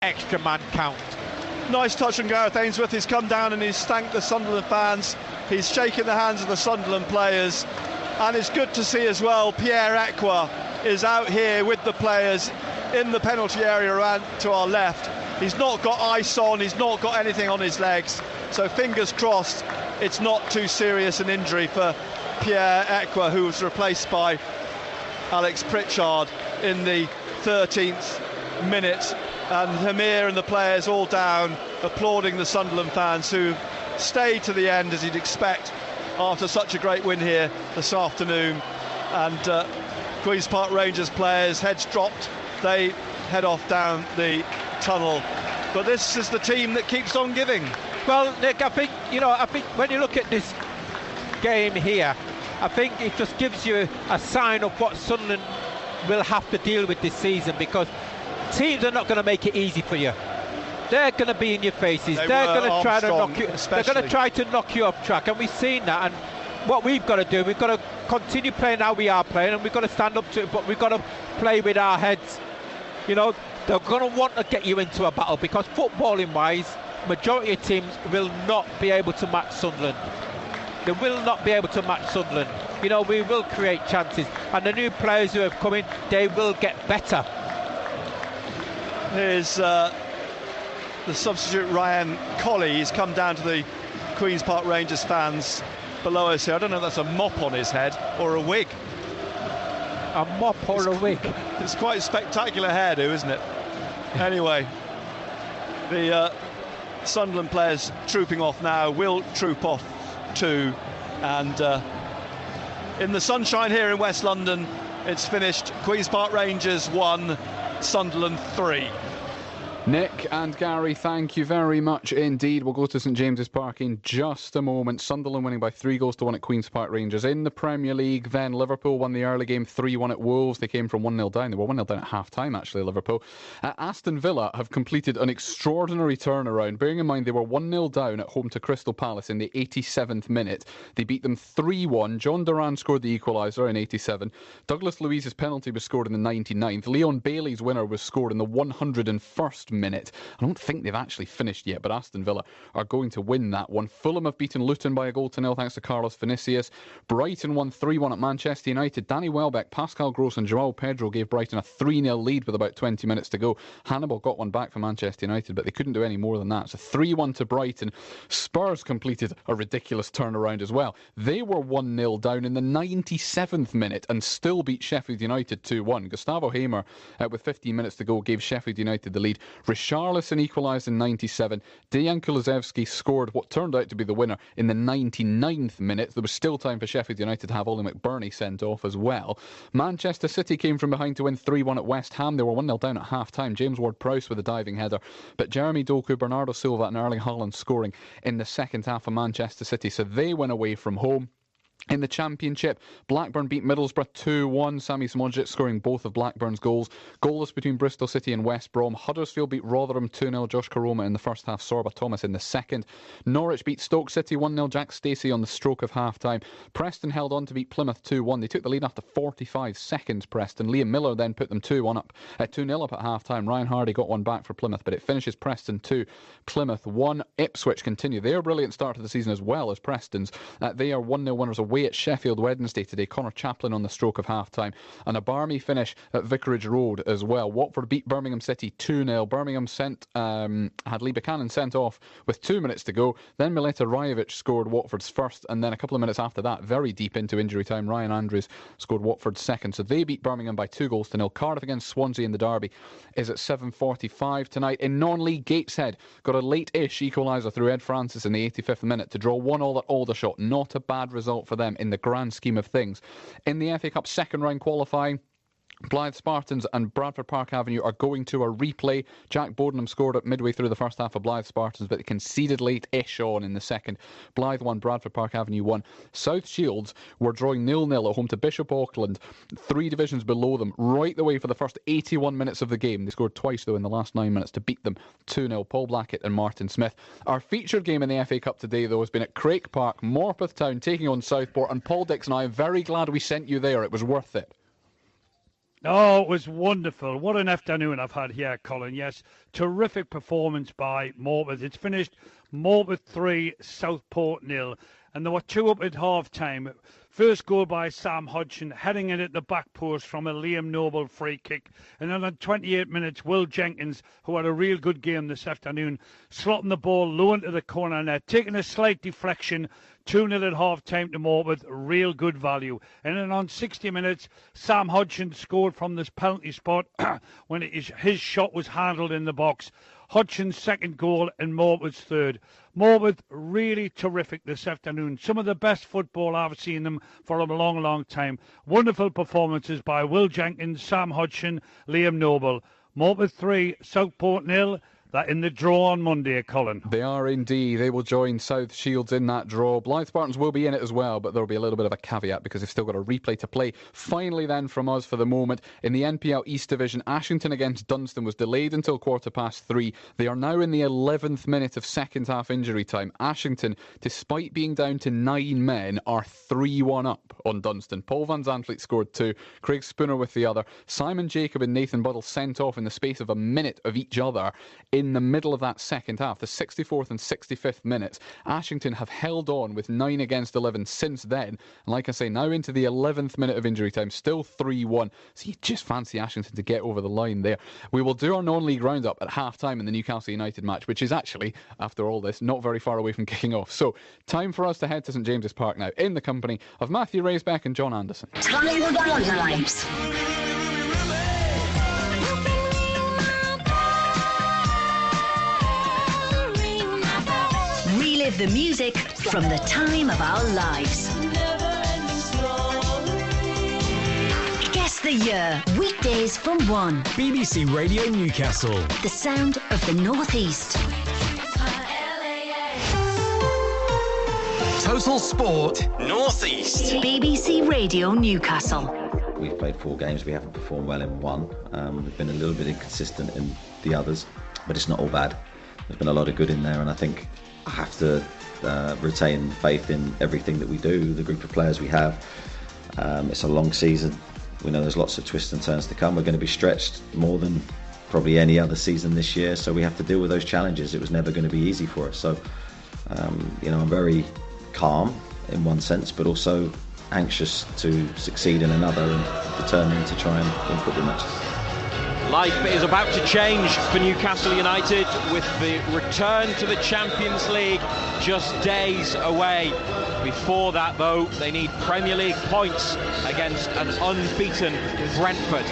extra man count. Nice touch from Gareth Ainsworth. He's come down and he's thanked the Sunderland fans. He's shaken the hands of the Sunderland players. And it's good to see as well, Pierre Ekwa is out here with the players in the penalty area around to our left. He's not got ice on, he's not got anything on his legs. So fingers crossed it's not too serious an injury for Pierre Ekwa, who was replaced by Alex Pritchard in the 13th minute. And Hamir and the players all down, applauding the Sunderland fans who stayed to the end, as you'd expect, after such a great win here this afternoon. And Queen's Park Rangers players, heads dropped, they head off down the tunnel. But this is the team that keeps on giving. Well, Nick, I think when you look at this game here, I think it just gives you a sign of what Sunderland will have to deal with this season, because teams are not going to make it easy for you. They're going to be in your faces. They're going to try to knock you. They're going to try to knock you off track, and we've seen that. And what we've got to do, we've got to continue playing how we are playing, and we've got to stand up to it. But we've got to play with our heads. You know, they're going to want to get you into a battle, because footballing-wise, majority of teams will not be able to match Sunderland. They will not be able to match Sunderland. You know, we will create chances, and the new players who have come in, they will get better. Here's the substitute Ryan Colley. He's come down to the Queen's Park Rangers fans below us here. I don't know if that's a mop on his head or a wig. A mop or a wig? It's quite a spectacular hairdo, isn't it? Anyway, the Sunderland players trooping off now, will troop off too. And in the sunshine here in West London, it's finished. Queen's Park Rangers 1, Sunderland 3. Nick and Gary, thank you very much indeed. We'll go to St James's Park in just a moment. Sunderland winning by 3-1 at Queen's Park Rangers. In the Premier League, then Liverpool won the early game 3-1 at Wolves. They came from 1-0 down. They were 1-0 down at half-time, actually, Liverpool. Aston Villa have completed an extraordinary turnaround. Bearing in mind they were 1-0 down at home to Crystal Palace in the 87th minute. They beat them 3-1. John Duran scored the equaliser in 87. Douglas Luiz's penalty was scored in the 99th. Leon Bailey's winner was scored in the 101st minute. I don't think they've actually finished yet, but Aston Villa are going to win that one. Fulham have beaten Luton by 1-0 thanks to Carlos Vinicius. Brighton won 3-1 at Manchester United. Danny Welbeck, Pascal Gross and Joao Pedro gave Brighton a 3-0 lead with about 20 minutes to go. Hannibal got one back for Manchester United, but they couldn't do any more than that. So 3-1 to Brighton. Spurs completed a ridiculous turnaround as well. They were 1-0 down in the 97th minute and still beat Sheffield United 2-1. Gustavo Hamer, with 15 minutes to go, gave Sheffield United the lead. Richarlison equalised in 97. Dejan Kulusevski scored what turned out to be the winner in the 99th minute. There was still time for Sheffield United to have Ollie McBurney sent off as well. Manchester City came from behind to win 3-1 at West Ham. They were 1-0 down at half-time. James Ward-Prowse with a diving header. But Jeremy Doku, Bernardo Silva and Erling Haaland scoring in the second half of Manchester City. So they went away from home. In the Championship, Blackburn beat Middlesbrough 2-1. Sami Smojic scoring both of Blackburn's goals. Goalless between Bristol City and West Brom. Huddersfield beat Rotherham 2-0. Josh Karoma in the first half. Sorba Thomas in the second. Norwich beat Stoke City 1-0. Jack Stacey on the stroke of half-time. Preston held on to beat Plymouth 2-1. They took the lead after 45 seconds, Preston. Liam Miller then put them 2-0 up at half-time. Ryan Hardy got one back for Plymouth, but it finishes Preston 2, Plymouth 1. Ipswich continue their brilliant start to the season as well as Preston's. They are 1-0 winners away at Sheffield Wednesday today. Connor Chaplin on the stroke of half-time. And a barmy finish at Vicarage Road as well. Watford beat Birmingham City 2-0. Birmingham had Lee Buchanan sent off with 2 minutes to go. Then Mileta Rajovic scored Watford's first, and then a couple of minutes after that, very deep into injury time, Ryan Andrews scored Watford's second. So they beat Birmingham by 2-0. Cardiff against Swansea in the derby is at 7:45 tonight. In non-league, Gateshead got a late-ish equaliser through Ed Francis in the 85th minute to draw 1-1 at Aldershot. Not a bad result for them in the grand scheme of things. In the FA Cup second round qualifying, Blythe Spartans and Bradford Park Avenue are going to a replay. Jack Bodenham scored it midway through the first half of Blythe Spartans, but they conceded late-ish on in the second. Blythe 1, Bradford Park Avenue 1. South Shields were drawing 0-0 at home to Bishop Auckland, 3 divisions below them, right the way for the first 81 minutes of the game. They scored twice, though, in the last 9 minutes to beat them 2-0. Paul Blackett and Martin Smith. Our featured game in the FA Cup today, though, has been at Craig Park, Morpeth Town taking on Southport, and Paul Dix and I are very glad we sent you there. It was worth it. Oh, it was wonderful. What an afternoon I've had here, Colin. Yes, terrific performance by Morpeth. It's finished Morpeth 3, Southport 0. And there were two up at half-time. First goal by Sam Hodgson, heading in at the back post from a Liam Noble free kick. And then on 28 minutes, Will Jenkins, who had a real good game this afternoon, slotting the ball low into the corner net, taking a slight deflection, 2-0 at half-time to Morpeth, real good value. And then on 60 minutes, Sam Hodgson scored from this penalty spot when his shot was handled in the box. Hodgson's second goal and Morpeth's third. Morpeth really terrific this afternoon. Some of the best football I've seen them for a long, long time. Wonderful performances by Will Jenkins, Sam Hodgson, Liam Noble. Morpeth 3, Southport 0. That in the draw on Monday, Colin. They are indeed. They will join South Shields in that draw. Blythe Spartans will be in it as well, but there will be a little bit of a caveat because they've still got a replay to play. Finally then from us for the moment, in the NPL East Division, Ashington against Dunstan was delayed until 3:15. They are now in the 11th minute of second half injury time. Ashington, despite being down to 9 men, are 3-1 up on Dunstan. Paul Van Zantvliet scored 2, Craig Spooner with the other. Simon Jacob and Nathan Buddle sent off in the space of a minute of each other in the middle of that second half, the 64th and 65th minutes. Ashington have held on with 9 against 11 since then. And like I say, now into the 11th minute of injury time, still 3-1. So you just fancy Ashington to get over the line there. We will do our non-league roundup at half-time in the Newcastle United match, which is actually, after all this, not very far away from kicking off. So, time for us to head to St James's Park now, in the company of Matthew Raisbeck and John Anderson. Time of our lives. Relive the music from the time of our lives. Guess the year, weekdays from 1. BBC Radio Newcastle. The sound of the North East. Total Sport North East. BBC Radio Newcastle. We've played 4 games, we haven't performed well in 1. We've been a little bit inconsistent in the others, but it's not all bad. There's been a lot of good in there, and I think I have to retain faith in everything that we do, the group of players we have. It's a long season. We know there's lots of twists and turns to come. We're going to be stretched more than probably any other season this year, so we have to deal with those challenges. It was never going to be easy for us. So, I'm very calm in one sense, but also anxious to succeed in another and determined to try and win football matches. Life is about to change for Newcastle United with the return to the Champions League just days away. Before that, though, they need Premier League points against an unbeaten Brentford.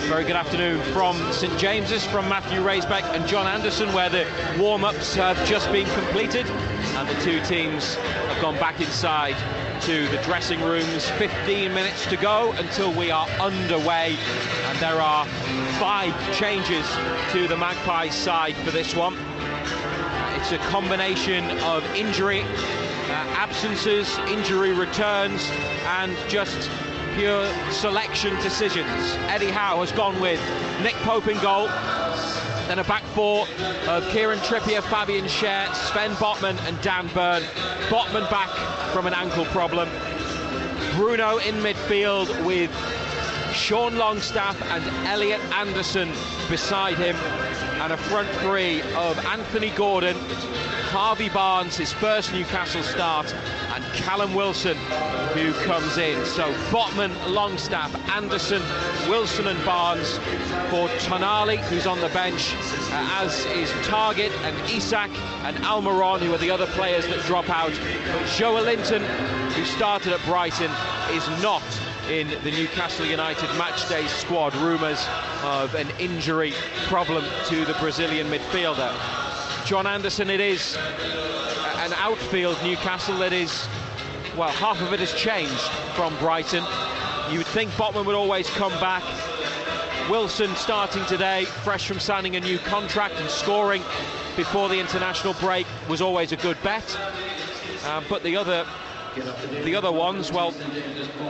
Very good afternoon from St James's, from Matthew Raisbeck and John Anderson, where the warm-ups have just been completed and the two teams have gone back inside to the dressing rooms. 15 minutes to go until we are underway, and there are 5 changes to the Magpies side for this one. It's a combination of injury, absences, injury returns, and just pure selection decisions. Eddie Howe has gone with Nick Pope in goal, then a back 4 of Kieran Trippier, Fabian Schär, Sven Botman and Dan Burn. Botman back from an ankle problem. Bruno in midfield with Sean Longstaff and Elliot Anderson beside him, and a front 3 of Anthony Gordon, Harvey Barnes, his first Newcastle start, and Callum Wilson, who comes in. So Botman, Longstaff, Anderson, Wilson and Barnes for Tonali, who's on the bench, as is Target and Isak and Almiron, who are the other players that drop out. But Joe Linton, who started at Brighton, is not in the Newcastle United matchday squad. Rumours of an injury problem to the Brazilian midfielder. John Anderson, it is an outfield Newcastle that is, well, half of it has changed from Brighton. You would think Botman would always come back. Wilson starting today, fresh from signing a new contract and scoring before the international break, was always a good bet. But the other the other ones, well,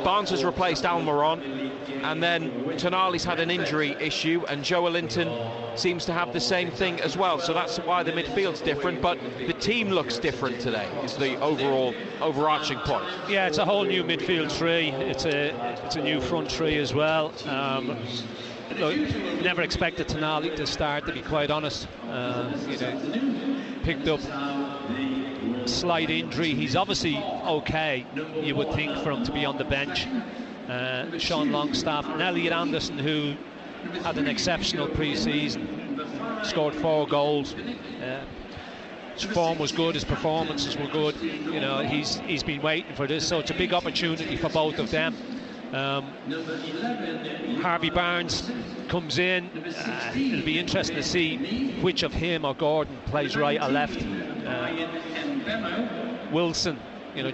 Barnes has replaced Almiron, and then Tonali's had an injury issue, and Joelinton seems to have the same thing as well. So that's why the midfield's different, but the team looks different today, is the overarching point. Yeah, it's a whole new midfield three. It's a new front three as well. Look, never expected Tonali to start, to be quite honest. Picked up slight injury. He's obviously okay, you would think, for him to be on the bench. Sean Longstaff and Elliot Anderson, who had an exceptional pre-season, scored 4 goals. His form was good, his performances were good. He's been waiting for this, so it's a big opportunity for both of them. Harvey Barnes comes in. It'll be interesting to see which of him or Gordon plays right or left. Wilson,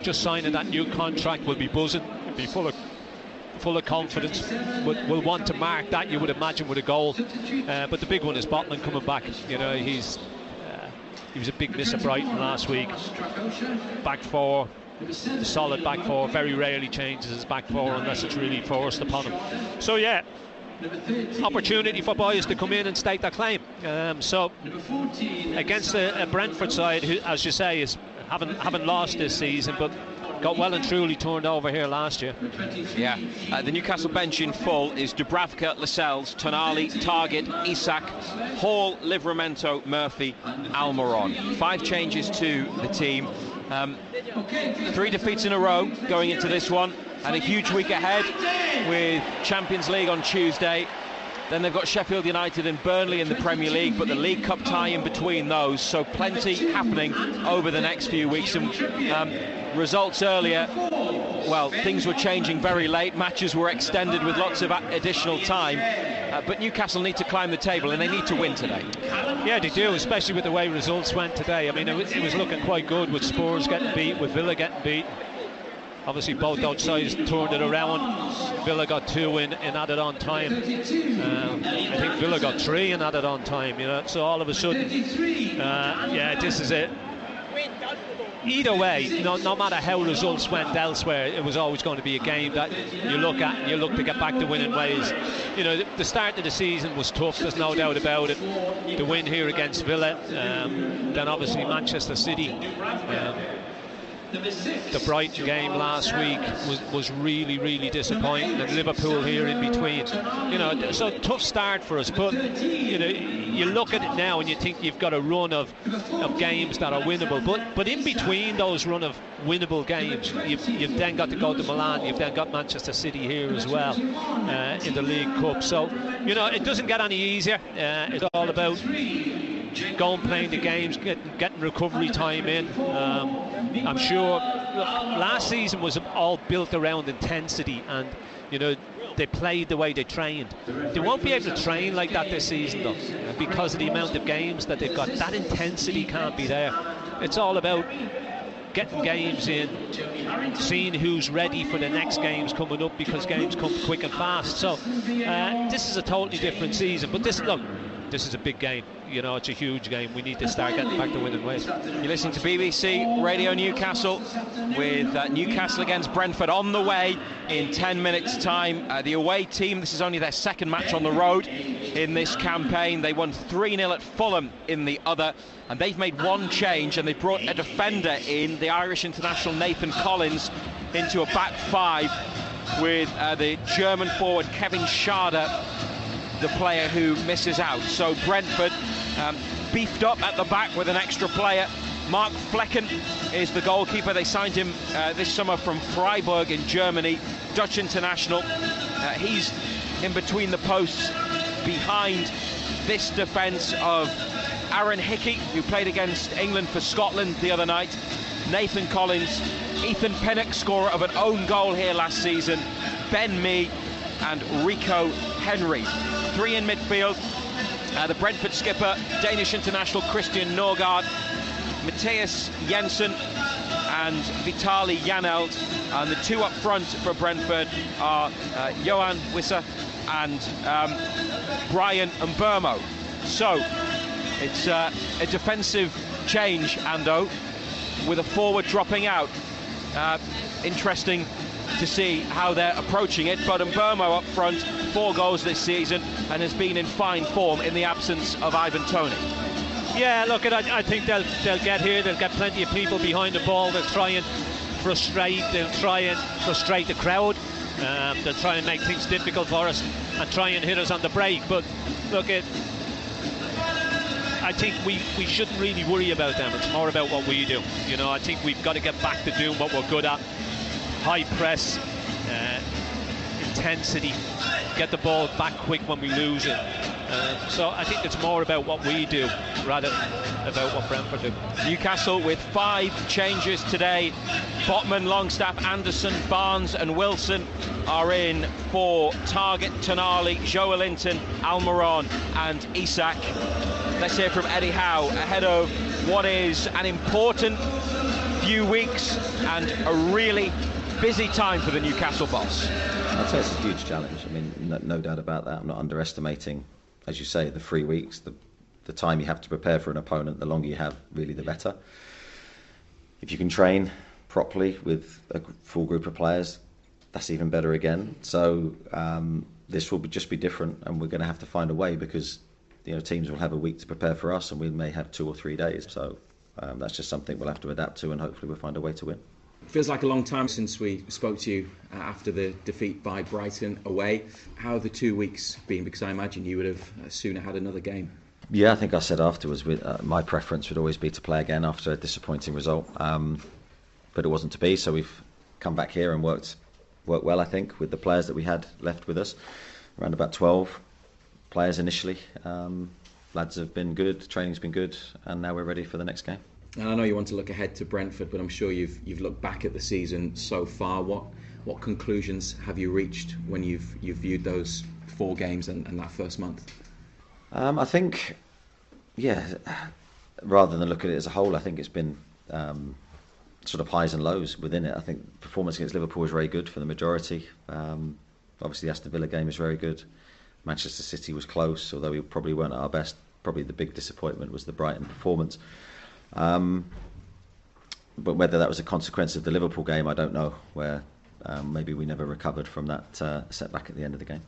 just signing that new contract, will be buzzing, be full of confidence, will want to mark that, you would imagine, with a goal. But the big one is Botman coming back. He was a big miss at Brighton last week. Back four, solid back four, very rarely changes his back four unless it's really forced upon him. So yeah, opportunity for boys to come in and stake their claim. So against a Brentford side who, as you say, haven't lost this season, but got well and truly turned over here last year. Yeah, the Newcastle bench in full is Dubravka, Lascelles, Tonali, Targett, Isak, Hall, Livramento, Murphy, Almiron. 5 changes to the team. 3 defeats in a row going into this one, and a huge week ahead with Champions League on Tuesday. Then they've got Sheffield United and Burnley in the Premier League, but the League Cup tie in between those, so plenty happening over the next few weeks. And results earlier, well, things were changing very late, matches were extended with lots of additional time, but Newcastle need to climb the table and they need to win today. Yeah, they do, especially with the way results went today. I mean, it was looking quite good with Spurs getting beat, with Villa getting beat. Obviously both those sides turned it around. Villa got 2 in added on time. I think Villa got 3 in added on time, so all of a sudden, this is it. Either way, no matter how results went elsewhere, it was always going to be a game that you look at and you look to get back to winning ways. The start of the season was tough, there's no doubt about it. The win here against Villa, then obviously Manchester City. The Brighton game last week was really, really disappointing, and Liverpool here in between. So tough start for us, but you look at it now and you think you've got a run of games that are winnable, but in between those run of winnable games, you've then got to go to Milan, you've then got Manchester City here as well in the League Cup. So it doesn't get any easier. It's all about going playing the games, getting recovery time in. I'm sure last season was all built around intensity, and they played the way they trained. They won't be able to train like that this season though, because of the amount of games that they've got. That intensity can't be there. It's all about getting games in, seeing who's ready for the next games coming up, because games come quick and fast. So this is a totally different season, but this is a big game. It's a huge game. We need to start getting back to winning ways. You're listening to BBC Radio Newcastle with Newcastle against Brentford on the way in 10 minutes time. The away team, this is only their second match on the road in this campaign. They won 3-0 at Fulham in the other, and they've made 1 change, and they brought a defender in, the Irish international Nathan Collins, into a back 5 with the German forward Kevin Schade, the player who misses out. So Brentford beefed up at the back with an extra player. Mark Flecken is the goalkeeper. They signed him this summer from Freiburg in Germany, Dutch international. He's in between the posts behind this defence of Aaron Hickey, who played against England for Scotland the other night, Nathan Collins, Ethan Pinnock, scorer of an own goal here last season, Ben Mee and Rico Henry. 3 in midfield, the Brentford skipper, Danish international Christian Norgard, Matthias Jensen and Vitali Janelt, and the 2 up front for Brentford are Johan Wissa and Brian Mbermo. So it's a defensive change, Ando, with a forward dropping out. interesting to see how they're approaching it. But Mbeumo up front, 4 goals this season, and has been in fine form in the absence of Ivan Toney. Yeah, look, I think they'll get here. They'll get plenty of people behind the ball. They'll try and frustrate the crowd. They'll try and make things difficult for us and try and hit us on the break. But look, I think we shouldn't really worry about them. It's more about what we do. You know, I think we've got to get back to doing what we're good at. High press, intensity, get the ball back quick when we lose it. So I think it's more about what we do rather about what Brentford do. Newcastle with 5 changes today. Botman, Longstaff, Anderson, Barnes and Wilson are in for Targett, Tonali, Joelinton, Almiron and Isak. Let's hear from Eddie Howe ahead of what is an important few weeks and a really busy time for the Newcastle boss. I'd say it's a huge challenge. I mean, no doubt about that. I'm not underestimating, as you say, the 3 weeks, the time you have to prepare for an opponent. The longer you have, really, the better. If you can train properly with a full group of players, that's even better again. So this will just be different, and we're going to have to find a way, because teams will have a week to prepare for us, and we may have 2 or 3 days. So that's just something we'll have to adapt to, and hopefully we'll find a way to win. Feels like a long time since we spoke to you after the defeat by Brighton away. How have the 2 weeks been? Because I imagine you would have sooner had another game. Yeah, I think I said afterwards, my preference would always be to play again after a disappointing result. But it wasn't to be, so we've come back here and worked well, I think, with the players that we had left with us. Around about 12 players initially. Lads have been good, training's been good, and now we're ready for the next game. And I know you want to look ahead to Brentford, but I'm sure you've looked back at the season so far. What conclusions have you reached when you've viewed those 4 games and that first month? I think, rather than look at it as a whole, I think it's been sort of highs and lows within it. I think performance against Liverpool was very good for the majority. Obviously, the Aston Villa game was very good. Manchester City was close, although we probably weren't at our best. Probably the big disappointment was the Brighton performance. But whether that was a consequence of the Liverpool game, I don't know, where maybe we never recovered from that setback at the end of the game.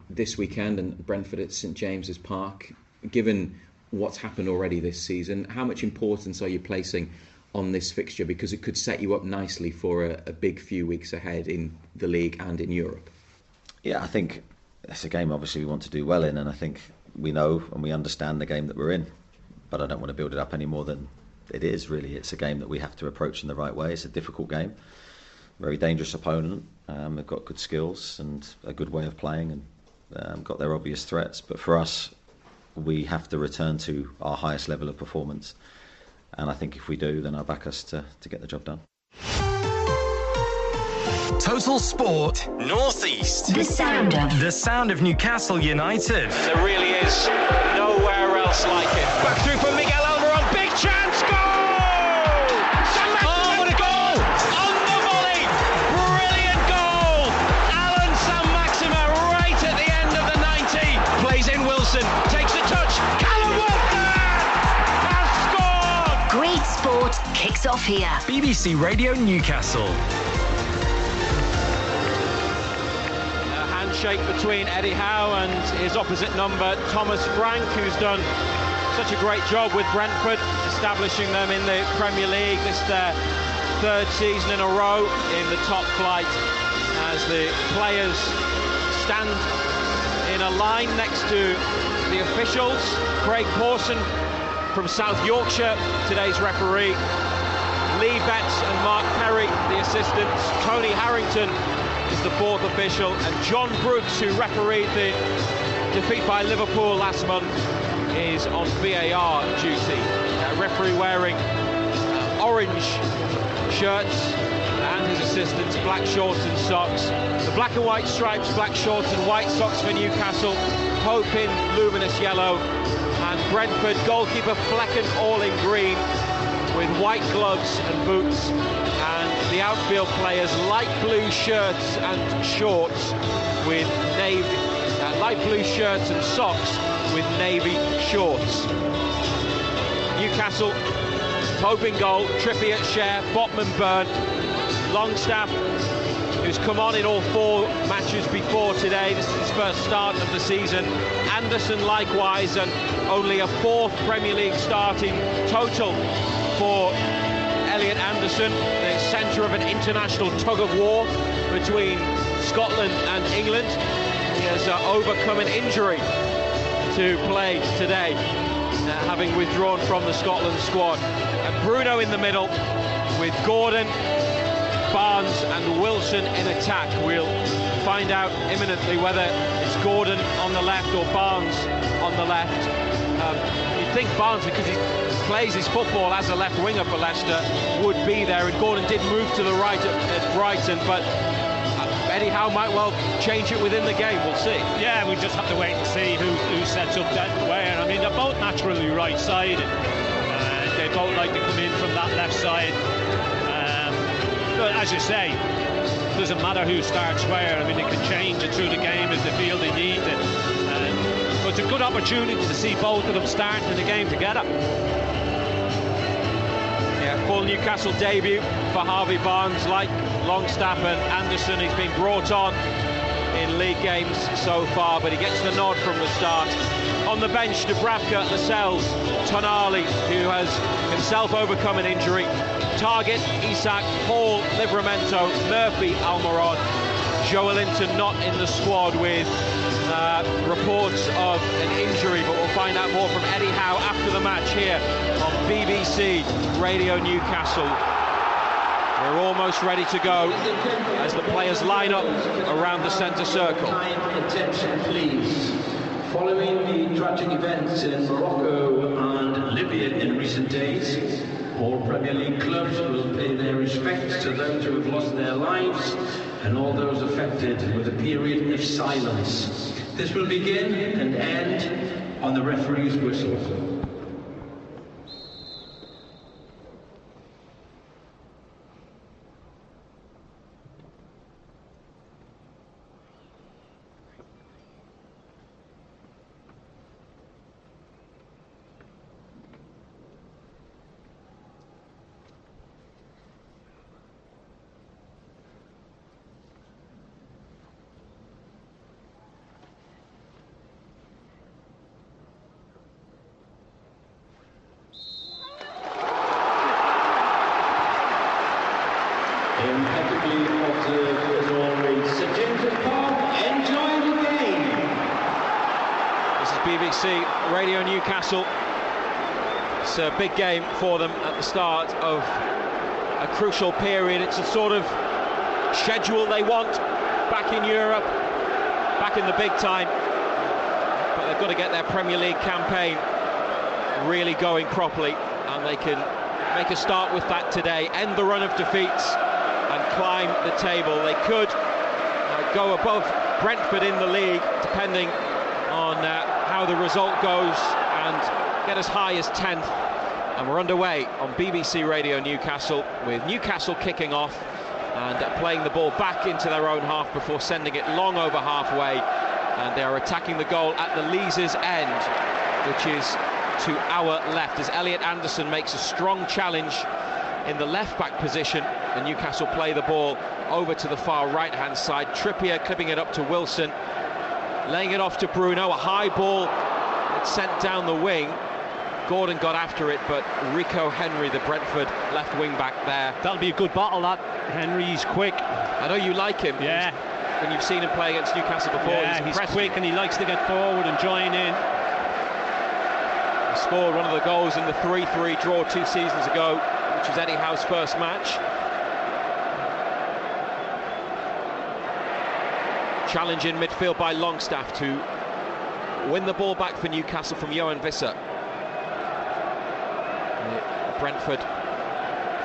This weekend, and Brentford at St James's Park, given what's happened already this season, how much importance are you placing on this fixture? Because it could set you up nicely for a big few weeks ahead in the league and in Europe. Yeah, I think it's a game obviously we want to do well in, and I think we know and we understand the game that we're in. But I don't want to build it up any more than it is, really. It's a game that we have to approach in the right way. It's a difficult game, very dangerous opponent. They've got good skills and a good way of playing, and got their obvious threats. But for us, we have to return to our highest level of performance. And I think if we do, then I'll back us to get the job done. Total Sport North East. The sound of Newcastle United. There really is nowhere else like it. Back through for Miguel Almiron. Big chance. Goal! Oh, what a goal! On the volley. Brilliant goal. Alan San-Maxima right at the end of the 90. Plays in Wilson. Takes the touch. Callum Wilson has scored. Great sport kicks off here. BBC Radio Newcastle. Shake between Eddie Howe and his opposite number Thomas Frank, who's done such a great job with Brentford, establishing them in the Premier League. This is their 3rd season in a row in the top flight, as the players stand in a line next to the officials. Craig Pawson from South Yorkshire, today's referee. Lee Betts and Mark Perry, the assistants. Tony Harrington is the 4th official, and John Brooks, who refereed the defeat by Liverpool last month, is on VAR duty. Referee wearing orange shirts, and his assistants black shorts and socks. The black and white stripes, black shorts and white socks for Newcastle. Pope in luminous yellow, and Brentford goalkeeper Flecken all in green, with white gloves and boots, and the outfield players light blue shirts and shorts with navy, light blue shirts and socks with navy shorts. Newcastle, Pope in goal, Trippier, Schär, Botman, Byrne, Longstaff, who's come on in all 4 matches before today. This is his first start of the season. Anderson likewise, and only a 4th Premier League start in total for Elliot Anderson, the centre of an international tug-of-war between Scotland and England. He has overcome an injury to play today, having withdrawn from the Scotland squad. And Bruno in the middle with Gordon, Barnes and Wilson in attack. We'll find out imminently whether it's Gordon on the left or Barnes on the left. You'd think Barnes, because he plays his football as a left winger for Leicester, would be there, and Gordon did move to the right at Brighton, but Eddie Howe might well change it within the game. We'll see. Yeah, we just have to wait and see who sets up that where. I mean, they're both naturally right-sided. They both like to come in from that left side. But as you say, it doesn't matter who starts where. I mean, they can change it through the game as they feel they need it. But it's a good opportunity to see both of them starting the game together. Yeah, full Newcastle debut for Harvey Barnes. Like Longstaff and Anderson, he's been brought on in league games so far, but he gets the nod from the start. On the bench, Dubravka, Lascelles, Tonali, who has himself overcome an injury, Target, Isak, Hall, Livramento, Murphy, Almiron, Joelinton not in the squad with reports of an injury, but we'll find out more from Eddie Howe after the match here on BBC Radio Newcastle. We're almost ready to go as the players line up around the centre circle. Attention, please. Following the tragic events in Morocco and Libya in recent days, all Premier League clubs will pay their respects to those who have lost their lives and all those affected with a period of silence. This will begin and end on the referee's whistle. Impeccably observed as always. St James's Park, enjoy the game. This is BBC Radio Newcastle. It's a big game for them at the start of a crucial period. It's a sort of schedule they want back in Europe, back in the big time. But they've got to get their Premier League campaign really going properly, and they can make a start with that today, end the run of defeats and climb the table. They could go above Brentford in the league, depending on how the result goes, and get as high as 10th. And we're underway on BBC Radio Newcastle, with Newcastle kicking off and playing the ball back into their own half before sending it long over halfway. And they are attacking the goal at the Leazes end, which is to our left, as Elliot Anderson makes a strong challenge in the left-back position, and Newcastle play the ball over to the far right-hand side. Trippier clipping it up to Wilson, laying it off to Bruno. A high ball sent down the wing. Gordon got after it, but Rico Henry, the Brentford left wing-back there. That'll be a good battle, that. Henry's quick. I know you like him. Yeah. When you've seen him play against Newcastle before, yeah, he's quick and he likes to get forward and join in. He scored one of the goals in the 3-3 draw 2 seasons ago, which was Eddie Howe's first match. Challenge in midfield by Longstaff to win the ball back for Newcastle from Johan Visser. Brentford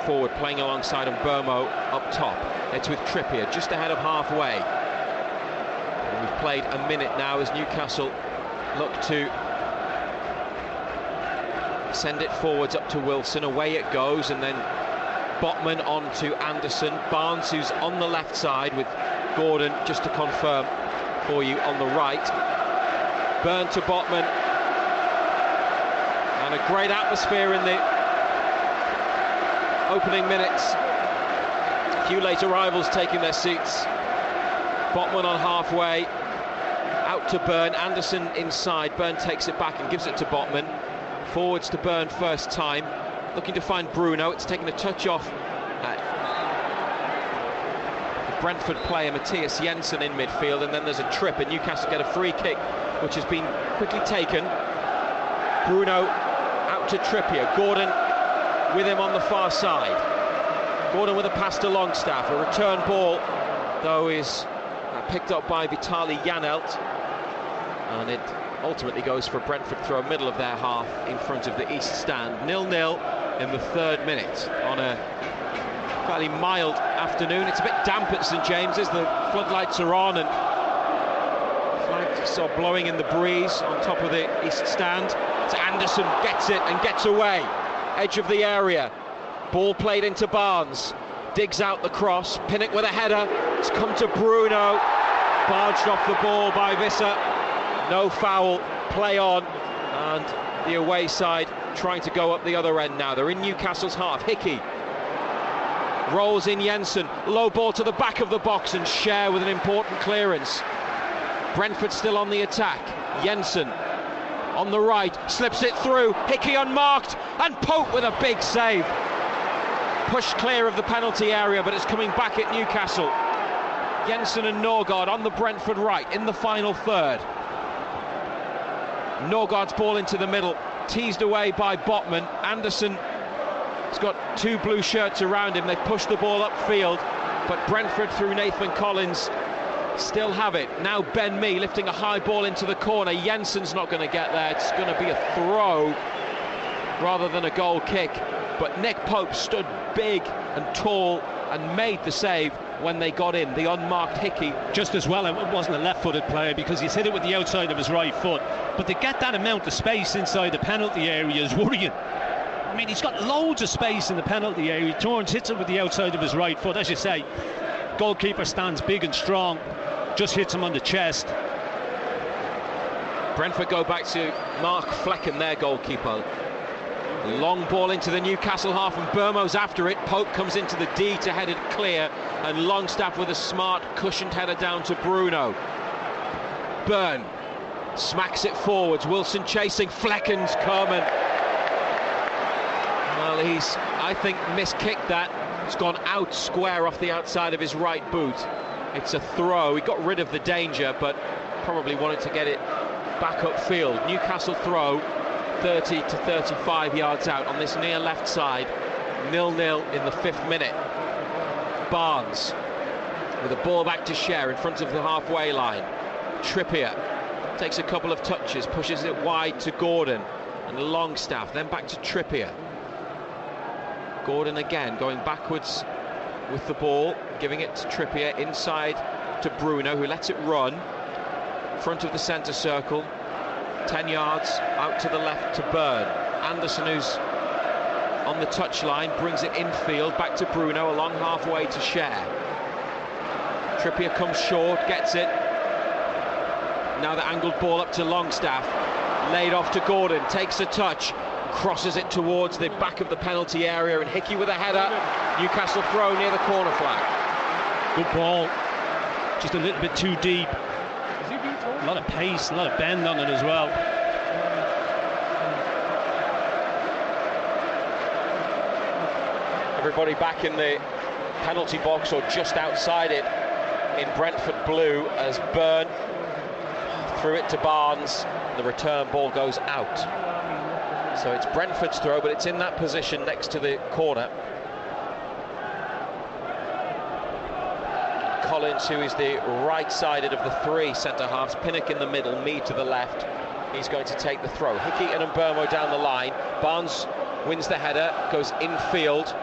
forward playing alongside Mbermo up top. It's with Trippier just ahead of halfway. And we've played a minute now as Newcastle look to send it forwards up to Wilson. Away it goes, and then Botman on to Anderson. Barnes, who's on the left side, with Gordon, just to confirm for you, on the right. Burn to Botman. And a great atmosphere in the opening minutes few late arrivals taking their seats. Botman on halfway, out to Byrne, Anderson inside, Byrne takes it back and gives it to Botman. Forwards to Byrne first time, looking to find Bruno. It's taken a touch off the Brentford player Matthias Jensen in midfield, and then there's a trip and Newcastle get a free kick which has been quickly taken. Bruno out to Trippier, Gordon with him on the far side. Gordon with a pass to Longstaff, a return ball though is picked up by Vitaly Janelt, and it ultimately goes for a Brentford throw, middle of their half in front of the East Stand. 0-0 in the 3rd minute on a fairly mild afternoon. It's a bit damp at St James's, the floodlights are on and flags are blowing in the breeze on top of the East Stand. So Anderson gets it and gets away, edge of the area, ball played into Barnes, digs out the cross, Pinnock with a header, it's come to Bruno, barged off the ball by Visser, no foul, play on, and the away side trying to go up the other end now. They're in Newcastle's half. Hickey rolls in Jensen, low ball to the back of the box, and Cher with an important clearance. Brentford still on the attack. Jensen on the right, slips it through, Hickey unmarked, and Pope with a big save. Pushed clear of the penalty area, but it's coming back at Newcastle. Jensen and Norgard on the Brentford right in the final third. Norgard's ball into the middle, teased away by Botman. Anderson has got 2 blue shirts around him. They push the ball upfield, but Brentford through Nathan Collins still have it. Now Ben Mee lifting a high ball into the corner. Jensen's not going to get there. It's going to be a throw rather than a goal kick. But Nick Pope stood big and tall and made the save when they got in. The unmarked Hickey. Just as well, it wasn't a left-footed player because he's hit it with the outside of his right foot. But to get that amount of space inside the penalty area is worrying. I mean, he's got loads of space in the penalty area. He turns, hits it with the outside of his right foot. As you say, goalkeeper stands big and strong, just hits him on the chest. Brentford go back to Mark Flecken, their goalkeeper. Long ball into the Newcastle half, and Burmo's after it. Pope comes into the D to head it clear, and Longstaff with a smart cushioned header down to Bruno. Byrne smacks it forwards, Wilson chasing, Flecken's coming. Well, he's, I think, miskicked that. It's gone out square off the outside of his right boot. It's a throw. He got rid of the danger, but probably wanted to get it back upfield. Newcastle throw 30 to 35 yards out on this near left side. 0-0 in the 5th minute. Barnes with a ball back to Cher in front of the halfway line. Trippier takes a couple of touches, pushes it wide to Gordon and Longstaff, then back to Trippier. Gordon again going backwards with the ball, giving it to Trippier inside to Bruno, who lets it run front of the centre circle. 10 yards out to the left to Byrne. Anderson, who's on the touchline, brings it infield back to Bruno, along halfway to Cher. Trippier comes short, gets it. Now the angled ball up to Longstaff, laid off to Gordon, takes a touch, crosses it towards the back of the penalty area, and Hickey with a header. Newcastle throw near the corner flag. Good ball, just a little bit too deep. A lot of pace, a lot of bend on it as well. Everybody back in the penalty box or just outside it in Brentford blue as Byrne threw it to Barnes. The return ball goes out. So it's Brentford's throw, but it's in that position next to the corner. Collins, who is the right-sided of the 3 centre-halves, Pinnock in the middle, Mee to the left. He's going to take the throw. Hickey and Mbermo down the line. Barnes wins the header, goes infield.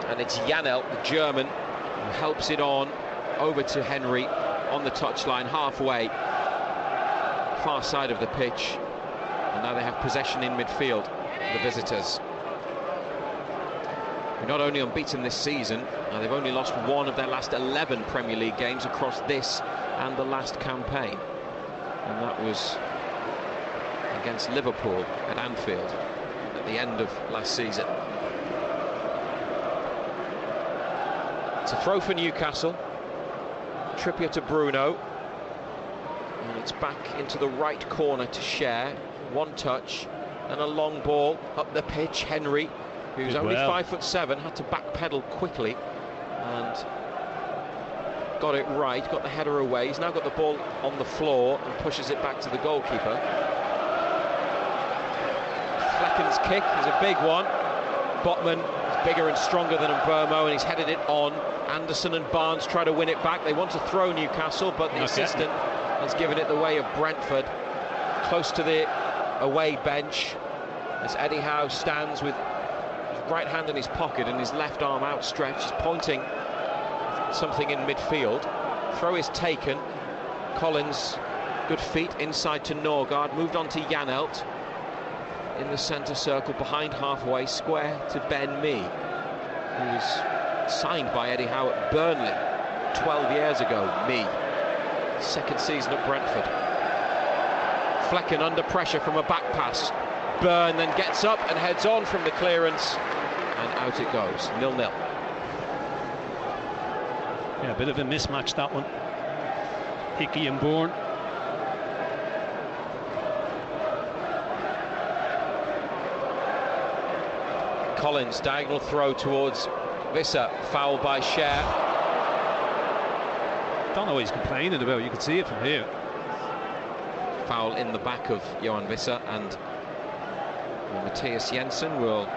And it's Janelt, the German, who helps it on over to Henry on the touchline, halfway, far side of the pitch. And now they have possession in midfield, the visitors. They're not only unbeaten this season, they've only lost 1 of their last 11 Premier League games across this and the last campaign. And that was against Liverpool at Anfield at the end of last season. It's a throw for Newcastle. Trippier to Bruno. And it's back into the right corner to Share. One touch and a long ball up the pitch. Henry, who's only 5'7", had to backpedal quickly and got it right, got the header away. He's now got the ball on the floor and pushes it back to the goalkeeper. Flecken's kick is a big one. Botman is bigger and stronger than Mbermo, and he's headed it on. Anderson and Barnes try to win it back. They want to throw Newcastle, but the assistant has given it the way of Brentford. Close to the away bench as Eddie Howe stands with his right hand in his pocket and his left arm outstretched. He's pointing something in midfield. Throw is taken. Collins, good feet inside to Norgard, moved on to Janelt in the centre circle behind halfway square to Ben Mee, who was signed by Eddie Howe at Burnley 12 years ago. Mee, second season at Brentford. Flecken under pressure from a back pass. Byrne then gets up and heads on from the clearance, and out it goes. 0-0. Yeah, a bit of a mismatch, that one. Hickey and Bourne. Collins, diagonal throw towards Visser, foul by Share. Don't know what he's complaining about, you can see it from here. Foul in the back of Johan Visser, and Matthias Jensen will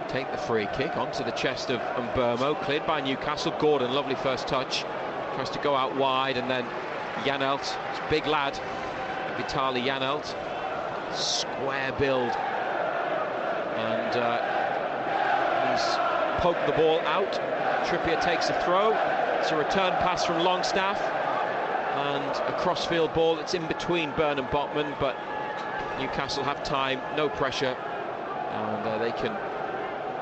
take the free kick onto the chest of Mbermo, cleared by Newcastle. Gordon, lovely first touch, tries to go out wide, and then Janelt, big lad, Vitali Janelt, square build, and he's poked the ball out. Trippier takes a throw. It's a return pass from Longstaff, and a crossfield ball. It's in between Byrne and Botman, but Newcastle have time, no pressure, and they can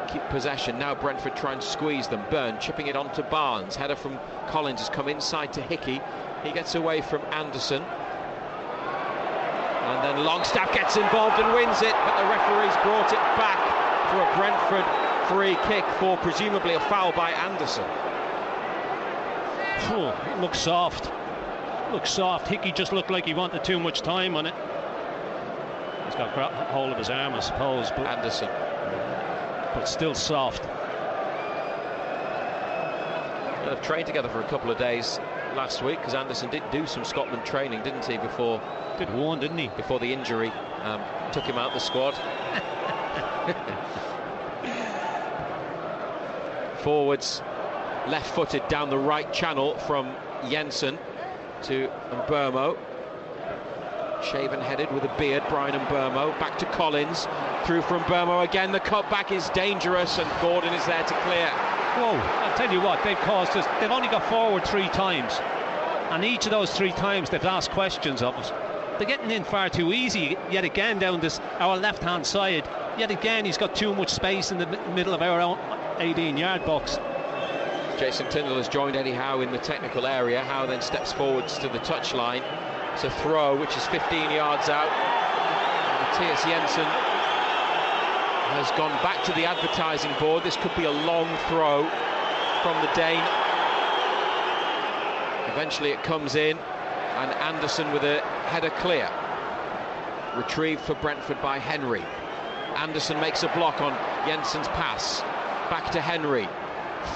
keep possession. Now Brentford try and squeeze them. Byrne chipping it onto Barnes. Header from Collins has come inside to Hickey. He gets away from Anderson, and then Longstaff gets involved and wins it, but the referee's brought it back for a Brentford free kick for presumably a foul by Anderson. It looks soft. Hickey just looked like he wanted too much time on it. He's got hold of his arm, I suppose, but Anderson, but still soft. They've trained together for a couple of days last week, because Anderson did do some Scotland training, didn't he, before didn't he? Before the injury took him out the squad. Forwards, left-footed down the right channel from Jensen to Mbermo. Shaven-headed with a beard, Brian Mbermo. Back to Collins, through from Mbermo again. The cutback is dangerous, and Gordon is there to clear. Whoa, I'll tell you what, they've caused us. They've only got forward 3 times, and each of those 3 times they've asked questions of us. They're getting in far too easy yet again down our left-hand side. Yet again, he's got too much space in the middle of our own 18-yard box. Jason Tyndall has joined Eddie Howe in the technical area. Howe then steps forwards to the touchline. It's a throw which is 15 yards out. Matthias Jensen has gone back to the advertising board. This could be a long throw from the Dane. Eventually it comes in, and Anderson with a header clear. Retrieved for Brentford by Henry. Anderson makes a block on Jensen's pass. Back to Henry.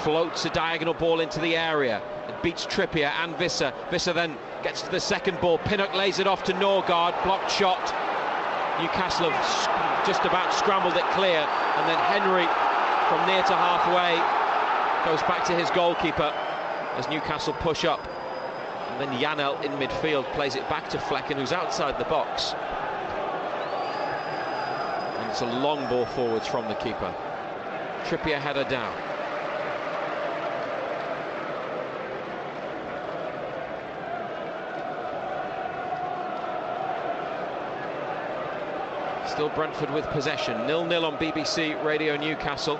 Floats a diagonal ball into the area. It beats Trippier and Visser. Visser then gets to the second ball. Pinnock lays it off to Norgard. Blocked shot. Newcastle have just about scrambled it clear. And then Henry from near to halfway goes back to his goalkeeper as Newcastle push up. And then Janelt in midfield plays it back to Flecken, who's outside the box. And it's a long ball forwards from the keeper. Trippier header down. Still Brentford with possession. 0-0 on BBC Radio Newcastle.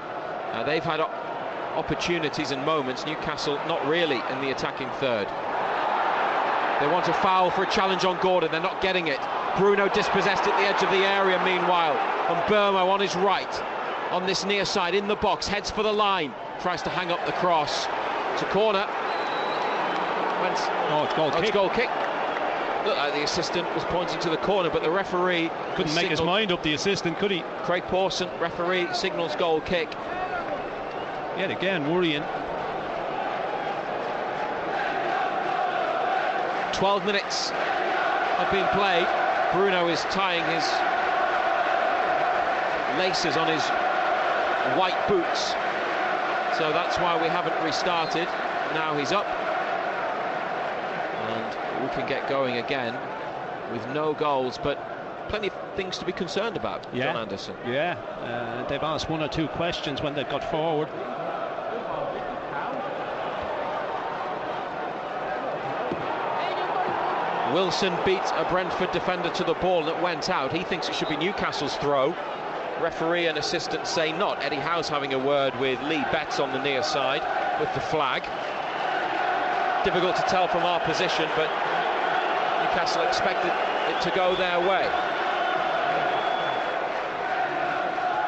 They've had opportunities and moments. Newcastle not really in the attacking third. They want a foul for a challenge on Gordon. They're not getting it. Bruno dispossessed at the edge of the area meanwhile. And Mbermo on his right, on this near side, in the box, heads for the line. tries to hang up the cross. It's a corner. It's goal kick. It's goal kick. Looked like the assistant was pointing to the corner, but the referee couldn't make his mind up, the assistant, could he? Craig Pawson, referee, signals goal kick. Yet again, worrying. 12 minutes have been played. Bruno is tying his laces on his white boots, so that's why we haven't restarted. Now he's up, and we can get going again with no goals, but plenty of things to be concerned about. Yeah. John Anderson. Yeah, they've asked one or two questions when they've got forward. Wilson beat a Brentford defender to the ball that went out. He thinks it should be Newcastle's throw. Referee and assistant say not. Eddie Howe's having a word with Lee Betts on the near side with the flag. Difficult to tell from our position, but Newcastle expected it to go their way.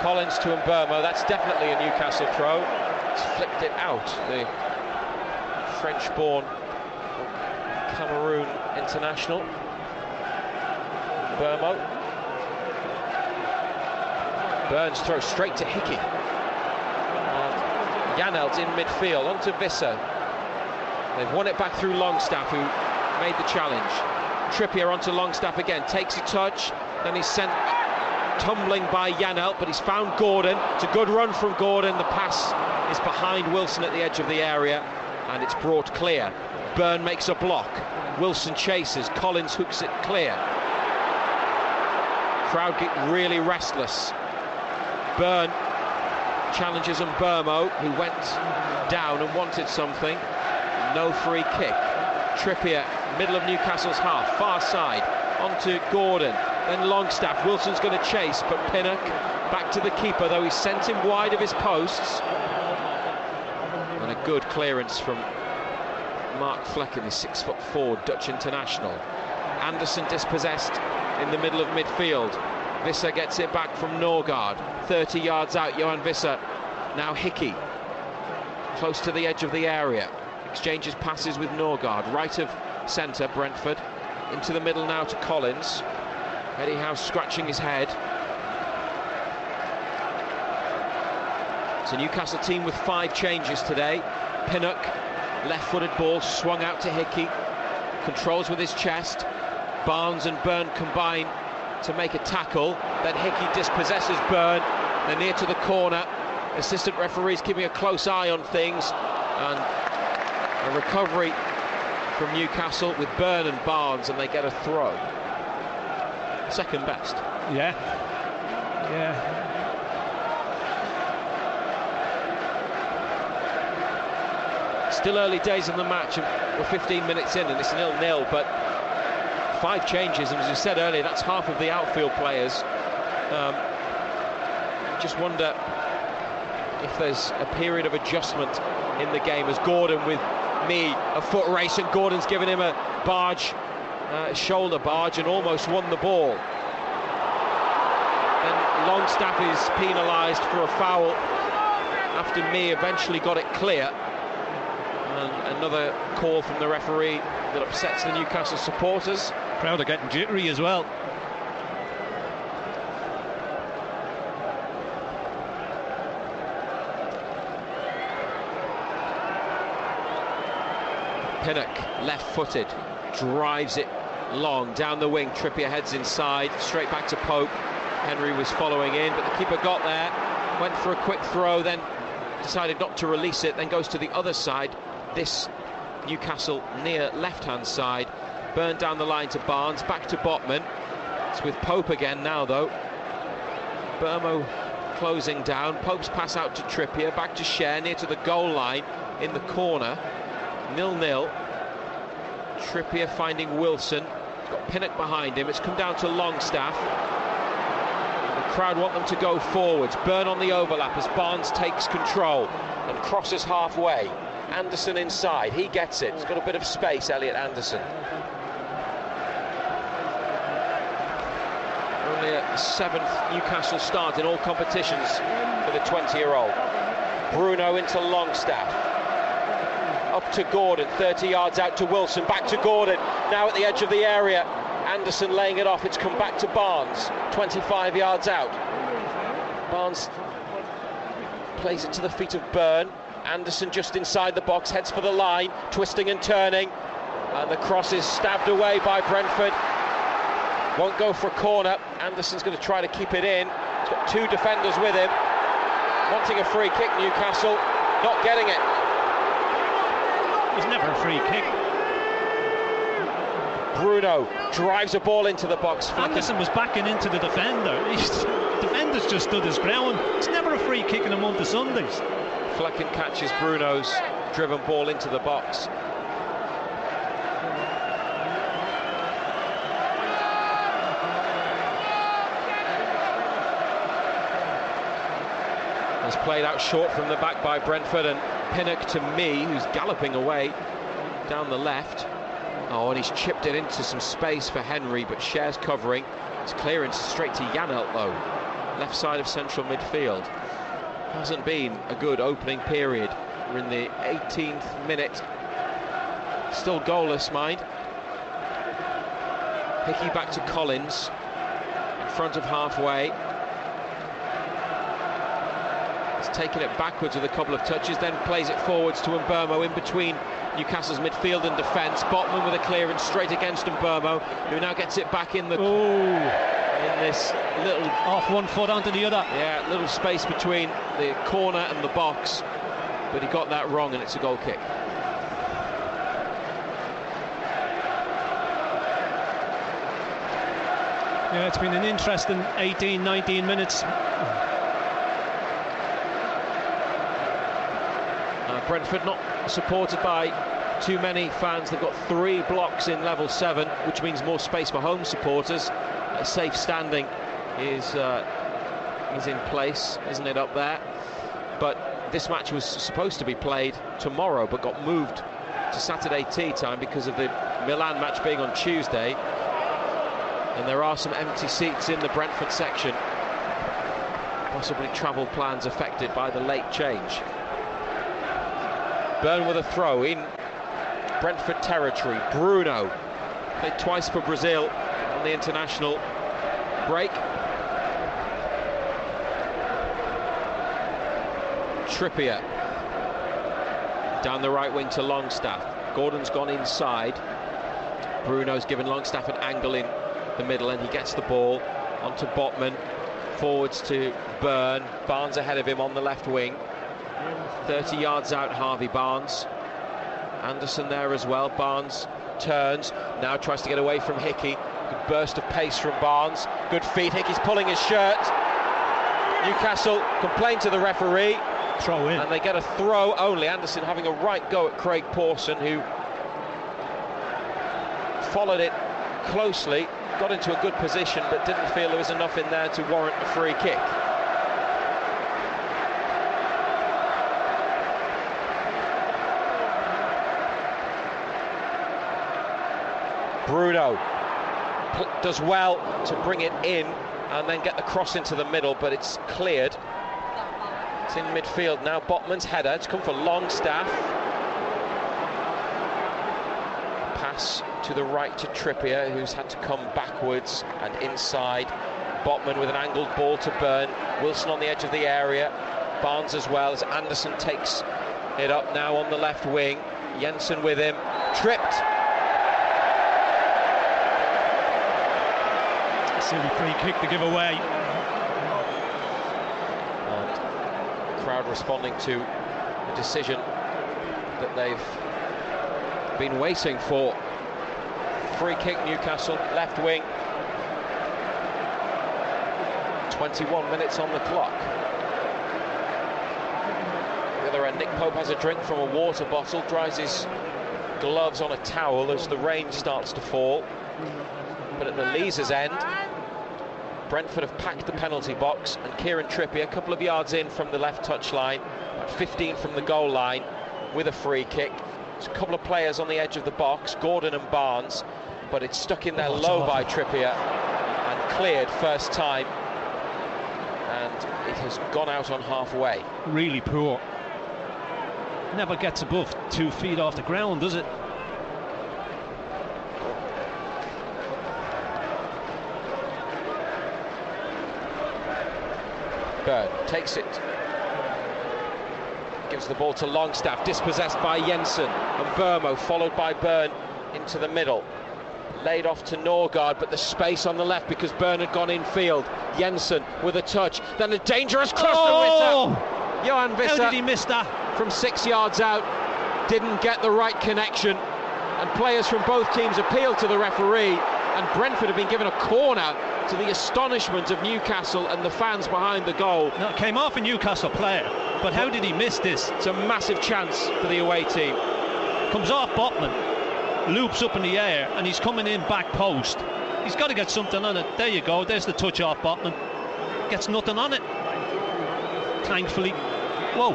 Collins to Mbermo. That's definitely a Newcastle throw. He's flicked it out. The French-born Cameroon international. Mbermo. Burns throws straight to Hickey. And Janelt in midfield, onto Visser. They've won it back through Longstaff, who made the challenge. Trippier onto Longstaff again, takes a touch, then he's sent tumbling by Janelt, but he's found Gordon. It's a good run from Gordon. The pass is behind Wilson at the edge of the area, and it's brought clear. Byrne makes a block. Wilson chases. Collins hooks it clear. Crowd get really restless. Byrne challenges Mbermo, who went down and wanted something. No free kick. Trippier, middle of Newcastle's half, far side, onto Gordon. Then Longstaff. Wilson's going to chase, but Pinnock back to the keeper, though he sent him wide of his posts. And a good clearance from Mark Flecken, the 6'4" Dutch international. Anderson dispossessed in the middle of midfield. Visser gets it back from Norgard. 30 yards out, Johan Visser. Now Hickey, close to the edge of the area. Exchanges passes with Norgard. Right of centre, Brentford. Into the middle now to Collins. Eddie Howe scratching his head. It's a Newcastle team with 5 changes today. Pinnock, left-footed ball, swung out to Hickey. Controls with his chest. Barnes and Byrne combine to make a tackle. Then Hickey dispossesses Byrne. They're near to the corner. Assistant referees keeping a close eye on things. And a recovery from Newcastle with Byrne and Barnes, and they get a throw. Second best. Yeah. Still early days in the match, and we're 15 minutes in, and it's 0-0, but 5 changes, and as you said earlier, that's half of the outfield players. Just wonder if there's a period of adjustment in the game, as Gordon with a foot race, and Gordon's given him a barge, shoulder barge, and almost won the ball. Then Longstaff is penalised for a foul after Mee eventually got it clear. And another call from the referee that upsets the Newcastle supporters. Crowd are getting jittery as well. Pinnock, left-footed, drives it long down the wing. Trippier heads inside, straight back to Pope. Henry was following in, but the keeper got there, went for a quick throw, then decided not to release it, then goes to the other side. This Newcastle near left-hand side. Byrne down the line to Barnes, back to Botman. It's with Pope again now, though. Mbermo closing down. Pope's pass out to Trippier, back to Cher, near to the goal line in the corner. 0-0. Trippier finding Wilson. He's got Pinnock behind him. It's come down to Longstaff. The crowd want them to go forwards. Byrne on the overlap as Barnes takes control and crosses halfway. Anderson inside, he gets it. He's got a bit of space, Elliot Anderson. Only a 7th Newcastle start in all competitions for the 20-year-old. Bruno into Longstaff. Up to Gordon, 30 yards out to Wilson, back to Gordon, now at the edge of the area. Anderson laying it off, it's come back to Barnes, 25 yards out. Barnes plays it to the feet of Byrne. Anderson just inside the box, heads for the line, twisting and turning. And the cross is stabbed away by Brentford. Won't go for a corner. Anderson's going to try to keep it in. He's got two defenders with him. Wanting a free kick, Newcastle. Not getting it. It was never a free kick. Bruno drives a ball into the box. Anderson was backing into the defender. The defender's just stood his ground. It's never a free kick in a month of Sundays. Flecken catches Bruno's driven ball into the box. It's played out short from the back by Brentford, and Pinnock to me, who's galloping away down the left. Oh, and he's chipped it into some space for Henry, but Cher's covering. It's clearance straight to Janelt though, left side of central midfield. Hasn't been a good opening period. We're in the 18th minute. Still goalless, mind. Hickey back to Collins, in front of halfway. He's taken it backwards with a couple of touches, then plays it forwards to Mbeumo in between Newcastle's midfield and defence. Botman with a clearance straight against Mbeumo, who now gets it back in the... in this little... Off one foot onto the other. Yeah, little space between the corner and the box. But he got that wrong, and it's a goal kick. Yeah, it's been an interesting 18, 19 minutes. Brentford not supported by too many fans. They've got 3 blocks in level 7, which means more space for home supporters. A safe standing is in place, isn't it, up there? But this match was supposed to be played tomorrow, but got moved to Saturday tea time because of the Milan match being on Tuesday. And there are some empty seats in the Brentford section. Possibly travel plans affected by the late change. Byrne with a throw in Brentford territory. Bruno played twice for Brazil on the international break. Trippier down the right wing to Longstaff. Gordon's gone inside. Bruno's given Longstaff an angle in the middle, and he gets the ball onto Botman. Forwards to Byrne. Barnes ahead of him on the left wing. 30 yards out, Harvey Barnes. Anderson there as well. Barnes turns, now tries to get away from Hickey. Good burst of pace from Barnes. Good feet. Hickey's pulling his shirt. Newcastle complain to the referee. Throw in. And they get a throw only. Anderson having a right go at Craig Pawson, who followed it closely, got into a good position, but didn't feel there was enough in there to warrant a free kick. Bruno does well to bring it in and then get the cross into the middle, but it's cleared. It's in midfield now. Botman's header. It's come for Longstaff. Pass to the right to Trippier, who's had to come backwards and inside. Botman with an angled ball to Byrne. Wilson on the edge of the area. Barnes as well, as Anderson takes it up now on the left wing. Jensen with him. Tripped. Silly free kick to give away. And the crowd responding to a decision that they've been waiting for. Free kick, Newcastle, left wing. 21 minutes on the clock. The other end, Nick Pope has a drink from a water bottle, dries his gloves on a towel as the rain starts to fall. But at the Leazer's end, Brentford have packed the penalty box, and Kieran Trippier, a couple of yards in from the left touch line, about 15 from the goal line, with a free kick. There's a couple of players on the edge of the box, Gordon and Barnes, but it's stuck in there low by Trippier and cleared first time, and it has gone out on halfway. Really poor. never gets above 2 feet off the ground, does it? Byrne takes it, gives the ball to Longstaff, dispossessed by Jensen, and Burmo followed by Byrne into the middle, laid off to Norgard, but the space on the left because Byrne had gone infield. Jensen with a touch, then a dangerous cross to Visser. Johan Visser, how did he miss that? From 6 yards out, didn't get the right connection, and players from both teams appealed to the referee, and Brentford have been given a corner, to the astonishment of Newcastle and the fans behind the goal. No, it came off a Newcastle player, but how did he miss this? It's a massive chance for the away team. Comes off Botman, loops up in the air, and he's coming in back post. He's got to get something on it. There you go, there's the touch off Botman. Gets nothing on it, thankfully. Whoa.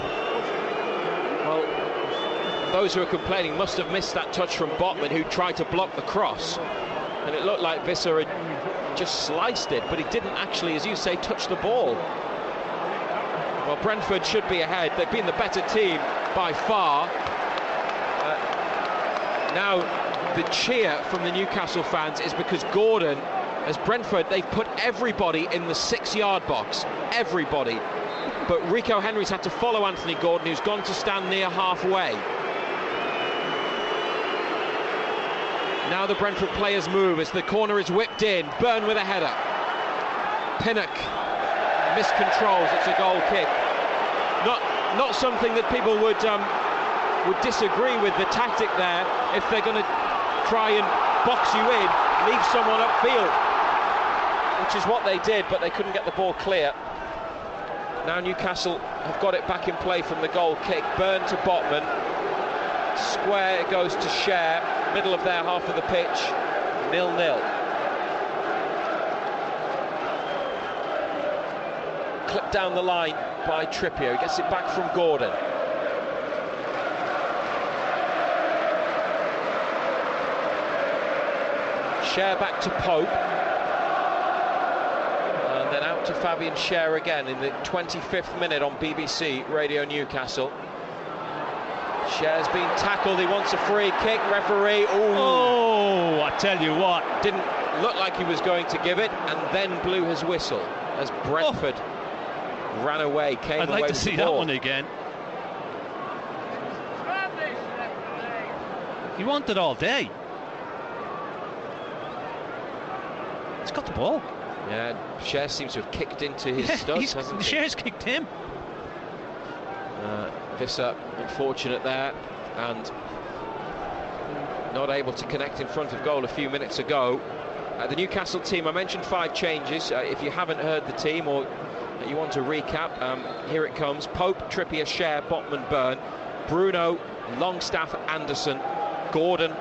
Well, those who are complaining must have missed that touch from Botman, who tried to block the cross, and it looked like Visser had just sliced it, but he didn't actually, as you say, touch the ball. Well, Brentford should be ahead. They've been the better team by far. Now the cheer from the Newcastle fans is because Gordon, as Brentford, they've put everybody in the 6-yard box, everybody, but Rico Henry's had to follow Anthony Gordon, who's gone to stand near halfway. Now the Brentford players move as the corner is whipped in. Byrne with a header. Pinnock miscontrols. It's a goal kick. Not something that people would disagree with the tactic there. If they're going to try and box you in, leave someone upfield, which is what they did, but they couldn't get the ball clear. Now Newcastle have got it back in play from the goal kick. Byrne to Botman. Square it goes to Cher, middle of their half of the pitch, 0-0. Clipped down the line by Trippier, he gets it back from Gordon. Cher back to Pope. And then out to Fabian Cher again in the 25th minute on BBC Radio Newcastle. Cher's been tackled, he wants a free kick, referee, ooh. Oh, I tell you what. Didn't look like he was going to give it, and then blew his whistle as Brentford ran away, came away with the ball. I'd like to see that one again. He wanted all day. He's got the ball. Yeah, Cher seems to have kicked into his studs, hasn't he? Cher's kicked him. Visser unfortunate there, and not able to connect in front of goal a few minutes ago. The Newcastle team, I mentioned 5 changes. If you haven't heard the team or you want to recap, here it comes. Pope, Trippier, Cher, Botman, Byrne, Bruno, Longstaff, Anderson, Gordon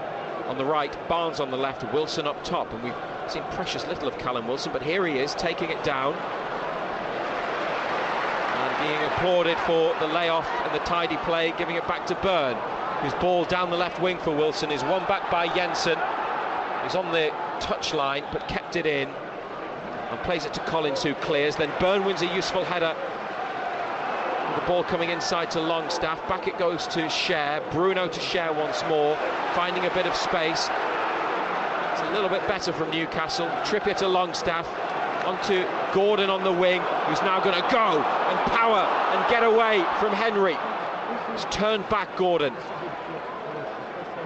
on the right, Barnes on the left, Wilson up top, and we've seen precious little of Callum Wilson, but here he is taking it down. Being applauded for the layoff and the tidy play, giving it back to Byrne, whose ball down the left wing for Wilson is won back by Jensen. He's on the touchline but kept it in and plays it to Collins, who clears. Then Byrne wins a useful header. The ball coming inside to Longstaff. Back it goes to Cher. Bruno to Cher once more, finding a bit of space. It's a little bit better from Newcastle. Trippier to Longstaff. Onto Gordon on the wing, who's now going to go and power and get away from Henry. He's turned back, Gordon.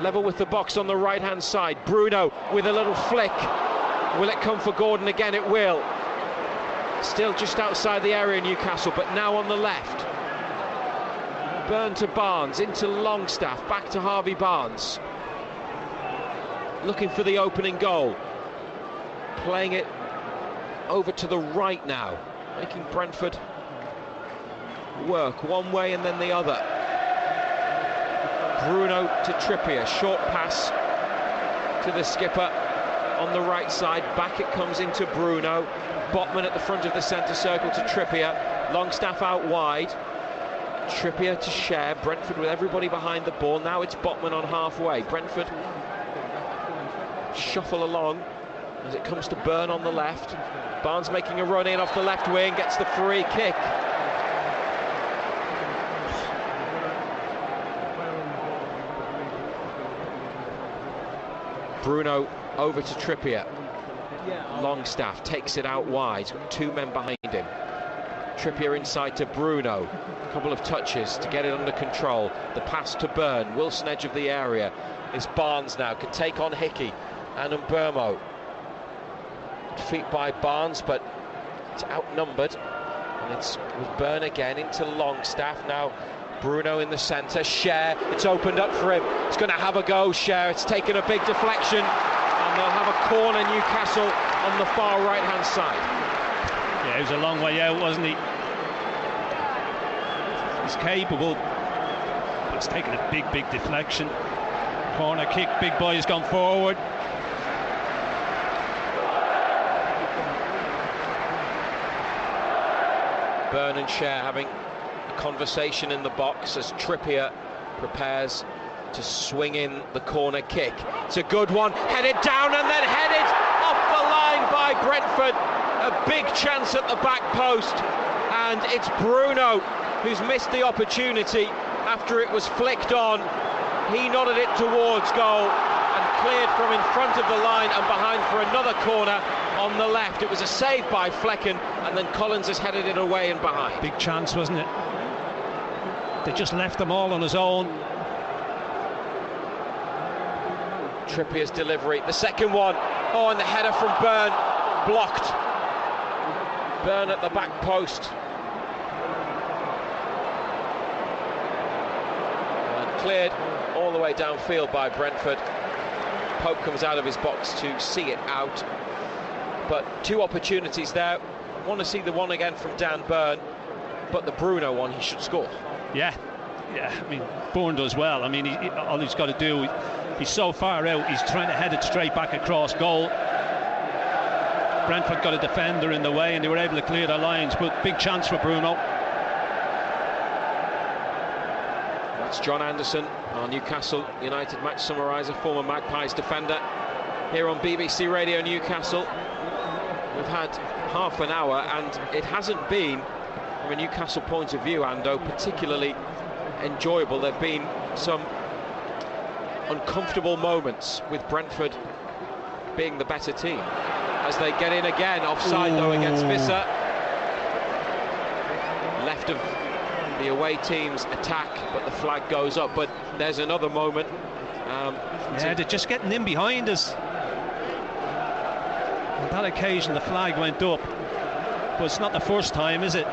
Level with the box on the right-hand side. Bruno with a little flick. Will it come for Gordon again? It will. Still just outside the area, Newcastle, but now on the left. Byrne to Barnes, into Longstaff, back to Harvey Barnes. Looking for the opening goal. Playing it over to the right now, making Brentford work one way and then the other. Bruno to Trippier, short pass to the skipper on the right side, back it comes into Bruno. Botman at the front of the centre circle to Trippier, Longstaff out wide. Trippier to Cher, Brentford with everybody behind the ball. Now it's Botman on halfway. Brentford shuffle along as it comes to Byrne on the left. Barnes making a run in off the left wing, gets the free kick. Bruno over to Trippier. Longstaff takes it out wide. He's got 2 men behind him. Trippier inside to Bruno. A couple of touches to get it under control. The pass to Byrne. Wilson edge of the area. It's Barnes now. Can take on Hickey and Mbermo. Feet by Barnes, but it's outnumbered. And it's with Byrne again into Longstaff. Now Bruno in the centre. Cher. It's opened up for him. He's going to have a go, Cher. It's taken a big deflection. And they'll have a corner, Newcastle, on the far right-hand side. Yeah, he was a long way out, wasn't he? He's capable, but it's taken a big deflection. Corner kick, big boy has gone forward. Byrne and Cher having a conversation in the box as Trippier prepares to swing in the corner kick. It's a good one, headed down and then headed off the line by Brentford. A big chance at the back post, and it's Bruno who's missed the opportunity after it was flicked on. He nodded it towards goal and cleared from in front of the line and behind for another corner on the left. It was a save by Flecken, and then Collins has headed it away and behind. Big chance, wasn't it? They just left them all on his own. Trippier's delivery, the second one. Oh, and the header from Byrne, blocked. Byrne at the back post. And cleared all the way downfield by Brentford. Pope comes out of his box to see it out. But 2 opportunities there. I want to see the one again from Dan Byrne, but the Bruno one, he should score. Yeah, I mean, Bourne does well. I mean, all he's got to do, he's so far out, he's trying to head it straight back across goal. Brentford got a defender in the way and they were able to clear their lines, but big chance for Bruno. That's John Anderson, our Newcastle United match summariser, former Magpies defender, here on BBC Radio Newcastle. We've had half an hour and it hasn't been, from a Newcastle point of view, Ando, particularly enjoyable. There have been some uncomfortable moments with Brentford being the better team. As they get in again, offside though against Visser. Left of the away team's attack, but the flag goes up. But there's another moment. Yeah, they're just getting in behind us. On that occasion, the flag went up, but it's not the first time, is it?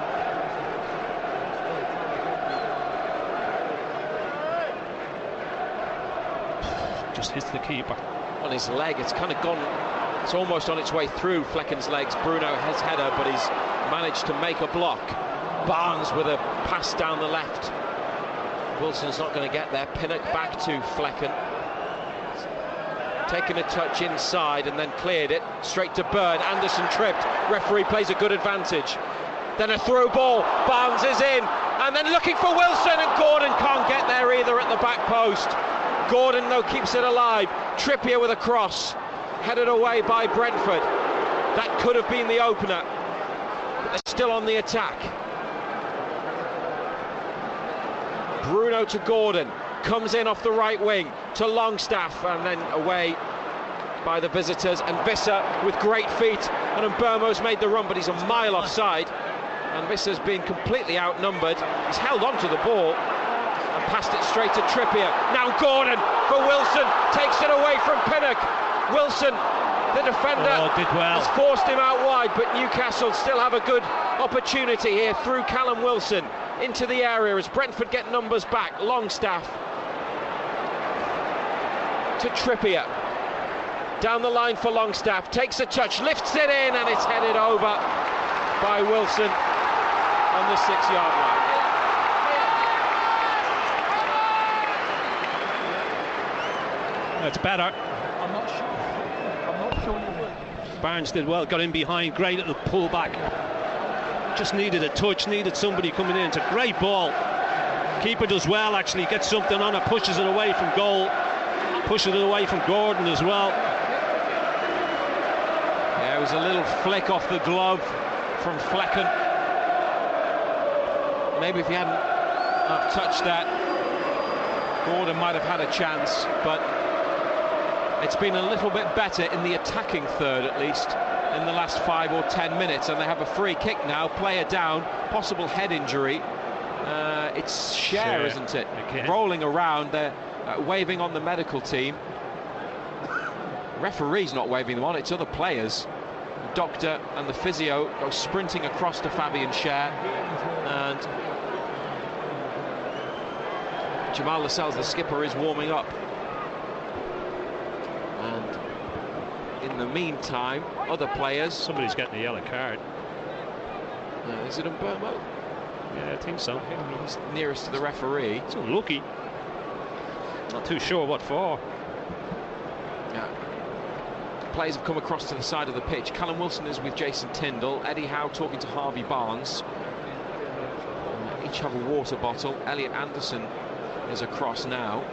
Just hits the keeper on his leg. It's kind of gone. It's almost on its way through Flecken's legs. Bruno has header, but he's managed to make a block. Barnes with a pass down the left. Wilson's not going to get there. Pinnock back to Flecken. Taken a touch inside and then cleared it straight to Byrne. Anderson tripped. Referee plays a good advantage. Then a through ball. Barnes is in and then looking for Wilson, and Gordon can't get there either at the back post. Gordon though keeps it alive. Trippier with a cross, headed away by Brentford. That could have been the opener, but they're still on the attack. Bruno to Gordon, comes in off the right wing to Longstaff, and then away by the visitors. And Visser with great feet, and Mbermo's made the run, but he's a mile offside, and Visser's been completely outnumbered. He's held on to the ball and passed it straight to Trippier. Now Gordon for Wilson, takes it away from Pinnock. Wilson, the defender, did well. has forced him out wide, but Newcastle still have a good opportunity here through Callum Wilson into the area as Brentford get numbers back. Longstaff to Trippier, down the line for Longstaff, takes a touch, lifts it in, and it's headed over by Wilson on the 6-yard line. That's better. I'm not sure you will. Barnes did well, got in behind, great little pull back. Just needed a touch, needed somebody coming in. It's a great ball. Keeper does well, actually, gets something on it, pushes it away from goal, pushes it away from Gordon as well. Yeah, it was a little flick off the glove from Flecken. Maybe if he hadn't touched that, Gordon might have had a chance, but it's been a little bit better in the attacking third, at least in the last 5 or 10 minutes, and they have a free kick now, player down, possible head injury. It's Cher, isn't it? Okay. Rolling around, they're waving on the medical team. Referee's not waving them on, it's other players. The doctor and the physio go sprinting across to Fabian Cher, and Jamal Lascelles, the skipper, is warming up. And in the meantime, other players... Somebody's getting a yellow card. Is it Mbermo? Yeah, I think so. He's nearest to the referee. It's unlucky. Not too sure what for. Yeah. Players have come across to the side of the pitch. Callum Wilson is with Jason Tyndall. Eddie Howe talking to Harvey Barnes. Each have a water bottle. Elliot Anderson is across now.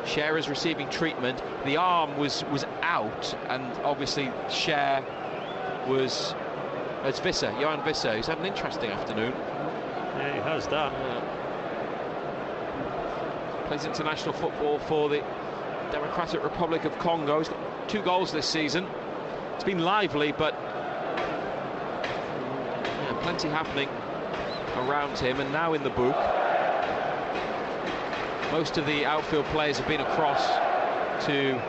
Cher is receiving treatment. The arm was out, and obviously Cher was... It's Visser, Johan Visser, who's had an interesting afternoon. Yeah, he has that. Plays international football for the Democratic Republic of Congo. He's got 2 goals this season. It's been lively, but plenty happening around him. And now in the book, most of the outfield players have been across to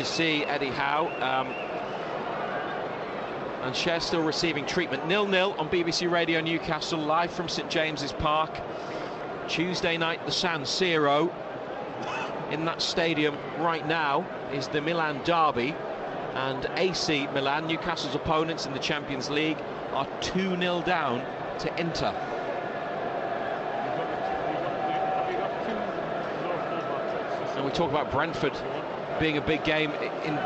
see Eddie Howe. And Cher still receiving treatment. 0-0 on BBC Radio Newcastle, live from St James's Park. Tuesday night, the San Siro. In that stadium right now is the Milan derby. And AC Milan, Newcastle's opponents in the Champions League, are 2-0 down to Inter. And we talk about Brentford being a big game in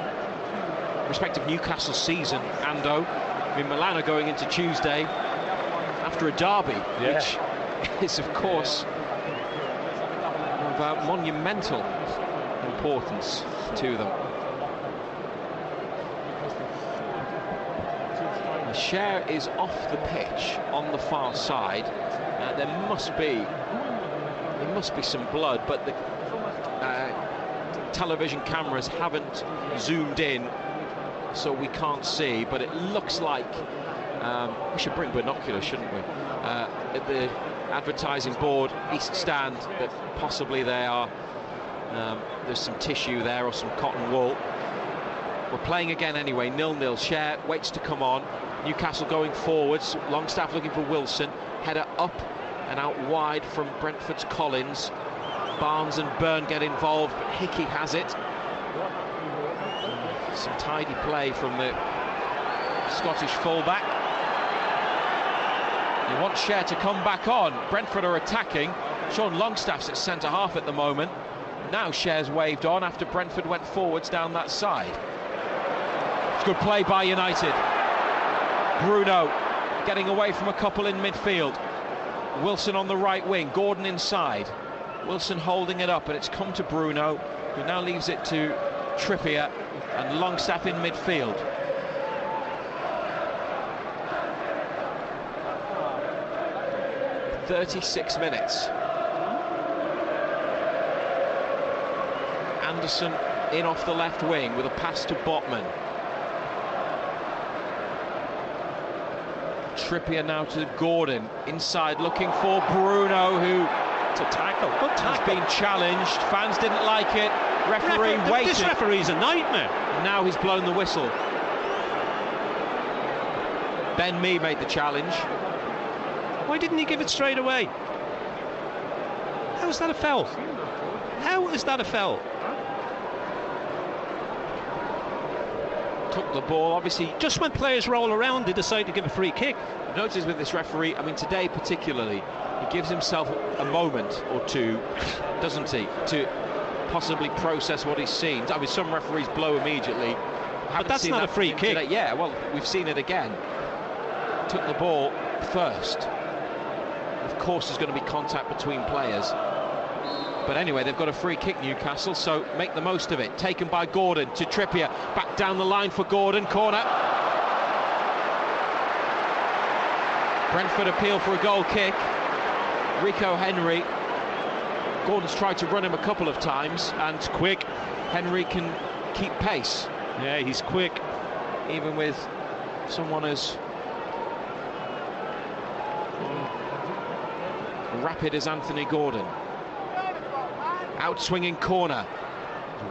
respect of Newcastle's season, Ando. I mean, Milan are going into Tuesday after a derby, which is, of course, of monumental importance to them. Cher is off the pitch on the far side. There must be some blood, but the television cameras haven't zoomed in, so we can't see, but it looks like we should bring binoculars, shouldn't we? At the advertising board, East Stand, that possibly there's some tissue there or some cotton wool. We're playing again anyway, 0-0. Cher waits to come on. Newcastle going forwards. Longstaff looking for Wilson. Header up and out wide from Brentford's Collins. Barnes and Byrne get involved, but Hickey has it. Some tidy play from the Scottish fullback. You want Cher to come back on. Brentford are attacking. Sean Longstaff's at centre-half at the moment. Now Cher's waved on after Brentford went forwards down that side. It's good play by United. Bruno getting away from a couple in midfield. Wilson on the right wing, Gordon inside. Wilson holding it up, and it's come to Bruno, who now leaves it to Trippier, and Longstaff in midfield. "36 minutes. Anderson in off the left wing with a pass to Botman. Trippier now to Gordon, inside looking for Bruno, who... It's a tackle, good tackle. Has been challenged, fans didn't like it, referee waited. This referee's a nightmare. Now he's blown the whistle. Ben Mee made the challenge. Why didn't he give it straight away? How is that a foul? How is that a foul? Took the ball, obviously. Just when players roll around, they decide to give a free kick. Notice with this referee, I mean, today particularly, he gives himself a moment or two, doesn't he, to possibly process what he's seen. I mean, some referees blow immediately. But that's not a free kick. Today. Yeah, well, we've seen it again. Took the ball first. Of course, there's going to be contact between players. But anyway, they've got a free kick, Newcastle, so make the most of it. Taken by Gordon to Trippier. Back down the line for Gordon. Corner. Brentford appeal for a goal kick. Rico Henry. Gordon's tried to run him a couple of times, and quick. Henry can keep pace. Yeah, he's quick. Even with someone as rapid as Anthony Gordon. Outswinging corner.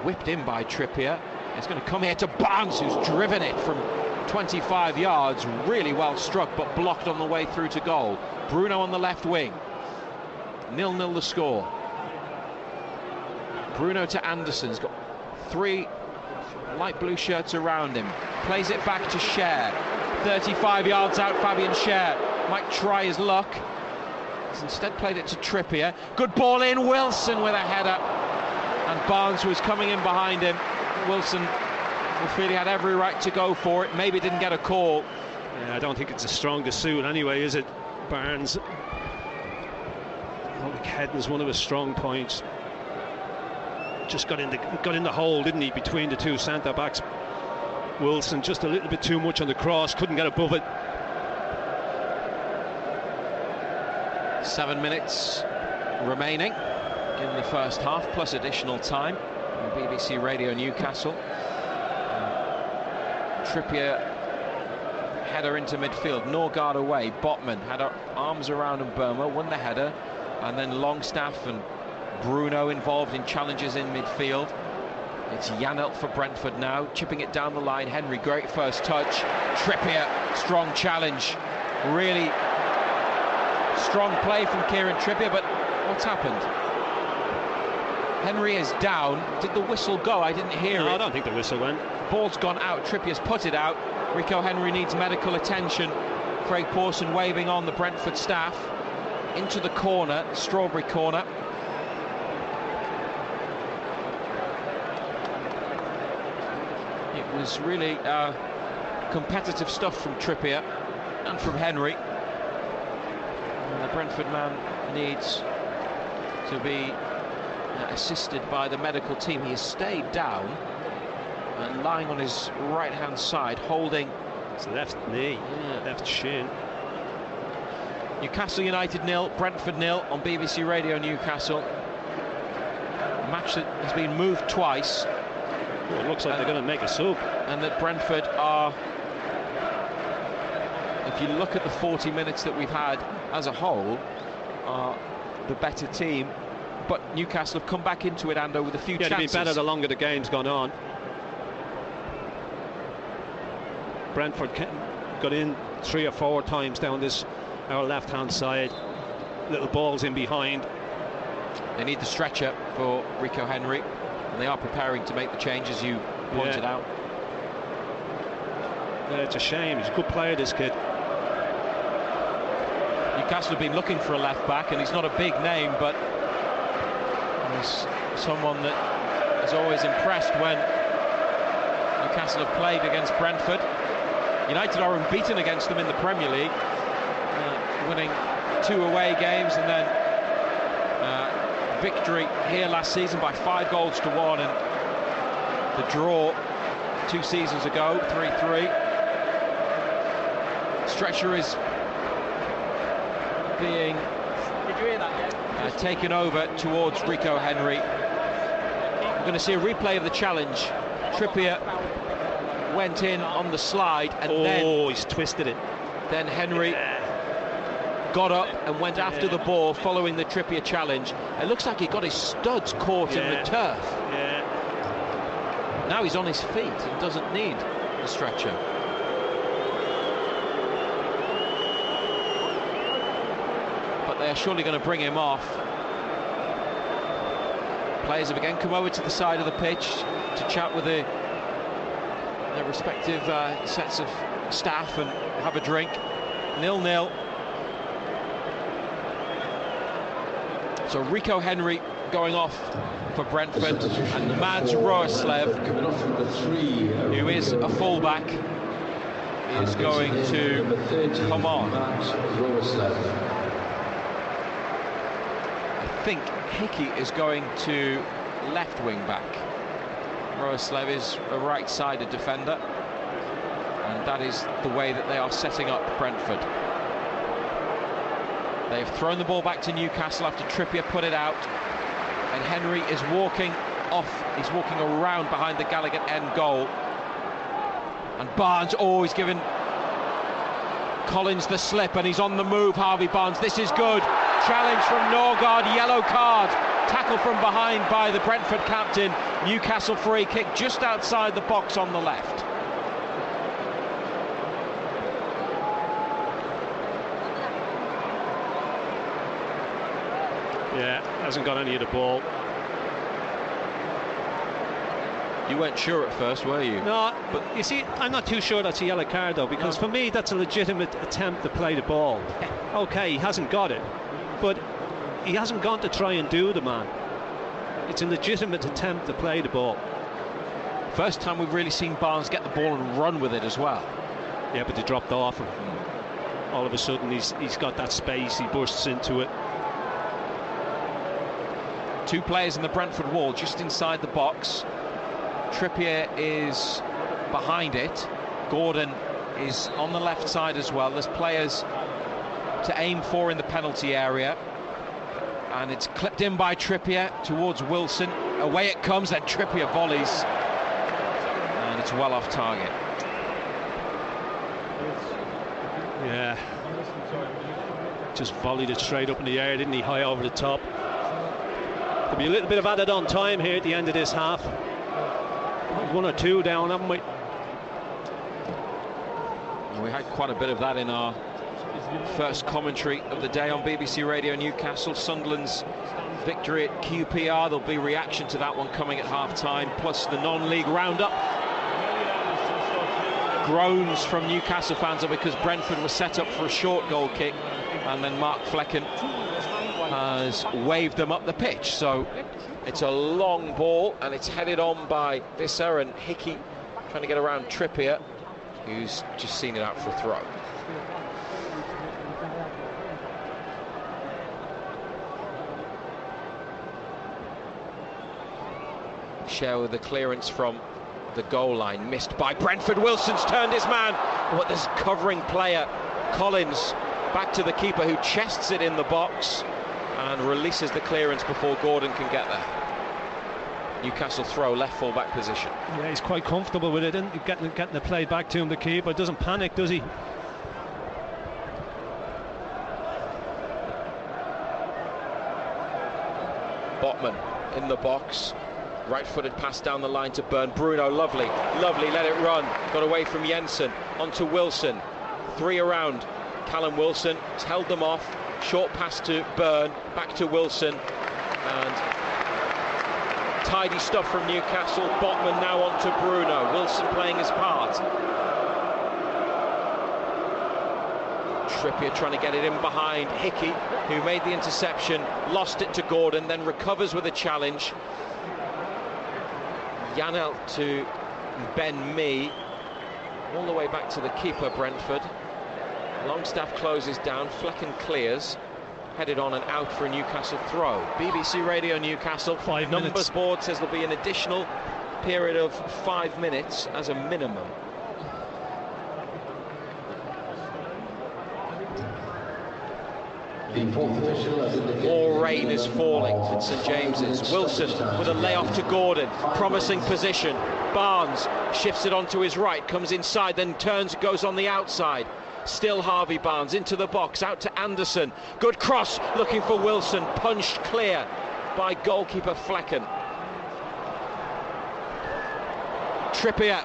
Whipped in by Trippier. It's going to come here to Barnes, who's driven it from 25 yards. Really well struck, but blocked on the way through to goal. Bruno on the left wing. 0-0 the score. Bruno to Anderson's got 3 light blue shirts around him. Plays it back to Schär. 35 yards out, Fabian Schär might try his luck. He's instead played it to Trippier. Good ball in, Wilson with a header. And Barnes was coming in behind him. Wilson really had every right to go for it. Maybe didn't get a call. Yeah, I don't think it's the strongest suit anyway, is it? Barnes. I don't think heading's one of his strong points. Just got in the hole, didn't he, between the two centre backs. Wilson just a little bit too much on the cross, couldn't get above it. 7 minutes remaining in the first half, plus additional time on BBC Radio Newcastle. Trippier header into midfield, Norgard away. Botman had her arms around Mbeumo, won the header, and then Longstaff and Bruno involved in challenges in midfield. It's Janelt for Brentford now, chipping it down the line. Henry, great first touch. Trippier, strong challenge. Really strong play from Kieran Trippier, but what's happened? Henry is down. Did the whistle go? I didn't hear it. I don't think the whistle went. Ball's gone out. Trippier's put it out. Rico Henry needs medical attention. Craig Pawson waving on the Brentford staff. Into the corner, Strawberry corner. It was really competitive stuff from Trippier and from Henry. And the Brentford man needs to be assisted by the medical team. He has stayed down and lying on his right hand side, holding his left knee, left shin. Newcastle United 0, Brentford 0 on BBC Radio Newcastle. A match that has been moved twice. Well, it looks like they're going to make a sub. And that Brentford are, if you look at the 40 minutes that we've had as a whole, are the better team. But Newcastle have come back into it, Ando, with a few chances. They've been better the longer the game's gone on. Brentford got in 3 or 4 times down our left-hand side. Little balls in behind. They need the stretcher for Rico Henry, and they are preparing to make the change, as you pointed out. Yeah, it's a shame. He's a good player, this kid. Newcastle have been looking for a left-back, and he's not a big name, but he's someone that has always impressed when Newcastle have played against Brentford. United are unbeaten against them in the Premier League, winning 2 away games and then victory here last season by 5 goals to 1, and the draw 2 seasons ago, 3-3. Stretcher is being taken over towards Rico Henry. We're going to see a replay of the challenge. Trippier went in on the slide and then he's twisted it. Then Henry got up and went after the ball following the Trippier challenge. It looks like he got his studs caught in the turf. Now he's on his feet and doesn't need the stretcher. But they're surely going to bring him off. Players have again come over to the side of the pitch to chat with their respective sets of staff and have a drink. 0-0. So Rico Henry going off for Brentford, and Mads Roerslev, who is a fullback, is going to come on. I think Hickey is going to left wing back. Roerslev is a right-sided defender, and that is the way that they are setting up Brentford. They've thrown the ball back to Newcastle after Trippier put it out, and Henry is walking He's walking around behind the Gallagher end goal. And Barnes always giving Collins the slip, and he's on the move. Harvey Barnes, this is good. Challenge from Norgard, yellow card. Tackle from behind by the Brentford captain. Newcastle free kick just outside the box on the left. Yeah, hasn't got any of the ball. You weren't sure at first, were you? No, but you see, I'm not too sure that's a yellow card though, because for me that's a legitimate attempt to play the ball. Okay, he hasn't got it, but he hasn't gone to try and do the man. It's a legitimate attempt to play the ball. First time we've really seen Barnes get the ball and run with it as well. Yeah, but they dropped off and all of a sudden he's got that space, he bursts into it. Two players in the Brentford wall just inside the box. Trippier is behind it. Gordon is on the left side as well. There's players to aim for in the penalty area. And it's clipped in by Trippier towards Wilson. Away it comes, then Trippier volleys. And it's well off target. Yeah. Just volleyed it straight up in the air, didn't he? High over the top. There'll be a little bit of added on time here at the end of this half. 1 or 2 down, haven't we? We had quite a bit of that in our first commentary of the day on BBC Radio Newcastle. Sunderland's victory at QPR. There'll be reaction to that one coming at half-time, plus the non-league roundup. Groans from Newcastle fans are because Brentford was set up for a short goal kick, and then Mark Flecken has waved them up the pitch. So it's a long ball, and it's headed on by Visser, and Hickey trying to get around Trippier, who's just seen it out for a throw. Share with the clearance from the goal line, missed by Brentford. Wilson's turned his man, but there's covering player Collins back to the keeper, who chests it in the box and releases the clearance before Gordon can get there. Newcastle throw, left full-back position. Yeah, he's quite comfortable with it, and getting the play back to him, the keeper. Doesn't panic, does he? Botman in the box, right-footed pass down the line to Byrne. Bruno, lovely, let it run. Got away from Jensen, onto Wilson. 3 around. Callum Wilson has held them off. Short pass to Byrne, back to Wilson, and tidy stuff from Newcastle. Botman now on to Bruno. Wilson playing his part. Trippier trying to get it in behind Hickey, who made the interception, lost it to Gordon, then recovers with a challenge. Janelt to Ben Mee, all the way back to the keeper, Brentford. Longstaff closes down, Flecken clears, headed on and out for a Newcastle throw. BBC Radio Newcastle, 5 numbers minutes. board says there'll be an additional period of 5 minutes as a minimum. More rain is falling at St James's. Wilson with a layoff to Gordon, promising position. Barnes shifts it onto his right, comes inside, then turns, goes on the outside. Still Harvey Barnes into the box, out to Anderson. Good cross, looking for Wilson, punched clear by goalkeeper Flecken. Trippier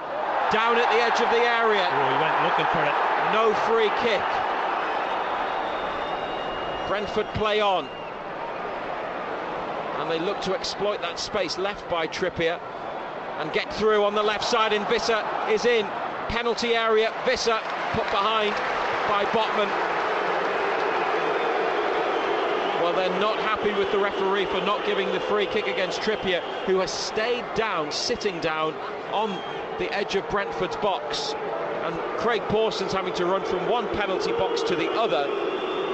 down at the edge of the area. Oh, he went looking for it. No free kick. Brentford play on, and they look to exploit that space left by Trippier and get through on the left side, and Visser is in penalty area. Visser put behind by Botman. Well, they're not happy with the referee for not giving the free kick against Trippier, who has stayed down, sitting down on the edge of Brentford's box, and Craig Pawson's having to run from one penalty box to the other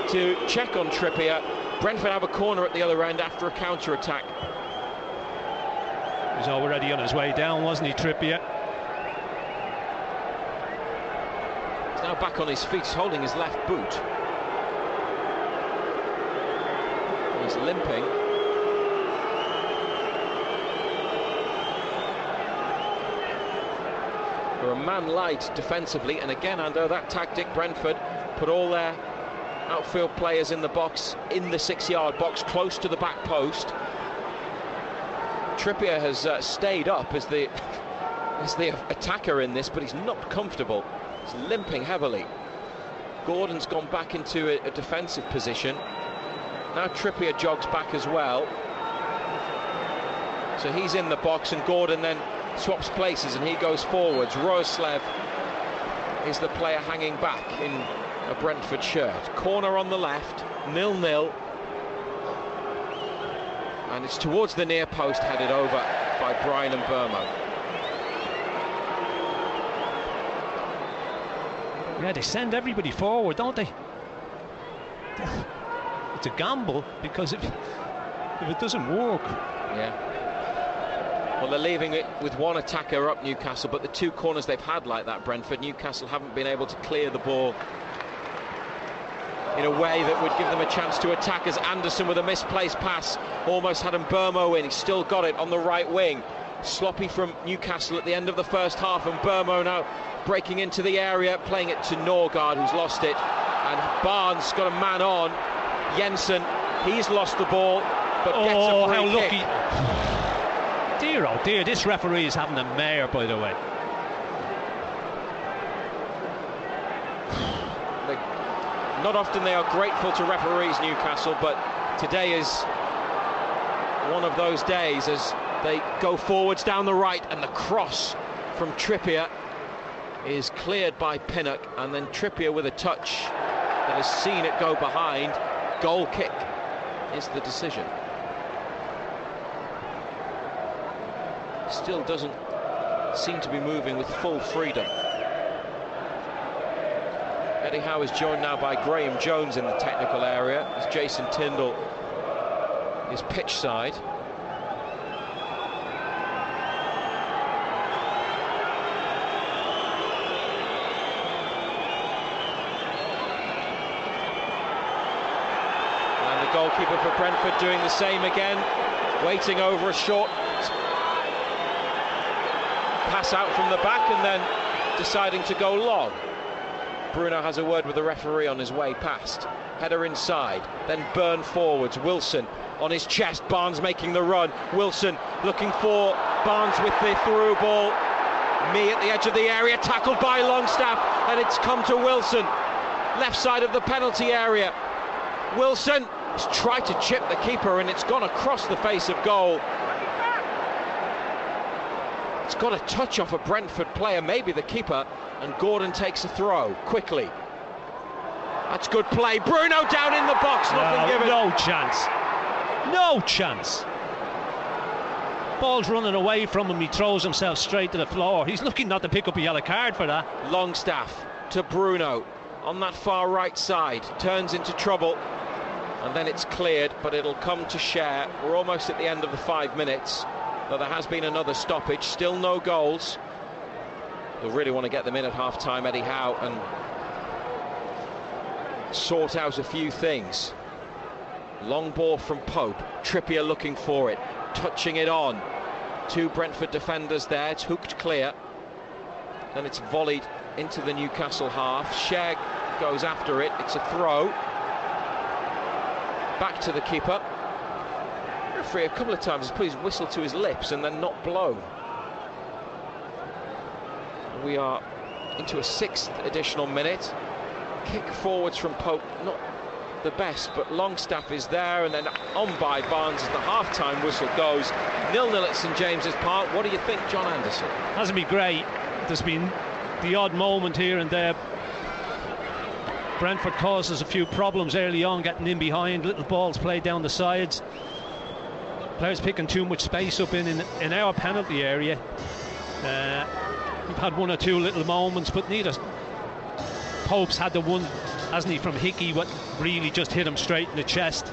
to check on Trippier. Brentford have a corner at the other end after a counter-attack. He was already on his way down, wasn't he, Trippier? He's now back on his feet, he's holding his left boot. He's limping. man light defensively, and again under that tactic Brentford put all their outfield players in the box, in the 6-yard box, close to the back post. Trippier has stayed up as the attacker in this, but he's not comfortable. He's limping heavily. Gordon's gone back into a defensive position. Now Trippier jogs back as well. So he's in the box, and Gordon then swaps places and he goes forwards. Roeslev is the player hanging back in a Brentford shirt. Corner on the left, 0-0. And it's towards the near post, headed over by Brian and Burmo. Yeah, they send everybody forward, don't they? It's a gamble, because if it doesn't work... Yeah. Well, they're leaving it with one attacker up, Newcastle, but the two corners they've had like that, Brentford, Newcastle haven't been able to clear the ball in a way that would give them a chance to attack, as Anderson with a misplaced pass almost had Burmo in. He's still got it on the right wing. Sloppy from Newcastle at the end of the first half, and Burmo now breaking into the area, playing it to Norgard, who's lost it, and Barnes got a man on. Jensen, he's lost the ball, but gets a free how kick. lucky. Dear, oh dear, this referee is having a mare, by the way. Not often they are grateful to referees, Newcastle, but today is one of those days as they go forwards down the right, and the cross from Trippier is cleared by Pinnock, and then Trippier with a touch that has seen it go behind. Goal kick is the decision. Still doesn't seem to be moving with full freedom. Eddie Howe is joined now by Graham Jones in the technical area, as Jason Tyndall is pitch side. And the goalkeeper for Brentford doing the same again, waiting over a short pass out from the back and then deciding to go long. Bruno has a word with the referee on his way past. Header inside, then Burn forwards. Wilson on his chest, Barnes making the run. Wilson looking for Barnes with the through ball. Me at the edge of the area, tackled by Longstaff, and it's come to Wilson. Left side of the penalty area. Wilson has tried to chip the keeper, and it's gone across the face of goal. It's got a touch off a Brentford player, maybe the keeper, and Gordon takes a throw quickly. That's good play. Bruno down in the box, nothing given. No chance. No chance. Ball's running away from him. He throws himself straight to the floor. He's looking not to pick up a yellow card for that. Longstaff to Bruno on that far right side. Turns into trouble. And then it's cleared, but it'll come to Share. We're almost at the end of the 5 minutes. Though there has been another stoppage, still no goals. They'll really want to get them in at half-time, Eddie Howe, and sort out a few things. Long ball from Pope, Trippier looking for it, touching it on. Two Brentford defenders there, it's hooked clear. Then it's volleyed into the Newcastle half. Shag goes after it, it's a throw. Back to the keeper. Referee a couple of times has put his whistle to his lips and then not blown. We are into a 6th additional minute. Kick forwards from Pope, not the best, but Longstaff is there, and then on by Barnes as the half-time whistle goes. 0-0 at St James's Park. What do you think, John Anderson? Hasn't been great. There's been the odd moment here and there. Brentford causes a few problems early on, getting in behind, little balls played down the sides. Players picking too much space up in our penalty area. We've had one or two little moments, but neither. Pope's had the one, hasn't he, from Hickey, what really just hit him straight in the chest.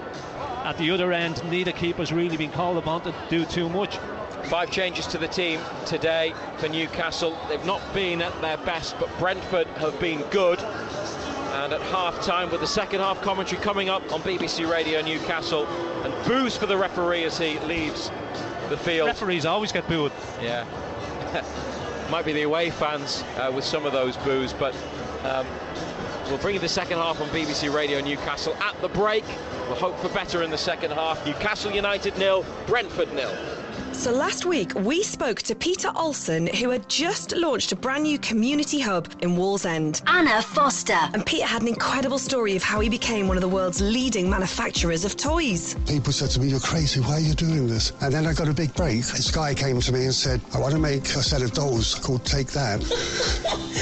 At the other end, neither keeper's really been called upon to do too much. 5 changes to the team today for Newcastle. They've not been at their best, but Brentford have been good. And at half-time, with the second half commentary coming up on BBC Radio Newcastle, and boos for the referee as he leaves the field. Referees always get booed. Yeah. Might be the away fans with some of those boos, but we'll bring you the second half on BBC Radio Newcastle. At the break, we'll hope for better in the second half. Newcastle United 0, Brentford 0. So last week, we spoke to Peter Olsen, who had just launched a brand new community hub in Wallsend. Anna Foster. And Peter had an incredible story of how he became one of the world's leading manufacturers of toys. People said to me, "You're crazy, why are you doing this?" And then I got a big break. This guy came to me and said, "I want to make a set of dolls called Take That."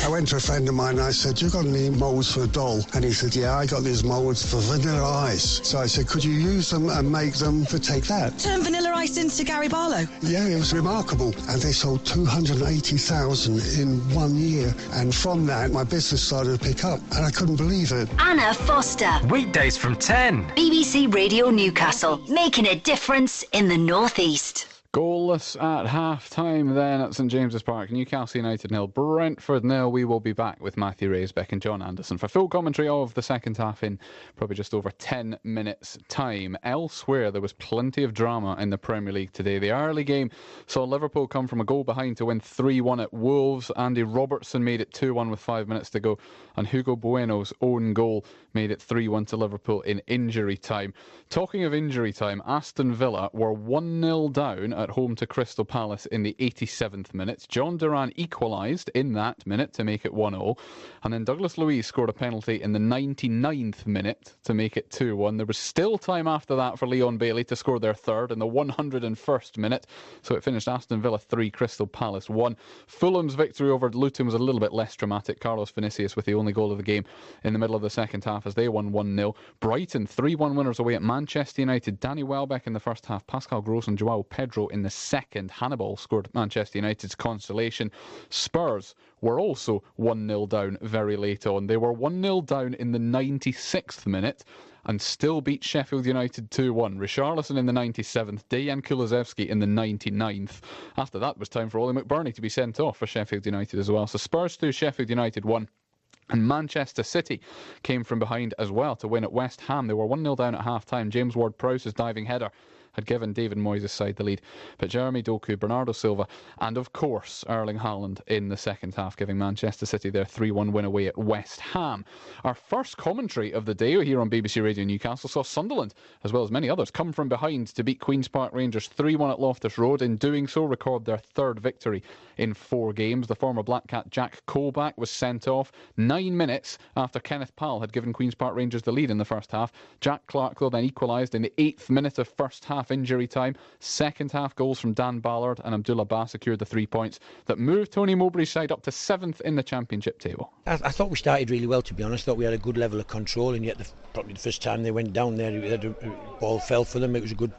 I went to a friend of mine and I said, "You got any moulds for a doll?" And he said, "Yeah, I got these moulds for Vanilla Ice." So I said, "Could you use them and make them for Take That?" Turn Vanilla Ice into Gary Barlow. Yeah, it was remarkable. And they sold 280,000 in 1 year. And from that, my business started to pick up. And I couldn't believe it. Anna Foster. Weekdays from 10. BBC Radio Newcastle. Making a difference in the North East. Goalless at half-time then at St James's Park. Newcastle United 0, Brentford 0. We will be back with Matthew Raisbeck and John Anderson for full commentary of the second half in probably just over 10 minutes' time. Elsewhere, there was plenty of drama in the Premier League today. The early game saw Liverpool come from a goal behind to win 3-1 at Wolves. Andy Robertson made it 2-1 with 5 minutes to go, and Hugo Bueno's own goal made it 3-1 to Liverpool in injury time. Talking of injury time, Aston Villa were 1-0 down at home to Crystal Palace in the 87th minute. John Duran equalised in that minute to make it 1-0. And then Douglas Luiz scored a penalty in the 99th minute to make it 2-1. There was still time after that for Leon Bailey to score their third in the 101st minute. So it finished Aston Villa 3, Crystal Palace 1. Fulham's victory over Luton was a little bit less dramatic. Carlos Vinicius with the only goal of the game in the middle of the second half as they won 1-0. Brighton 3-1 winners away at Manchester United. Danny Welbeck in the first half, Pascal Gross and Joao Pedro in the second. Hannibal scored Manchester United's consolation. Spurs were also 1-0 down very late on. They were 1-0 down in the 96th minute and still beat Sheffield United 2-1. Richarlison in the 97th, Dejan Kulusevski in the 99th. After that, it was time for Ollie McBurney to be sent off for Sheffield United as well. So Spurs 2, Sheffield United 1. And Manchester City came from behind as well to win at West Ham. They were 1-0 down at half-time. James Ward-Prowse's diving header had given David Moyes' side the lead. But Jeremy Doku, Bernardo Silva, and of course Erling Haaland in the second half, giving Manchester City their 3-1 win away at West Ham. Our first commentary of the day here on BBC Radio Newcastle saw Sunderland, as well as many others, come from behind to beat Queen's Park Rangers 3-1 at Loftus Road. In doing so, record their third victory in 4 games. The former Black Cat Jack Colback was sent off 9 minutes after Kenneth Powell had given Queen's Park Rangers the lead in the first half. Jack Clark, though, then equalised in the 8th minute of first half injury time. Second half goals from Dan Ballard and Abdullah Ba secured the 3 points that moved Tony Mowbray's side up to 7th in the championship table. I thought we started really well, to be honest. I thought we had a good level of control, and yet probably the first time they went down there, the ball fell for them. It was a good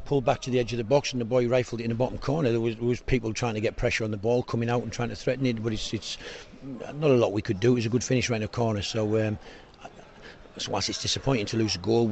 pull back to the edge of the box, and the boy rifled it in the bottom corner. There was people trying to get pressure on the ball, coming out and trying to threaten it, but it's not a lot we could do. It was a good finish right in the corner. So whilst it's disappointing to lose a goal,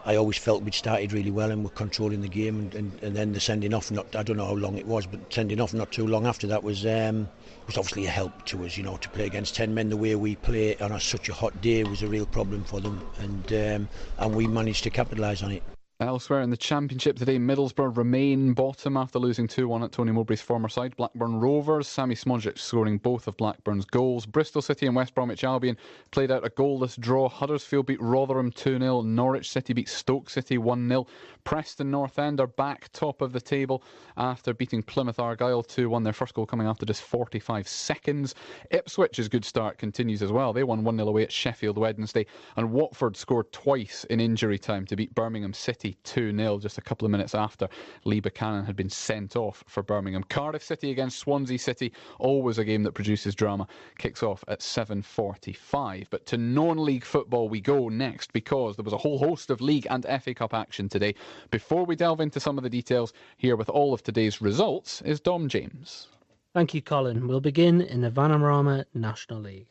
I always felt we'd started really well and were controlling the game, and then the sending off, I don't know how long it was, but sending off not too long after that was obviously a help to us. To play against 10 men the way we play on such a hot day was a real problem for them, and we managed to capitalise on it. Elsewhere in the Championship today, Middlesbrough remain bottom after losing 2-1 at Tony Mowbray's former side. Blackburn Rovers, Sami Smojic scoring both of Blackburn's goals. Bristol City and West Bromwich Albion played out a goalless draw. Huddersfield beat Rotherham 2-0. Norwich City beat Stoke City 1-0. Preston North End are back top of the table after beating Plymouth Argyle 2-1. Their first goal coming after just 45 seconds. Ipswich's good start continues as well. They won 1-0 away at Sheffield Wednesday. And Watford scored twice in injury time to beat Birmingham City 2-0 just a couple of minutes after Lee Buchanan had been sent off for Birmingham. Cardiff City against Swansea City, always a game that produces drama, kicks off at 7:45. But to non-league football we go next, because there was a whole host of League and FA Cup action today. Before we delve into some of the details, here with all of today's results is Dom James. Thank you, Colin. We'll begin in the Vanarama National League.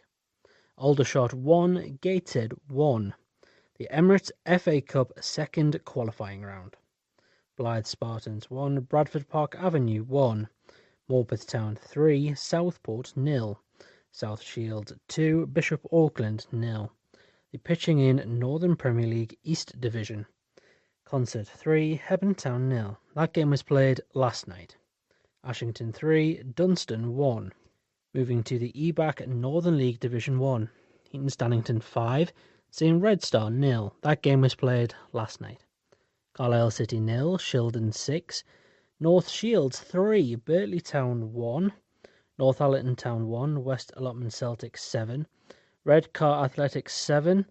Aldershot 1, Gateshead 1. The Emirates FA Cup second qualifying round. Blythe Spartans 1, Bradford Park Avenue 1. Morpeth Town 3, Southport 0. South Shields 2, Bishop Auckland 0. The pitching in Northern Premier League East Division. Concert 3, Hebden Town 0. That game was played last night. Ashington 3, Dunstan 1. Moving to the EBAC Northern League Division 1. Heaton Stannington 5, St Red Star 0. That game was played last night. Carlisle City 0, Shildon 6. North Shields 3, Birtley Town 1. Northallerton Town 1, West Allotment Celtic 7. Redcar Athletics 7,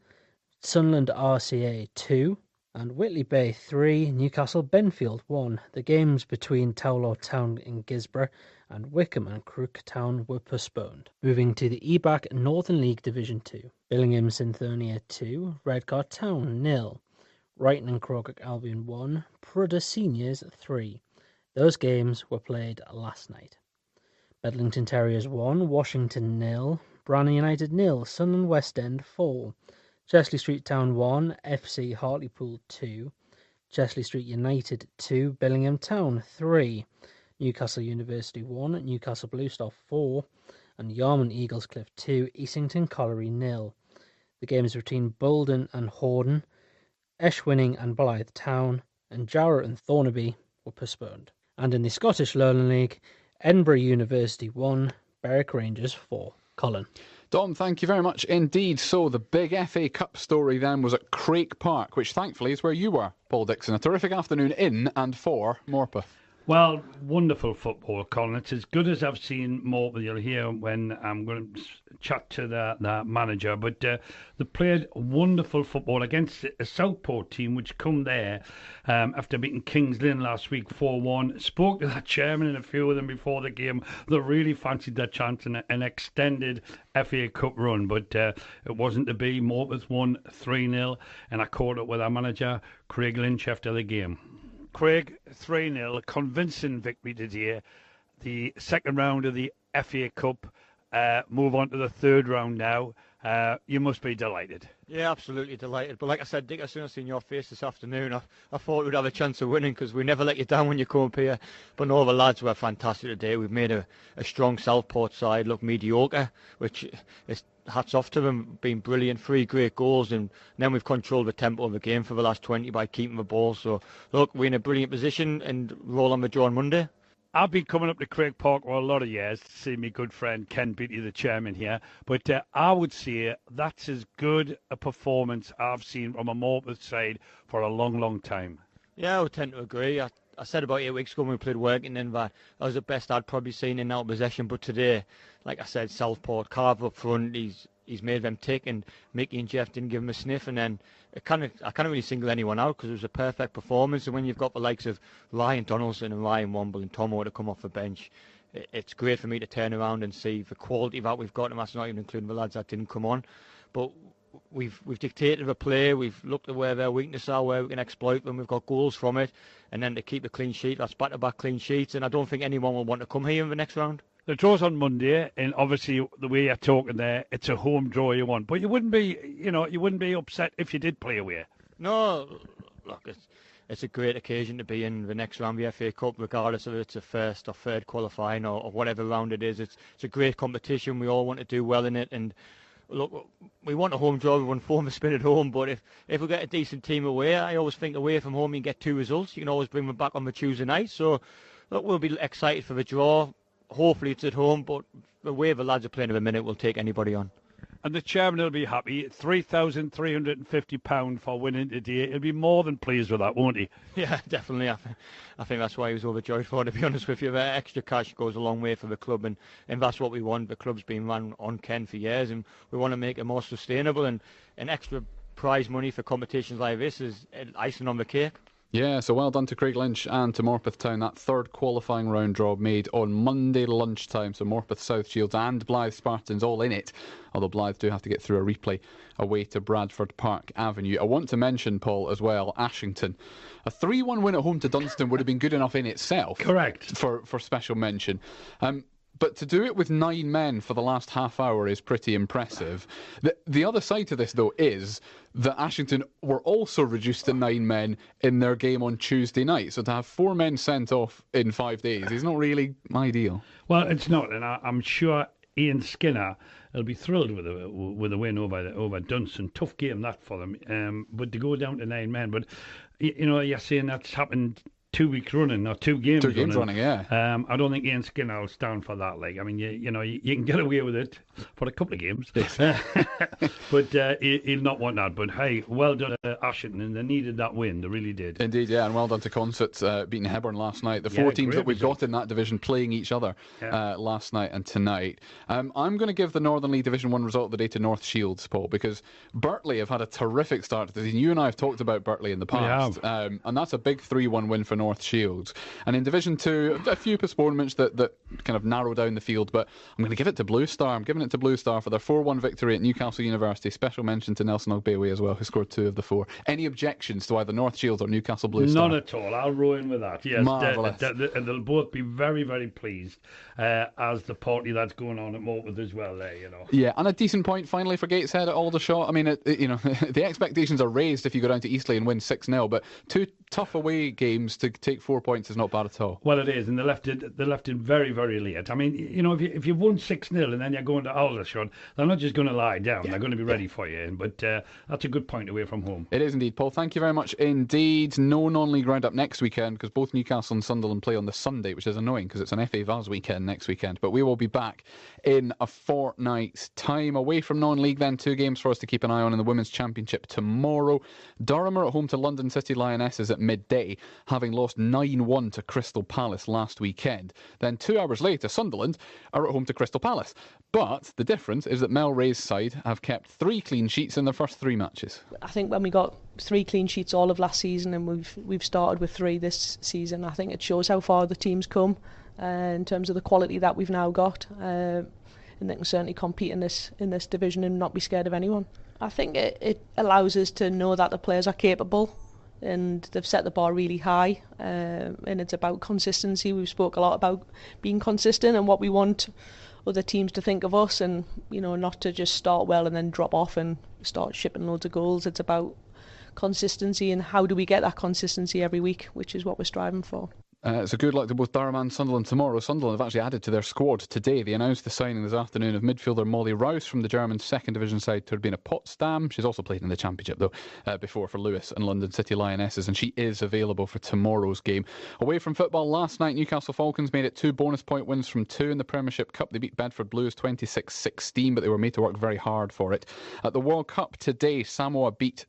Sunderland RCA 2. And Whitley Bay 3, Newcastle Benfield 1. The games between Towlaw Town in Gisborough and Wickham and Crook Town were postponed. Moving to the EBAC Northern League Division 2. Billingham Synthonia 2, Redcar Town 0. Brighton and Croker Albion 1, Prudhoe Seniors 3. Those games were played last night. Bedlington Terriers 1, Washington 0, Brannan United 0, Sunderland West End 4. Chesley Street Town 1, FC Hartlepool 2, Chesley Street United 2, Billingham Town 3, Newcastle University 1, Newcastle Blue Star 4, and Yarmouth Eagles Cliff 2, Easington Colliery 0. The games between Bolden and Horden, Eschwinning and Blythe Town, and Jarrow and Thornaby were postponed. And in the Scottish Lowland League, Edinburgh University 1, Berwick Rangers 4. Colin. Dom, thank you very much indeed. So the big FA Cup story then was at Craig Park, which thankfully is where you were, Paul Dixon. A terrific afternoon in and for Morpeth. Well, wonderful football, Colin. It's as good as I've seen Morpeth. You'll hear when I'm going to chat to the manager. But they played wonderful football against a Southport team which come there after beating Kings Lynn last week 4-1. Spoke to that chairman and a few of them before the game. They really fancied their chance in an extended FA Cup run, but it wasn't to be. Morpeth won 3-0, and I caught up with our manager, Craig Lynch, after the game. Craig, 3-0, convincing victory today. The second round of the FA Cup, move on to the third round now. You must be delighted. Yeah, absolutely delighted. But like I said, Dick, as soon as I seen your face this afternoon, I thought we'd have a chance of winning because we never let you down when you come up here. But no, the lads were fantastic today. We've made a strong Southport side look mediocre, which is hats off to them, been brilliant. 3 great goals, and then we've controlled the tempo of the game for the last 20 by keeping the ball. So, look, we're in a brilliant position and roll on the draw on Monday. I've been coming up to Craig Park for a lot of years to see my good friend Ken Beattie, the chairman here. But I would say that's as good a performance I've seen from a Morpeth side for a long, long time. Yeah, I would tend to agree. I said about 8 weeks ago when we played Workington that was the best I'd probably seen in out possession. But today, like I said, Southport, Carver up front, he's made them tick, and Mickey and Jeff didn't give him a sniff. And then I can't really single anyone out because it was a perfect performance. And when you've got the likes of Ryan Donaldson and Ryan Womble and Tomo to come off the bench, it's great for me to turn around and see the quality that we've got, and that's not even including the lads that didn't come on. But we've dictated the play, we've looked at where their weaknesses are, where we can exploit them, we've got goals from it, and then to keep a clean sheet, that's back-to-back clean sheets, and I don't think anyone will want to come here in the next round. The draw's on Monday, and obviously the way you're talking there, it's a home draw you want, but you wouldn't be upset if you did play away. No, look, it's a great occasion to be in the next round of the FA Cup, regardless of it's a first or third qualifying or whatever round it is. It's a great competition, we all want to do well in it, and look, we want a home draw, we want form a spin at home, but if we get a decent team away, I always think away from home you can get 2 results. You can always bring them back on the Tuesday night. So, look, we'll be excited for the draw. Hopefully it's at home, but the way the lads are playing at the minute will take anybody on. And the chairman will be happy. £3,350 for winning today. He'll be more than pleased with that, won't he? Yeah, definitely. I think that's why he was overjoyed for it, to be honest with you. The extra cash goes a long way for the club, and that's what we want. The club's been run on Ken for years, and we want to make it more sustainable, and an extra prize money for competitions like this is icing on the cake. Yeah, so well done to Craig Lynch and to Morpeth Town. That third qualifying round draw made on Monday lunchtime. So Morpeth South Shields and Blythe Spartans all in it. Although Blythe do have to get through a replay away to Bradford Park Avenue. I want to mention, Paul, as well, Ashington. A 3-1 win at home to Dunstan would have been good enough in itself. Correct. For special mention. But to do it with 9 men for the last half hour is pretty impressive. The other side to this, though, is that Ashington were also reduced to 9 men in their game on Tuesday night. So to have 4 men sent off in 5 days is not really ideal. Well, it's not, and I'm sure Ian Skinner will be thrilled with the win over Dunstan. Tough game that for them, but to go down to 9 men. But you're saying that's happened 2 weeks running, or 2 games running. 2 games running, yeah. I don't think Ian Skinner will stand for that. Like, I mean, you know, you can get away with it for a couple of games, but he'll not want that. But hey, well done, Ashton, and they needed that win. They really did. Indeed, yeah, and well done to Consett beating Hebburn last night. The 4 teams that we've got in that division playing each other last night and tonight. I'm going to give the Northern League Division 1 result of the day to North Shields, Paul, because Birtley have had a terrific start to the season. You and I have talked about Birtley in the past, and that's a big 3-1 win for North Shields. And in Division 2, a few postponements that kind of narrow down the field, but I'm going to give it to Blue Star. I'm giving it to Blue Star for their 4-1 victory at Newcastle University. Special mention to Nelson Ogbewe as well, who scored 2 of the 4. Any objections to either North Shields or Newcastle Blue Star? None at all. I'll row in with that. Yes, marvellous. And they'll both be very, very pleased as the party that's going on at Morpeth as well there, you know. Yeah, and a decent point finally for Gateshead at Aldershot. I mean, you know, the expectations are raised if you go down to Eastleigh and win 6-0, but 2 tough away games to take 4 points is not bad at all. Well, it is, and they left it very, very late. I mean, you know, if you've won 6-0 and then you're going to Aldershot, they're not just going to lie down. They're going to be ready for you. But that's a good point away from home. It is indeed, Paul. Thank you very much indeed. No non-league roundup next weekend because both Newcastle and Sunderland play on the Sunday, which is annoying because it's an FA Vase weekend next weekend. But we will be back in a fortnight's time. Away from non-league then, 2 games for us to keep an eye on in the Women's Championship tomorrow. Durham are at home to London City Lionesses at midday, having lost 9-1 to Crystal Palace last weekend. Then 2 hours later, Sunderland are at home to Crystal Palace. But the difference is that Mel Ray's side have kept 3 clean sheets in their first 3 matches. I think when we got 3 clean sheets all of last season and we've started with 3 this season, I think it shows how far the team's come in terms of the quality that we've now got. And they can certainly compete in this division and not be scared of anyone. I think it allows us to know that the players are capable and they've set the bar really high, and it's about consistency. We've spoke a lot about being consistent and what we want other teams to think of us, and you know, not to just start well and then drop off and start shipping loads of goals. It's about consistency and how do we get that consistency every week, which is what we're striving for. So good luck to both Durham and Sunderland tomorrow. Sunderland have actually added to their squad today. They announced the signing this afternoon of midfielder Molly Rouse from the German 2nd Division side Turbina Potsdam. She's also played in the Championship though before for Lewis and London City Lionesses, and she is available for tomorrow's game. Away from football, last night Newcastle Falcons made it 2 bonus point wins from 2 in the Premiership Cup. They beat Bedford Blues 26-16, but they were made to work very hard for it. At the World Cup today, Samoa beat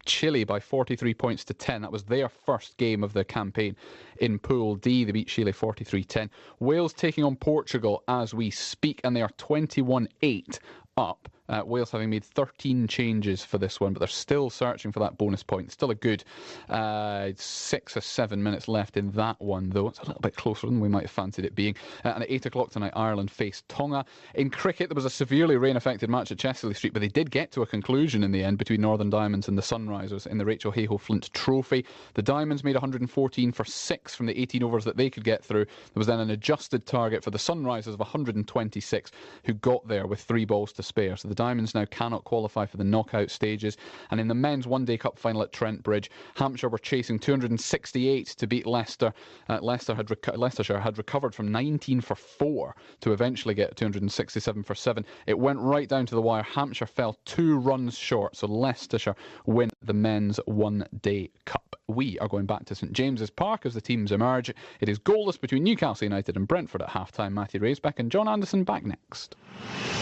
Chile by 43 points to 10. That was their first game of the campaign in Pool D. They beat Chile 43-10. Wales taking on Portugal as we speak, and they are 21-8 up. Wales having made 13 changes for this one, but they're still searching for that bonus point. Still a good 6 or 7 minutes left in that one, though. It's a little bit closer than we might have fancied it being. And at 8 o'clock tonight, Ireland face Tonga. In cricket, there was a severely rain-affected match at Chesley Street, but they did get to a conclusion in the end between Northern Diamonds and the Sunrisers in the Rachel Hayhoe Flint Trophy. The Diamonds made 114 for 6 from the 18 overs that they could get through. There was then an adjusted target for the Sunrisers of 126, who got there with 3 balls to spare. So the Diamonds now cannot qualify for the knockout stages. And in the men's one-day cup final at Trent Bridge, Hampshire were chasing 268 to beat Leicester. Leicestershire had recovered from 19 for 4 to eventually get 267 for 7. It went right down to the wire. Hampshire fell 2 runs short, so Leicestershire win the men's one-day cup. We are going back to St James's Park as the teams emerge. It is goalless between Newcastle United and Brentford at half-time. Matthew Raisbeck and John Anderson back next.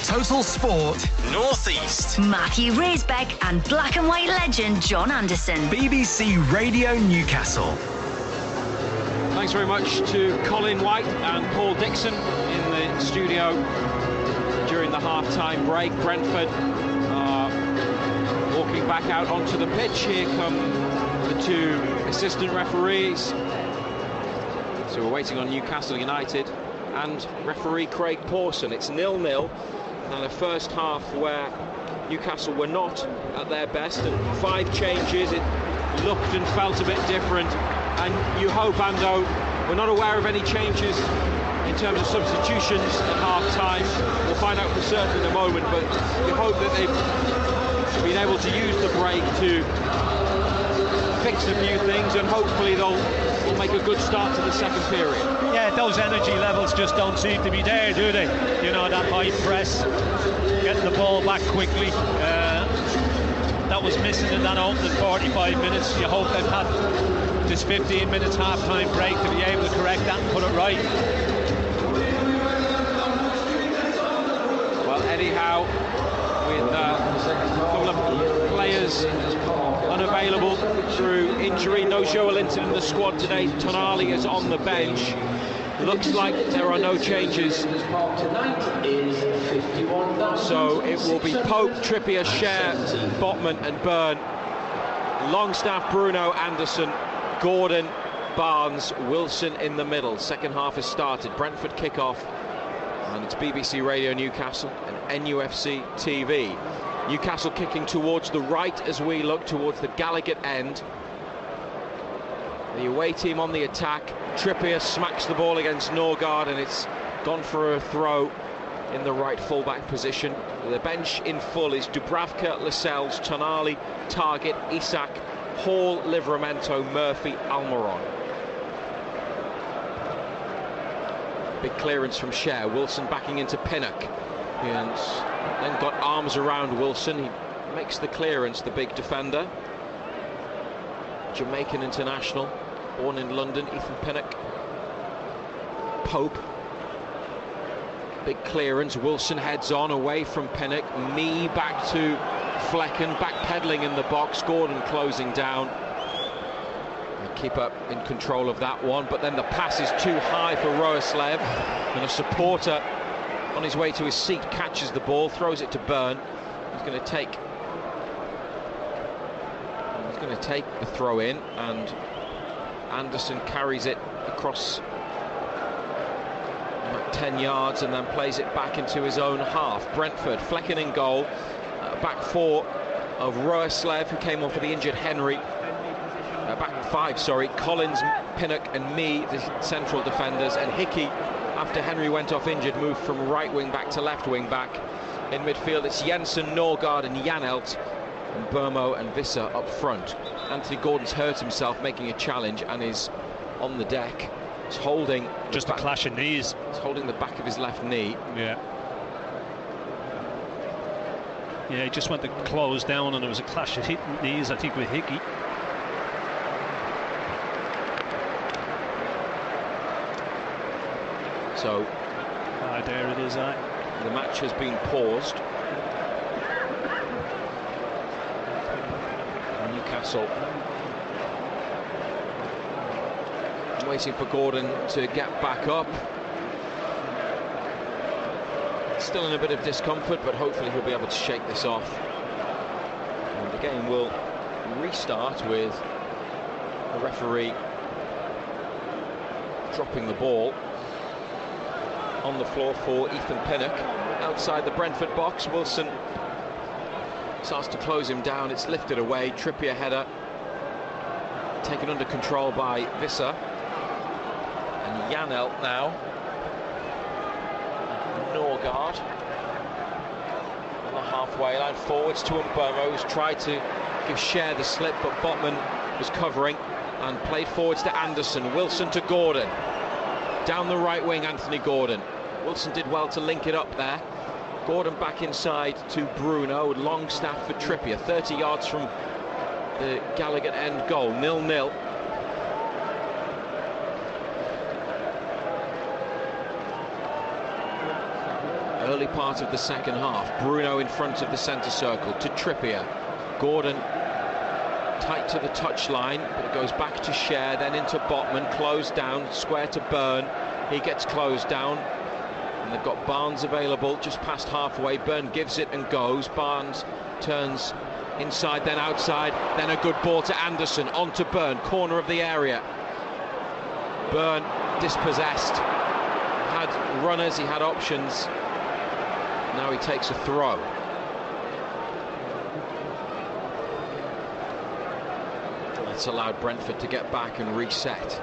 Total Sport North East. Matthew Raisbeck and black and white legend John Anderson. BBC Radio Newcastle. Thanks very much to Colin White and Paul Dixon in the studio during the half-time break. Brentford are walking back out onto the pitch. Here come the 2 assistant referees. So we're waiting on Newcastle United and referee Craig Pawson. It's 0-0. And a first half where Newcastle were not at their best, and 5 changes. It looked and felt a bit different, and you hope, Ando, we're not aware of any changes in terms of substitutions at half-time. We'll find out for certain in a moment, but we hope that they've been able to use the break to fix a few things, and hopefully they'll make a good start to the second period. Yeah, those energy levels just don't seem to be there, do they? You know, that high press, getting the ball back quickly. That was missing in that opening 45 minutes. You hope they've had this 15 minutes half-time break to be able to correct that and put it right. Well, anyhow, with a couple of players unavailable through injury, no Joe Linton in the squad today. Tonali is on the bench. Looks like there are no changes. So it will be Pope, Trippier, Schär, Botman and Byrne. Longstaff, Bruno, Anderson, Gordon, Barnes, Wilson in the middle. Second half has started. Brentford kick-off. And it's BBC Radio Newcastle and NUFC TV. Newcastle kicking towards the right as we look towards the Gallagher end. The away team on the attack. Trippier smacks the ball against Norgard and it's gone for a throw in the right fullback position. The bench in full is Dubravka, Lascelles, Tonali, Target, Isak, Hall, Livramento, Murphy, Almiron. Big clearance from Schär. Wilson backing into Pinnock. And then got arms around Wilson. He makes the clearance, the big defender. Jamaican international, born in London, Ethan Pinnock. Pope. Big clearance. Wilson heads on away from Pinnock. Mee back to Flecken, backpedaling in the box. Gordon closing down. The keeper in control of that one, but then the pass is too high for Roeslev, and a supporter on his way to his seat catches the ball, throws it to Byrne. He's going to take the throw in, and Anderson carries it across about 10 yards and then plays it back into his own half. Brentford, Flecken in goal, back four of Roeslev, who came on for the injured Henry. Back five, sorry, Collins, Pinnock and Mee, the central defenders, and Hickey, after Henry went off injured, moved from right wing back to left wing back. In midfield it's Jensen, Norgard and Janelt, and Burmo and Visser up front. Anthony Gordon's hurt himself making a challenge and is on the deck. He's holding just a clash of knees. He's holding the back of his left knee. Yeah, he just went to close down and there was a clash of knees, I think, with Hickey. So there it is. The match has been paused. Newcastle waiting for Gordon to get back up. Still in a bit of discomfort, but hopefully he'll be able to shake this off. And the game will restart with the referee dropping the ball on the floor for Ethan Pinnock. Outside the Brentford box, Wilson starts to close him down. It's lifted away. Trippier header taken under control by Visser. And Janelt now. Norgard on the halfway line, forwards to Mbeumo, who's tried to give Schär the slip, but Botman was covering and played forwards to Anderson. Wilson to Gordon. Down the right wing, Anthony Gordon. Wilson did well to link it up there. Gordon back inside to Bruno. Longstaff for Trippier, 30 yards from the Gallagher end goal. 0-0. Early part of the second half. Bruno in front of the centre circle to Trippier. Gordon tight to the touchline, but it goes back to Schär, then into Botman, closed down, square to Byrne. He gets closed down. And they've got Barnes available just past halfway. Byrne gives it and goes. Barnes turns inside, then outside, then a good ball to Anderson, on to Byrne, corner of the area. Byrne dispossessed. Had runners, he had options. Now he takes a throw. That's allowed Brentford to get back and reset.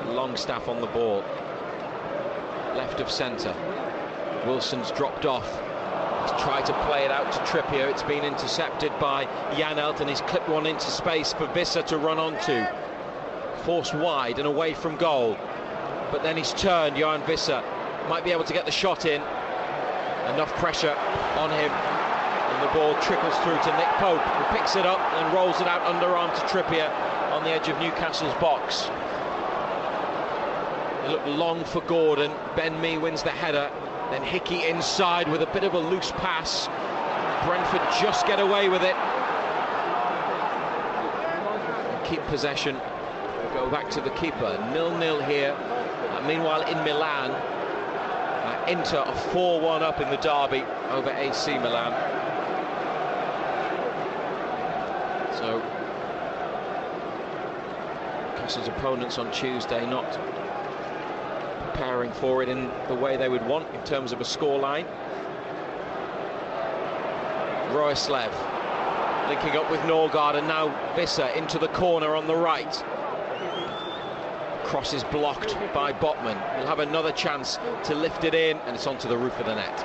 Longstaff on the ball. Left of centre. Wilson's dropped off. He's tried to play it out to Trippier. It's been intercepted by Janelt and he's clipped one into space for Visser to run onto. Forced wide and away from goal. But then he's turned, Johan Visser. Might be able to get the shot in. Enough pressure on him. And the ball trickles through to Nick Pope, who picks it up and rolls it out underarm to Trippier. on the edge of Newcastle's box. They look long for Gordon. Ben Mee wins the header. Then Hickey inside with a bit of a loose pass. Brentford just get away with it. Keep possession. Go back to the keeper. 0-0 here. Meanwhile, in Milan, Inter are 4-1 up in the derby over AC Milan. So, Newcastle's opponents on Tuesday not preparing for it in the way they would want in terms of a scoreline. Roeslev linking up with Norgard, and now Visser into the corner on the right. Cross is blocked by Botman. He'll have another chance to lift it in, and it's onto the roof of the net.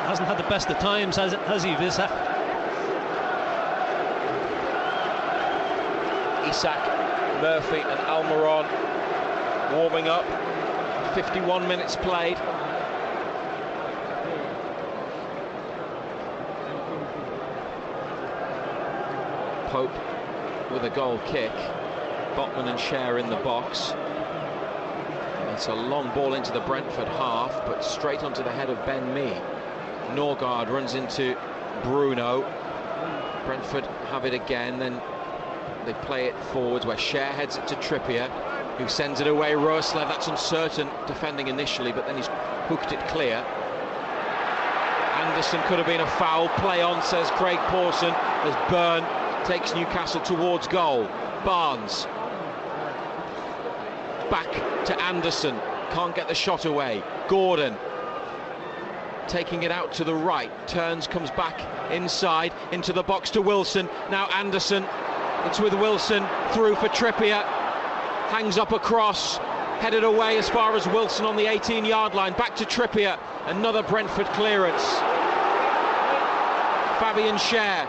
Hasn't had the best of times, has he, Visser? Isak, Murphy and Almiron warming up. 51 minutes played. Pope with a goal kick. Botman and Schär in the box. It's a long ball into the Brentford half, but straight onto the head of Ben Mee. Norgard runs into Bruno. Brentford have it again, then they play it forwards where Schär heads it to Trippier, who sends it away. Roeslev, that's uncertain defending initially, but then he's hooked it clear. Anderson could have been a foul. Play on, says Craig Pawson, as Byrne takes Newcastle towards goal. Barnes back to Anderson, can't get the shot away. Gordon taking it out to the right, turns, comes back inside into the box to Wilson. Now Anderson, it's with Wilson, through for Trippier, hangs up across, headed away as far as Wilson on the 18-yard line. Back to Trippier, another Brentford clearance. Fabian Schär,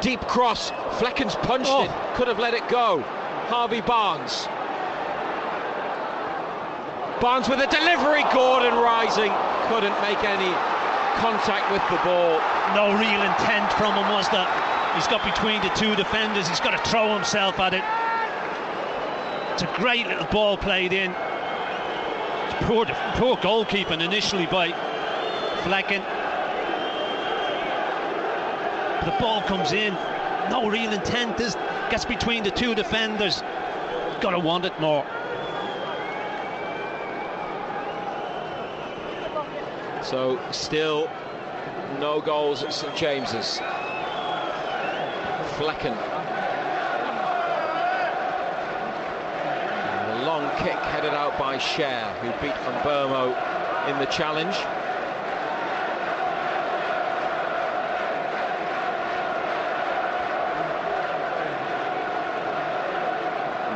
deep cross, Flecken's punched it, could have let it go. Harvey Barnes with a delivery, Gordon rising, couldn't make any contact with the ball. No real intent from him, was there? He's got between the two defenders, he's got to throw himself at it. It's a great little ball played in. It's poor goalkeeping initially by Flecken. The ball comes in, no real intent, this gets between the two defenders. Got to want it more. So still no goals at St James's. Flecken. And a long kick headed out by Schär, who beat Mbermo in the challenge.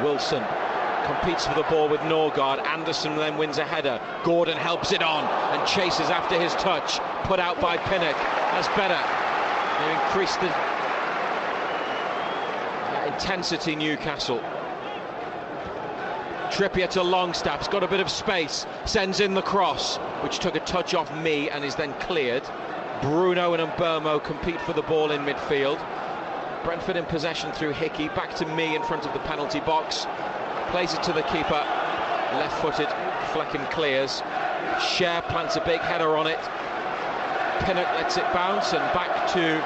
Wilson competes for the ball with Norgard. Anderson then wins a header. Gordon helps it on and chases after his touch. Put out by Pinnock. That's better. They increased the intensity, Newcastle. Trippier to Longstaff's got a bit of space. Sends in the cross, which took a touch off Mee and is then cleared. Bruno and Mbermo compete for the ball in midfield. Brentford in possession through Hickey. Back to Mee in front of the penalty box. Plays it to the keeper, left-footed, Flecken clears. Schär plants a big header on it. Pinnock lets it bounce, and back to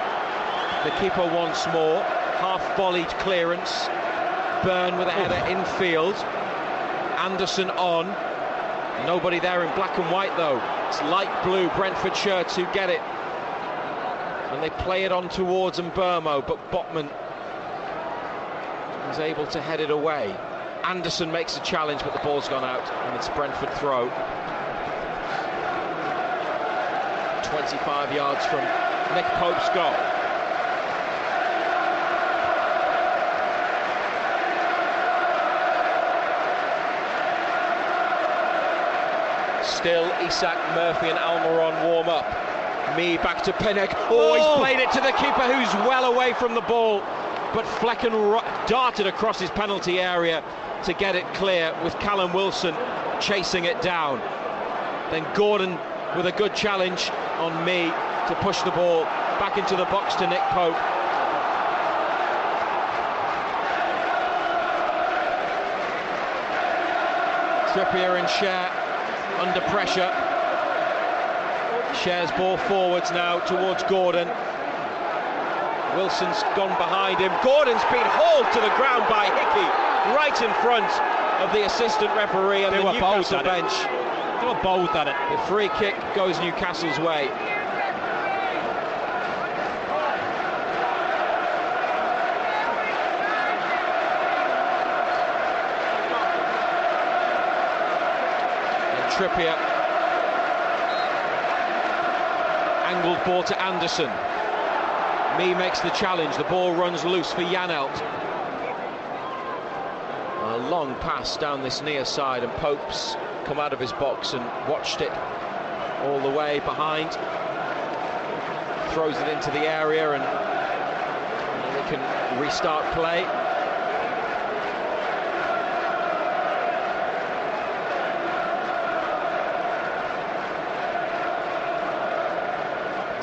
the keeper once more. Half-volleyed clearance. Byrne with a header infield. Anderson on. Nobody there in black and white though. It's light blue Brentford shirts who get it. And they play it on towards Mbermo, but Botman is able to head it away. Anderson makes a challenge, but the ball's gone out, and it's Brentford throw. 25 yards from Nick Pope's goal. Still, Isak, Murphy and Almiron warm up. Mee back to Pinnock. Oh, he's played it to the keeper, who's well away from the ball. But Flecken darted across his penalty area to get it clear, with Callum Wilson chasing it down. Then Gordon with a good challenge on Mee to push the ball Back into the box to Nick Pope. Trippier and Cher under pressure. Cher's ball forwards now towards Gordon. Wilson's gone behind him. Gordon's been hauled to the ground by Hickey, right in front of the assistant referee and the Newcastle bench. They were both at it. The free kick goes Newcastle's way. Trippier, angled ball to Anderson. Mee makes the challenge, the ball runs loose for Janelt. A long pass down this near side, and Pope's come out of his box and watched it all the way behind. Throws it into the area, and they can restart play.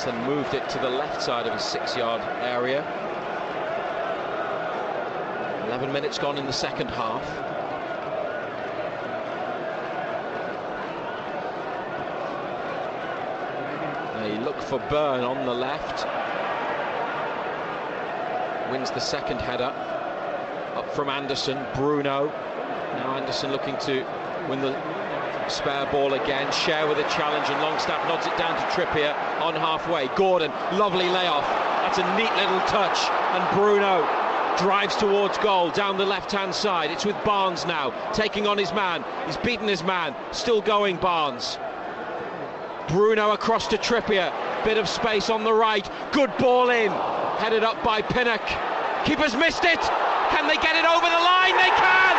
And moved it to the left side of his 6-yard area. 11 minutes gone in the second half. They look for Byrne on the left. Wins the second header. Up from Anderson, Bruno. Now Anderson looking to win the spare ball again. Cher with a challenge, and Longstaff nods it down to Trippier on halfway. Gordon, lovely layoff. That's a neat little touch, and Bruno drives towards goal down the left-hand side. It's with Barnes now, taking on his man. He's beaten his man. Still going, Barnes. Bruno across to Trippier. Bit of space on the right. Good ball in. Headed up by Pinnock. Keeper's missed it. Can they get it over the line? They can!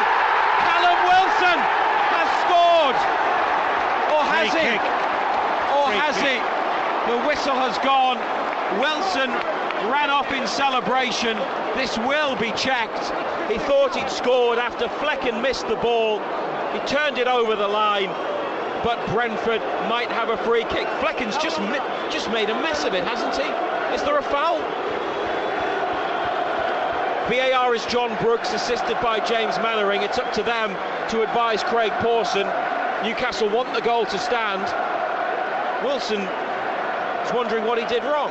Callum Wilson has scored! Or has he? Or has he? The whistle has gone. Wilson ran off in celebration. This will be checked. He thought he'd scored after Flecken missed the ball. He turned it over the line, but Brentford might have a free kick. Flecken's just made a mess of it, hasn't he? Is there a foul? VAR is John Brooks, assisted by James Mannering. It's up to them to advise Craig Pawson. Newcastle want the goal to stand. Wilson is wondering what he did wrong.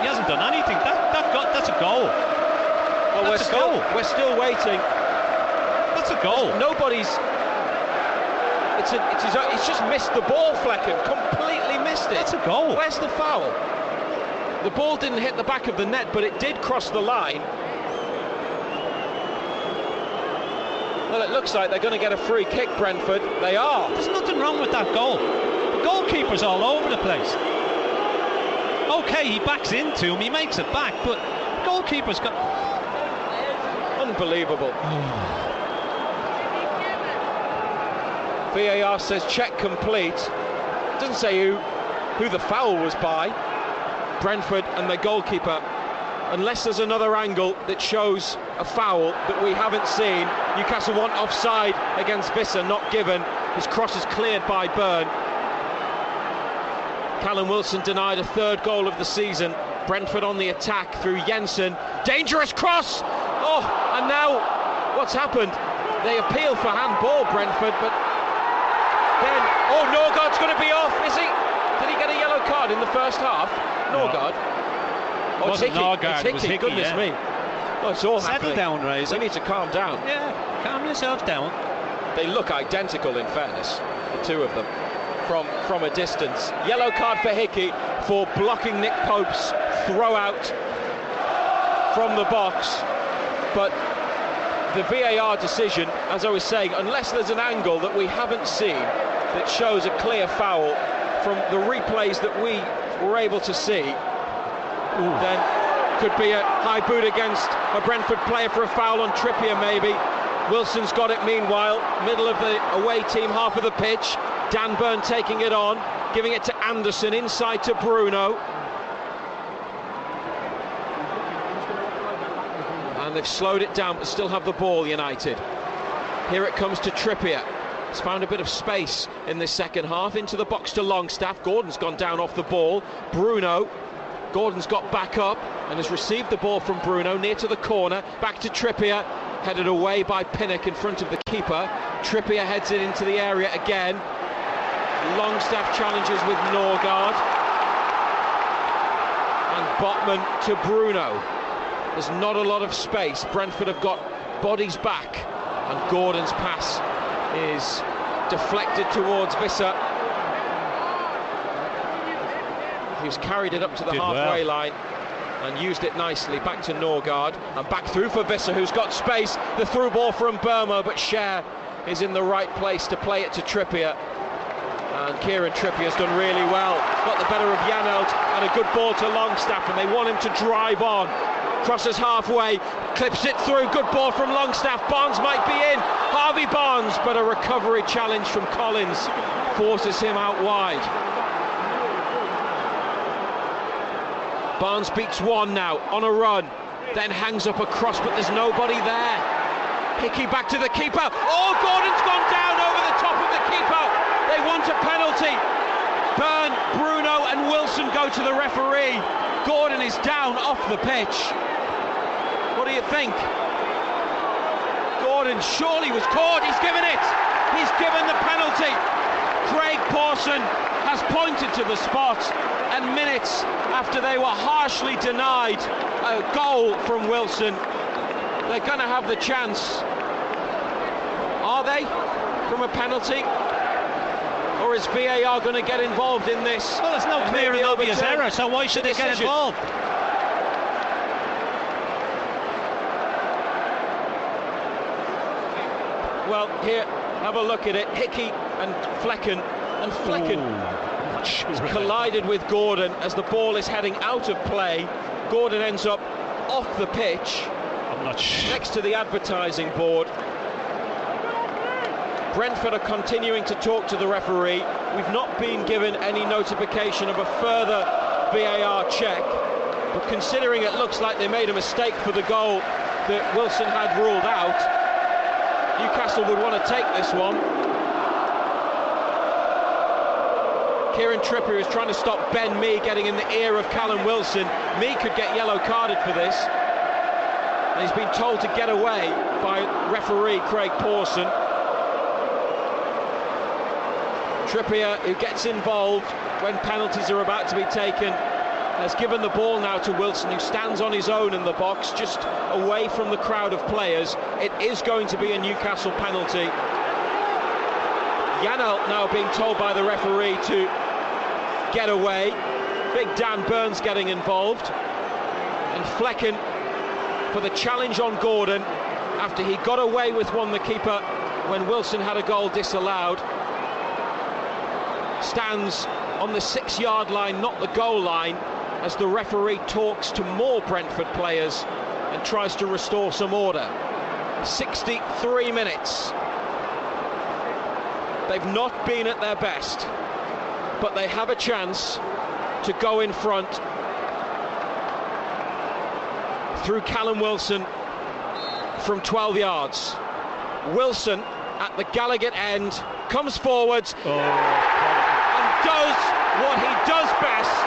He hasn't done anything. That's a goal. Well, we're still waiting. That's a goal. Nobody's. It's just missed the ball, Flecken. Completely missed it. That's a goal. Where's the foul? The ball didn't hit the back of the net, but it did cross the line. Well, it looks like they're going to get a free kick, Brentford. They are. There's nothing wrong with that goal. The goalkeeper's all over the place. Okay, he backs into him, he makes it back, but the goalkeeper's got... Unbelievable. VAR says check complete. It doesn't say who the foul was by. Brentford and the goalkeeper. Unless there's another angle that shows a foul that we haven't seen. Newcastle want offside against Visser, not given. His cross is cleared by Byrne. Callum Wilson denied a third goal of the season. Brentford on the attack through Jensen. Dangerous cross! Oh, and now what's happened? They appeal for handball, Brentford, but then, oh, Norgaard's going to be off, is he? Did he get a yellow card in the first half? Norgaard? Oh, it's Hickey. It's Hickey. It was Hickey, Goodness yeah. me. Oh, it's all Settle happening. down, Razor. We need to calm down. Yeah, calm yourself down. They look identical, in fairness, the two of them, from a distance. Yellow card for Hickey for blocking Nick Pope's throw out from the box. But the VAR decision, as I was saying, unless there's an angle that we haven't seen that shows a clear foul from the replays that we were able to see, then could be a high boot against a Brentford player for a foul on Trippier, maybe. Wilson's got it meanwhile, middle of the away team half of the pitch. Dan Byrne taking it on, giving it to Anderson, inside to Bruno. And they've slowed it down but still have the ball, United. Here it comes to Trippier. He's found a bit of space in this second half. Into the box to Longstaff. Gordon's gone down off the ball. Bruno. Gordon's got back up and has received the ball from Bruno near to the corner. Back to Trippier. Headed away by Pinnock in front of the keeper. Trippier heads it into the area again. Longstaff challenges with Norgard. And Botman to Bruno. There's not a lot of space. Brentford have got bodies back. And Gordon's pass is deflected towards Visser. He's carried it up to the halfway line and used it nicely. Back to Norgard and back through for Visser, who's got space. The through ball from Burma, but Cher is in the right place to play it to Trippier. And Kieran Trippier's done really well. Got the better of Janelt and a good ball to Longstaff, and they want him to drive on. Crosses halfway, clips it through. Good ball from Longstaff. Barnes might be in. Harvey Barnes, but a recovery challenge from Collins forces him out wide. Barnes beats one now on a run, then hangs up a cross, but there's nobody there. Hickey back to the keeper. Oh, Gordon's gone down over the top of the keeper. They want a penalty. Byrne, Bruno and Wilson go to the referee. Gordon is down off the pitch. What do you think? Gordon surely was caught. He's given it. He's given the penalty. Craig Pawson has pointed to the spot, and minutes after they were harshly denied a goal from Wilson, they're going to have the chance. Are they? From a penalty? Or is VAR going to get involved in this? Well, there's no clear and obvious error, so why should they get involved? Well, here, have a look at it. Hickey and Flecken. And Flecken collided with Gordon as the ball is heading out of play. Gordon ends up off the pitch. I'm not sure. Next to the advertising board. Brentford are continuing to talk to the referee. We've not been given any notification of a further VAR check, but considering it looks like they made a mistake for the goal that Wilson had ruled out, Newcastle would want to take this one. Kieran Trippier is trying to stop Ben Mee getting in the ear of Callum Wilson. Mee could get yellow carded for this, and he's been told to get away by referee Craig Pawson. Trippier, who gets involved when penalties are about to be taken, has given the ball now to Wilson, who stands on his own in the box, just away from the crowd of players. It is going to be a Newcastle penalty. Janelt now being told by the referee to get away. Big Dan Burns getting involved. And Flecken for the challenge on Gordon after he got away with one, the keeper, when Wilson had a goal disallowed. Stands on the 6-yard line, not the goal line, as the referee talks to more Brentford players and tries to restore some order. 63 minutes. They've not been at their best, but they have a chance to go in front through Callum Wilson from 12 yards. Wilson at the Gallagher end comes forwards and does what he does best,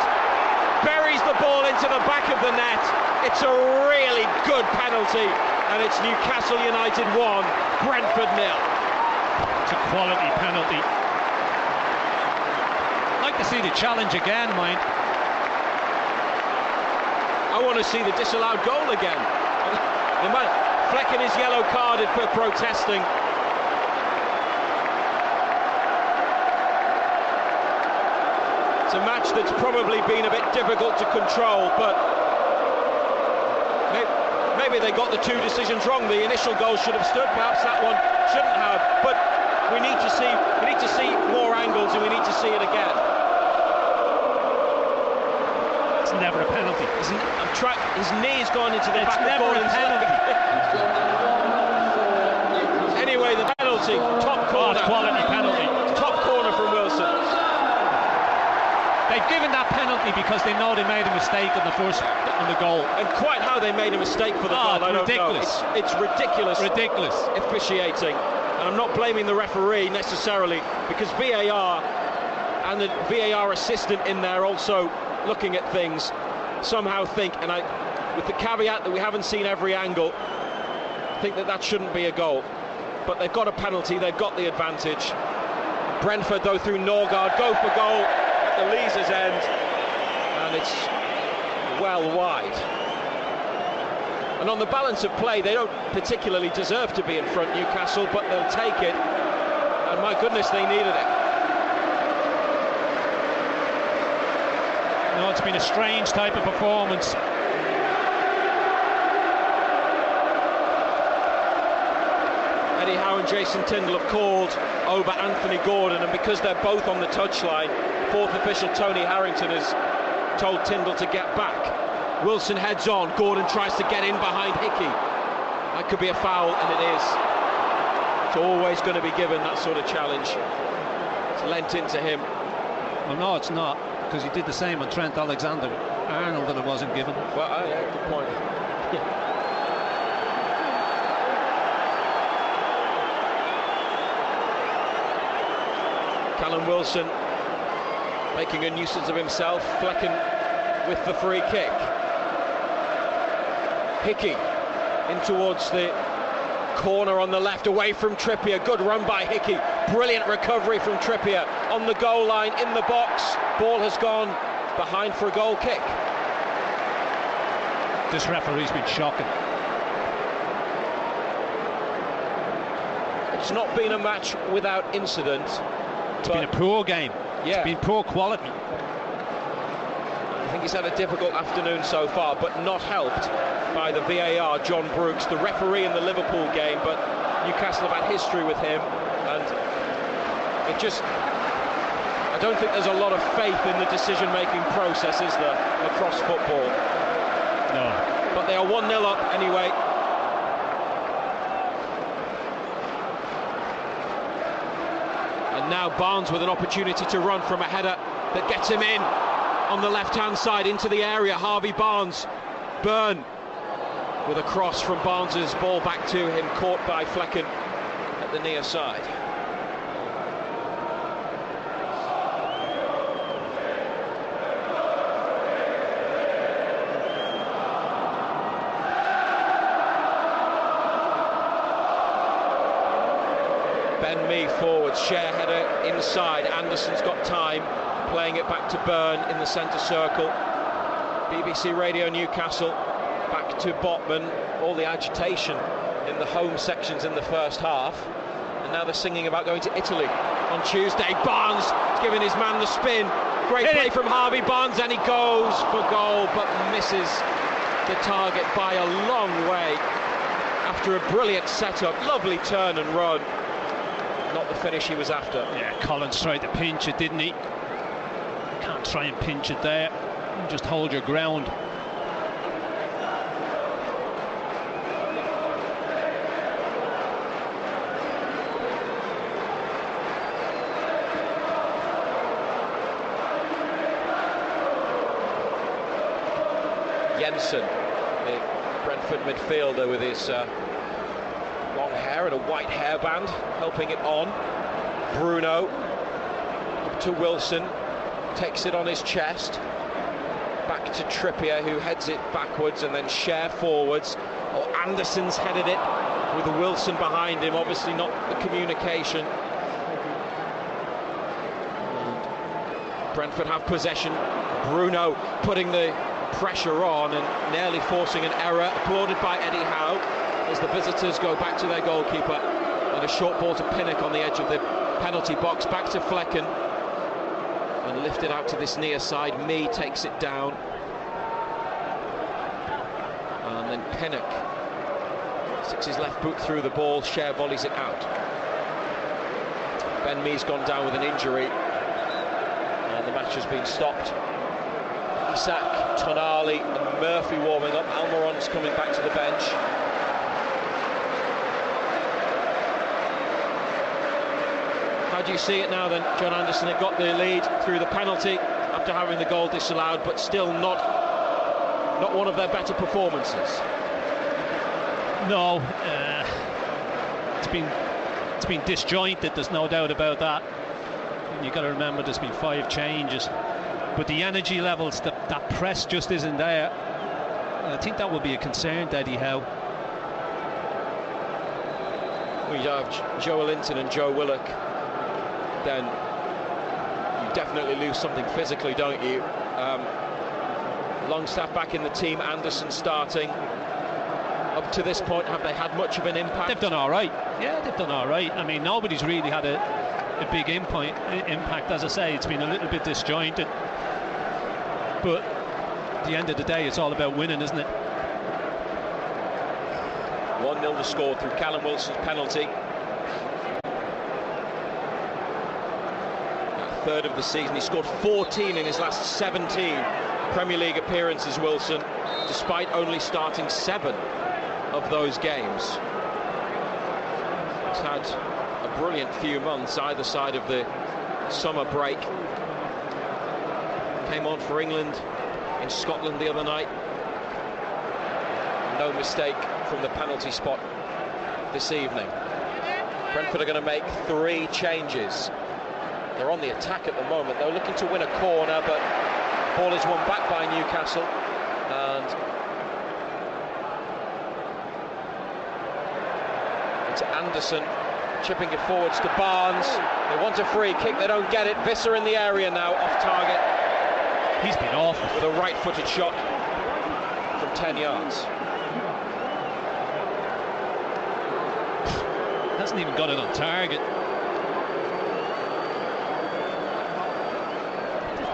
buries the ball into the back of the net. It's a really good penalty, and it's Newcastle United 1, Brentford 0. It's a quality penalty. I'd like to see the challenge again, mind. I want to see the disallowed goal again. Flecken is yellow carded for protesting. It's a match that's probably been a bit difficult to control, but maybe they got the two decisions wrong. The initial goal should have stood, perhaps that one shouldn't have. But we need to see more angles, and we need to see it again. It's never a penalty. His knee's gone into the back of Gordon's leg. Anyway, the penalty, top corner. Quality penalty. Top corner from Wilson. They've given that penalty because they know they made a mistake on the goal. And quite how they made a mistake for the goal, I don't know. It's ridiculous. Ridiculous. Officiating. And I'm not blaming the referee necessarily, because VAR and the VAR assistant in there also looking at things somehow think, and with the caveat that we haven't seen every angle, think that shouldn't be a goal. But they've got a penalty, they've got the advantage. Brentford, though, through Norgard, go for goal at the Leazer's end, and it's well wide. And on the balance of play, they don't particularly deserve to be in front, Newcastle, but they'll take it, and my goodness, they needed it. No, it's been a strange type of performance. Eddie Howe and Jason Tindall have called over Anthony Gordon, and because they're both on the touchline, fourth official Tony Harrington has told Tindall to get back. Wilson heads on, Gordon tries to get in behind Hickey. That could be a foul, and it is. It's always going to be given, that sort of challenge. It's lent into him. Well, no, it's not, because he did the same on Trent Alexander-Arnold, that it wasn't given. Well, yeah, good point. Yeah. Callum Wilson making a nuisance of himself. Flecken with the free kick. Hickey in towards the corner on the left, away from Trippier. Good run by Hickey. Brilliant recovery from Trippier on the goal line, in the box. Ball has gone behind for a goal kick. This referee's been shocking. It's not been a match without incident. It's been a poor game. Yeah. It's been poor quality. I think he's had a difficult afternoon so far, but not helped by the VAR, John Brooks, the referee in the Liverpool game, but Newcastle have had history with him, and it just, I don't think there's a lot of faith in the decision-making process, is there, across football? No. But they are 1-0 up anyway. And now Barnes with an opportunity to run from a header that gets him in on the left-hand side into the area. Harvey Barnes, Byrne with a cross from Barnes's ball back to him, caught by Flecken at the near side. Ben Mee forward, share header inside. Anderson's got time, playing it back to Byrne in the centre circle. BBC Radio Newcastle back to Botman. All the agitation in the home sections in the first half, and now they're singing about going to Italy on Tuesday. Barnes is giving his man the spin. Great play from Harvey Barnes, and he goes for goal but misses the target by a long way after a brilliant setup. Lovely turn and run. Not the finish he was after. Yeah, Collins tried to pinch it, didn't he? Can't try and pinch it there. Just hold your ground. Jensen, the Brentford midfielder, with his long hair and a white hairband, helping it on. Bruno up to Wilson, takes it on his chest, back to Trippier, who heads it backwards, and then Share forwards. Oh, Anderson's headed it with Wilson behind him, obviously not the communication. Brentford have possession. Bruno putting the pressure on and nearly forcing an error, applauded by Eddie Howe, as the visitors go back to their goalkeeper, and a short ball to Pinnock on the edge of the penalty box. Back to Flecken and lifted out to this near side. Mee takes it down, and then Pinnock sticks his left boot through the ball. Share volleys it out. Ben Mee's gone down with an injury, and the match has been stopped. Isak, Tonali and Murphy warming up. Almiron's coming back to the bench. How do you see it now then, John Anderson? They've got the lead through the penalty after having the goal disallowed, but still not one of their better performances. No, it's been It's been disjointed, there's no doubt about that. And you've got to remember there's been 5 changes. But the energy levels, that press just isn't there. I think that will be a concern, Eddie Howe. When you have Joe Linton and Joe Willock, then you definitely lose something physically, don't you? Longstaff back in the team, Anderson starting. Up to this point, have they had much of an impact? They've done all right. Yeah, they've done all right. I mean, nobody's really had a big impact. As I say, it's been a little bit disjointed. But at the end of the day, it's all about winning, isn't it? 1-0 the score through Callum Wilson's penalty. A third of the season. He scored 14 in his last 17 Premier League appearances, Wilson, despite only starting 7 of those games. He's had a brilliant few months either side of the summer break. Came on for England in Scotland the other night. No mistake from the penalty spot this evening. Brentford are going to make 3 changes. They're on the attack at the moment. They're looking to win a corner, but the ball is won back by Newcastle. And it's Anderson chipping it forwards to Barnes. They want a free kick, they don't get it. Visser in the area now, off target. He's been awful. With a right-footed shot from 10 yards. Hasn't even got it on target.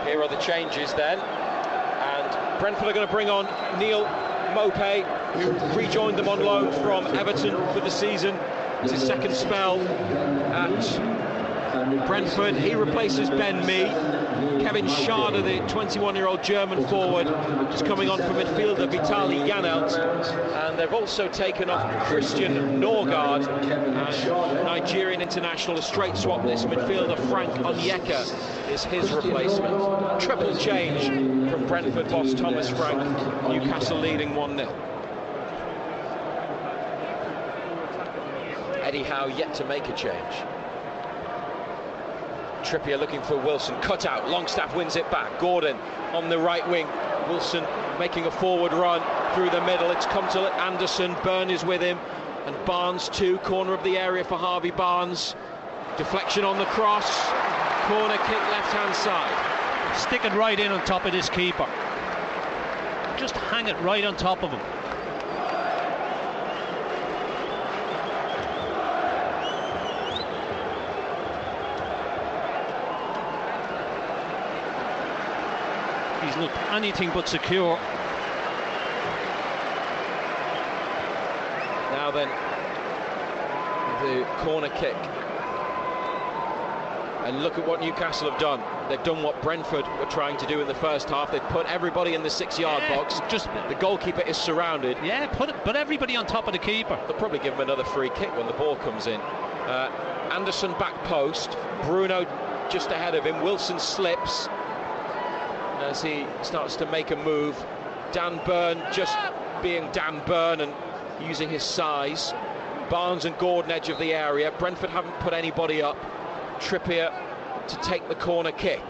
Here are the changes then. And Brentford are going to bring on Neil Mopé, who rejoined them on loan from Everton for the season. It's his second spell at Brentford. He replaces Ben Mee. Kevin Schade, the 21-year-old German forward, is coming on for midfielder Vitaly Janelt. And they've also taken off Christian Norgard, and Nigerian international, a straight swap. This midfielder Frank Onyeka is his replacement. Triple change from Brentford boss Thomas Frank. Newcastle leading 1-0. Eddie Howe yet to make a change. Trippier looking for Wilson, cut out, Longstaff wins it back, Gordon on the right wing, Wilson making a forward run through the middle. It's come to Anderson, Byrne is with him, and Barnes too, corner of the area for Harvey Barnes. Deflection on the cross, corner kick left hand side. Stick it right in on top of this keeper. Just hang it right on top of him. He's looked anything but secure. Now then, the corner kick. And look at what Newcastle have done. They've done what Brentford were trying to do in the first half. They've put everybody in the 6-yard box. Just the goalkeeper is surrounded. Yeah, put everybody on top of the keeper. They'll probably give him another free kick when the ball comes in. Anderson back post. Bruno just ahead of him. Wilson slips as he starts to make a move. Dan Byrne just being Dan Byrne and using his size. Barnes and Gordon edge of the area. Brentford haven't put anybody up. Trippier to take the corner kick.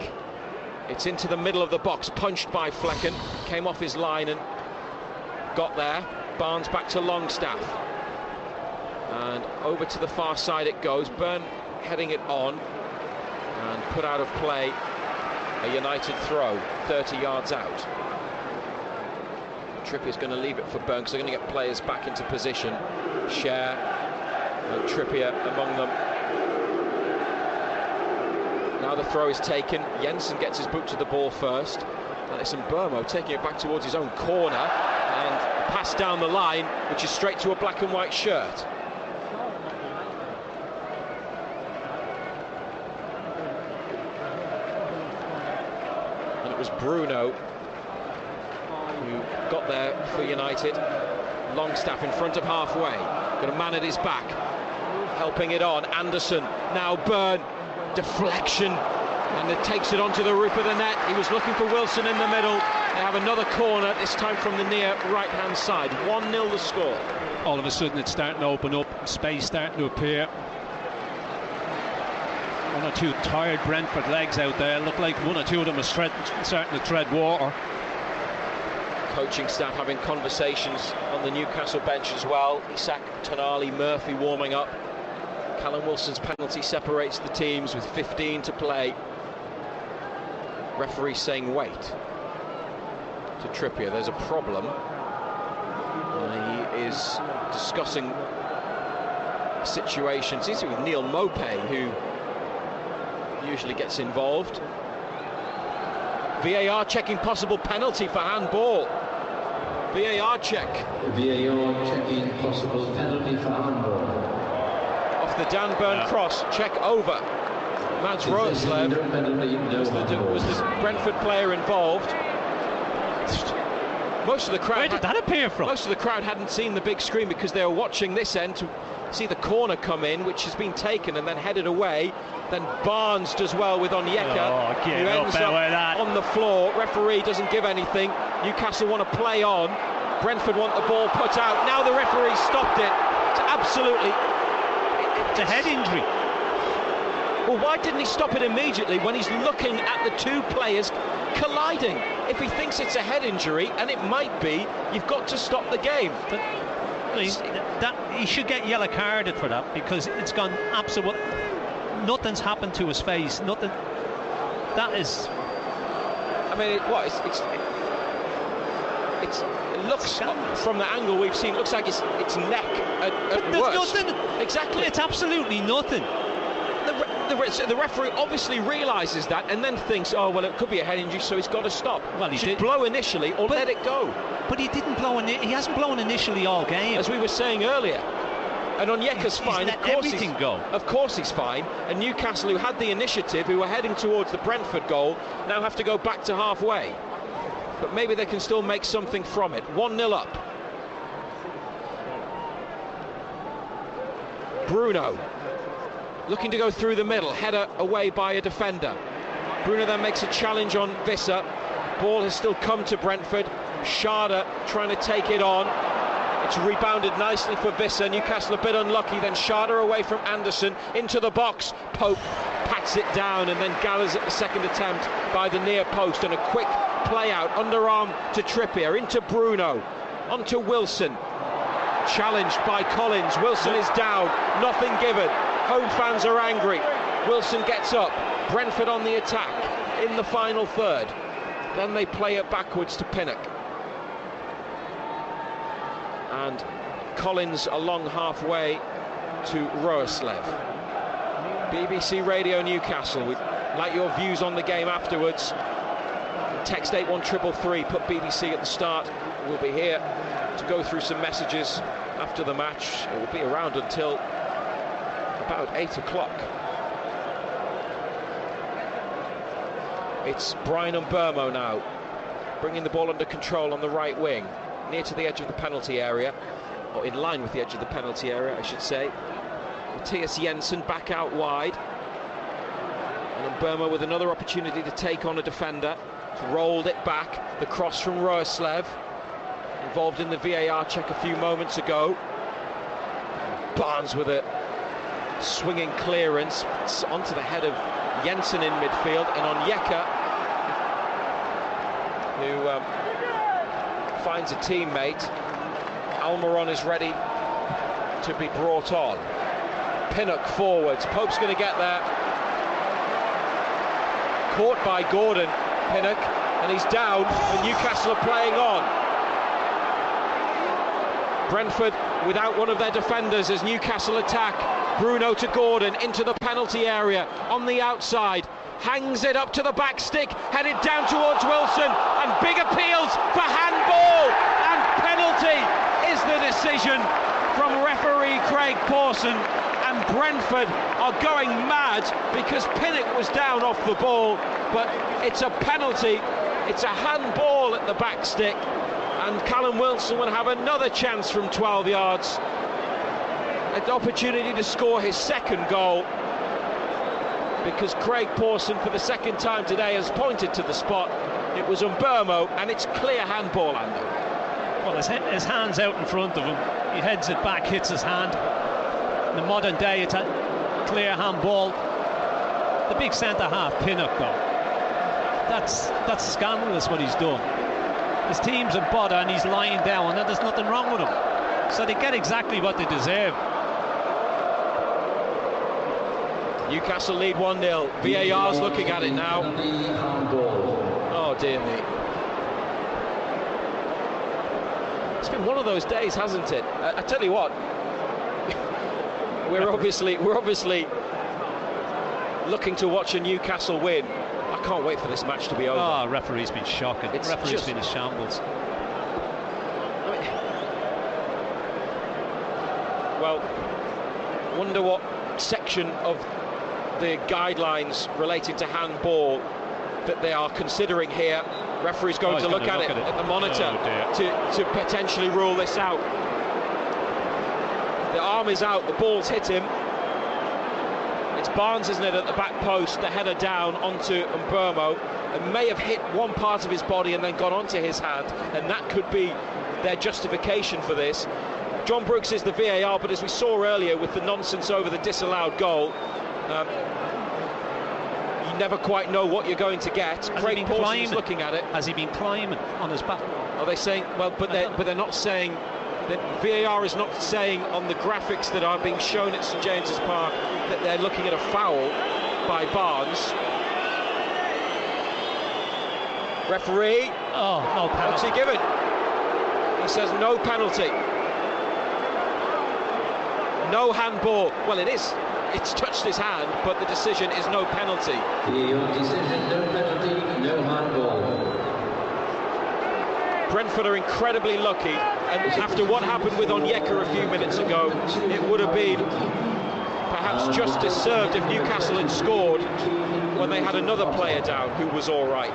It's into the middle of the box, punched by Flecken, came off his line and got there. Barnes back to Longstaff, and over to the far side it goes. Byrne heading it on and put out of play. A United throw 30 yards out. Trippier's going to leave it for Byrne because they're going to get players back into position. Cher and Trippier among them. Now the throw is taken. Jensen gets his boot to the ball first. Alison Burmo taking it back towards his own corner, and pass down the line, which is straight to a black and white shirt. And it was Bruno who got there for United. Longstaff in front of halfway. Got a man at his back, helping it on. Anderson, now Byrne. Deflection, and it takes it onto the roof of the net. He was looking for Wilson in the middle. They have another corner, this time from the near right-hand side. 1-0 the score. All of a sudden it's starting to open up, space starting to appear. one or two tired Brentford legs out there. Looked like one or two of them are starting to tread water. Coaching staff having conversations on the Newcastle bench as well. Isak, Tonali, Murphy warming up. Callum Wilson's penalty separates the teams with 15 to play. Referee saying wait to Trippier. There's a problem. He is discussing a situation, seems to be with Neil Mopay, who usually gets involved. VAR checking possible penalty for handball. VAR check. VAR checking possible penalty for handball. Off the Dan Burn cross, check over. Mads Roerslev was the Brentford player involved. Most of the crowd. Where did that appear from? Most of the crowd hadn't seen the big screen because they were watching this end to see the corner come in, which has been taken and then headed away. Then Barnes does well with Onyeka, who ends up on the floor. Referee doesn't give anything. Newcastle want to play on. Brentford want the ball put out. Now the referee stopped it. It's absolutely. It's a head injury. Well, why didn't he stop it immediately when he's looking at the two players colliding? If he thinks it's a head injury, and it might be, you've got to stop the game. But he should get yellow carded for that, because it's gone absolute. Nothing's happened to his face. Nothing. That is. I mean, it looks from the angle we've seen. It looks like it's neck at there's worst. nothing. Exactly. It's absolutely nothing. The referee obviously realises that and then thinks, oh, well, it could be a head injury, so he's got to stop. Well, he did blow initially or let it go. But he didn't blow. He hasn't blown initially all game. As we were saying earlier. And Onyeka's fine. Of course everything go. Of course he's fine. And Newcastle, who had the initiative, who were heading towards the Brentford goal, now have to go back to halfway. But maybe they can still make something from it. 1-0 up. Bruno. Looking to go through the middle, header away by a defender. Bruno then makes a challenge on Visser. Ball has still come to Brentford. Schade trying to take it on. It's rebounded nicely for Visser. Newcastle a bit unlucky. Then Schade away from Anderson into the box. Pope pats it down, and then Gallagher's at the second attempt by the near post, and a quick play out, underarm to Trippier, into Bruno, onto Wilson. Challenged by Collins. Wilson is down, nothing given. Home fans are angry. Wilson gets up. Brentford on the attack in the final third. Then they play it backwards to Pinnock. And Collins along halfway to Roerslev. BBC Radio Newcastle. We'd like your views on the game afterwards. Text 81333, put BBC at the start. We'll be here to go through some messages after the match. It will be around until about 8 o'clock. It's Brian Mbeumo now, bringing the ball under control on the right wing, near to the edge of the penalty area, or in line with the edge of the penalty area, I should say. Matthias Jensen back out wide, and Mbeumo with another opportunity to take on a defender. Rolled it back, the cross from Roerslev, involved in the VAR check a few moments ago. Barnes with a swinging clearance, it's onto the head of Jensen in midfield, and Onyeka, who finds a teammate. Almiron is ready to be brought on. Pinnock forwards, Pope's going to get there. Caught by Gordon, Pinnock, and he's down, and Newcastle are playing on. Brentford without one of their defenders as Newcastle attack. Bruno to Gordon into the penalty area on the outside, hangs it up to the back stick, headed down towards Wilson, and big appeals for handball, and penalty is the decision from referee Craig Pawson, and Brentford are going mad because Pinnock was down off the ball, but it's a penalty, it's a handball at the back stick, and Callum Wilson will have another chance from 12 yards. An opportunity to score his second goal, because Craig Pawson for the second time today has pointed to the spot. It was Mbeumo, and it's clear handball, Ando. Well, his hand's out in front of him, he heads it back, hits his hand. In the modern day, it's a clear handball. The big centre-half Pinnock, though. That's scandalous what he's done. His team's in bother and he's lying down, and there's nothing wrong with him. So they get exactly what they deserve. Newcastle lead 1-0. VAR's looking at it now. Oh dear me. It's been one of those days, hasn't it? I tell you what, we're obviously looking to watch a Newcastle win. I can't wait for this match to be over. Oh, referee's been shocking. Referee's been a shambles. Well, wonder what section of the guidelines relating to handball that they are considering here. Referee's going to look at it at the monitor to potentially rule this out. The arm is out, the ball's hit him. It's Barnes, isn't it, at the back post, the header down onto Mbermo. It may have hit one part of his body and then gone onto his hand, and that could be their justification for this. John Brooks is the VAR, but as we saw earlier with the nonsense over the disallowed goal, you never quite know what you're going to get. Craig Paulson's looking at it. Has he been climbing on his back? Are they saying, well, but they're not saying, that VAR is not saying on the graphics that are being shown at St James's Park that they're looking at a foul by Barnes. Referee. Oh, no penalty. What's he given? He says no penalty. No handball. Well, it is. It's touched his hand, but the decision is no penalty. Your decision, no penalty, no handball. Brentford are incredibly lucky, and after what happened with Onyeka a few minutes ago, it would have been perhaps justice served if Newcastle had scored when they had another player down who was all right.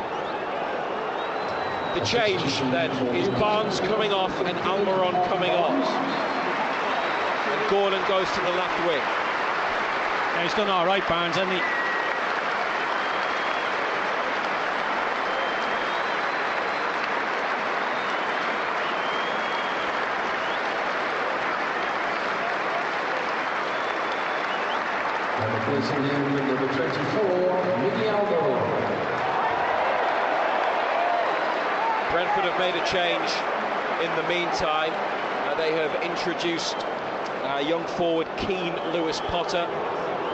The change then is Barnes coming off and Almiron coming on. And Gordon goes to the left wing. Yeah, he's done all right, Barnes, hasn't he? Replacing him with number 24, Miguel. Brentford have made a change in the meantime. They have introduced young forward Keane Lewis Potter.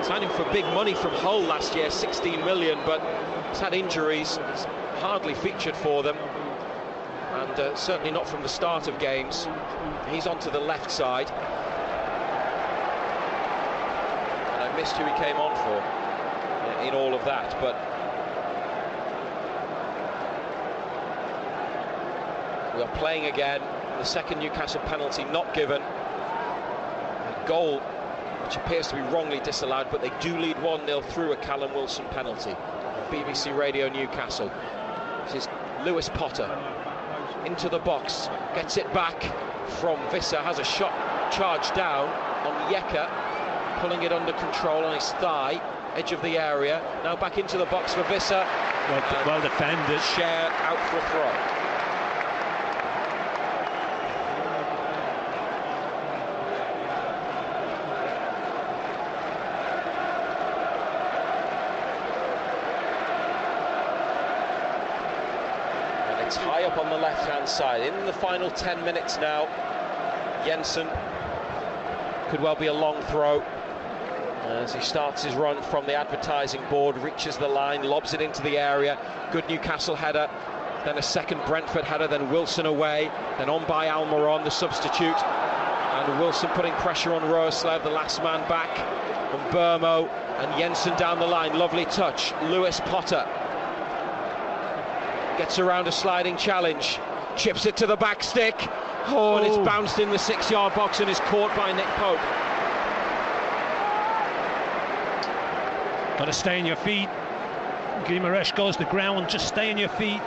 Signed him for big money from Hull last year, 16 million, but he's had injuries. He's hardly featured for them, and certainly not from the start of games. He's onto the left side. And I missed who he came on for in all of that, but we are playing again. The second Newcastle penalty not given. A goal which appears to be wrongly disallowed, but they do lead 1-0 through a Callum Wilson penalty. BBC Radio Newcastle. This is Lewis Potter into the box, gets it back from Visser, has a shot charged down on Yeka, pulling it under control on his thigh, edge of the area. Now back into the box for Visser. Well defended. Share out for a throw. High up on the left-hand side. In the final 10 minutes now, Jensen could well be a long throw as he starts his run from the advertising board, reaches the line, lobs it into the area. Good Newcastle header, then a second Brentford header, then Wilson away, then on by Almiron, the substitute, and Wilson putting pressure on Roerslev, the last man back, and Burmo and Jensen down the line. Lovely touch. Lewis Potter gets around a sliding challenge, chips it to the back stick. Oh, and it's bounced in the 6-yard box and is caught by Nick Pope. Got to stay on your feet. Guimaraes goes to the ground, just stay on your feet.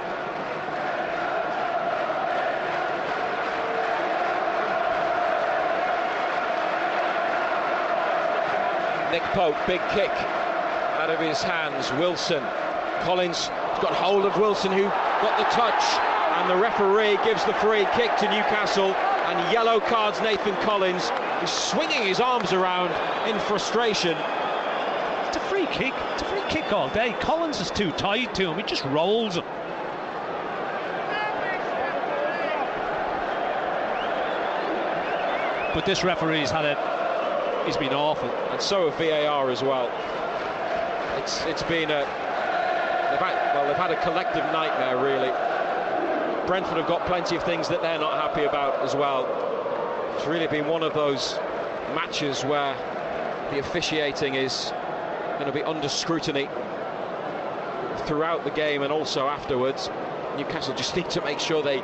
Nick Pope, big kick out of his hands. Wilson, Collins got hold of Wilson, who got the touch, and the referee gives the free kick to Newcastle and yellow cards Nathan Collins, who's swinging his arms around in frustration. It's a free kick. It's a free kick all day. Collins is too tight to him. He just rolls him. But this referee's he's been awful, and so have VAR as well. It's been they've had a collective nightmare, really. Brentford have got plenty of things that they're not happy about as well. It's really been one of those matches where the officiating is going to be under scrutiny throughout the game and also afterwards. Newcastle just need to make sure they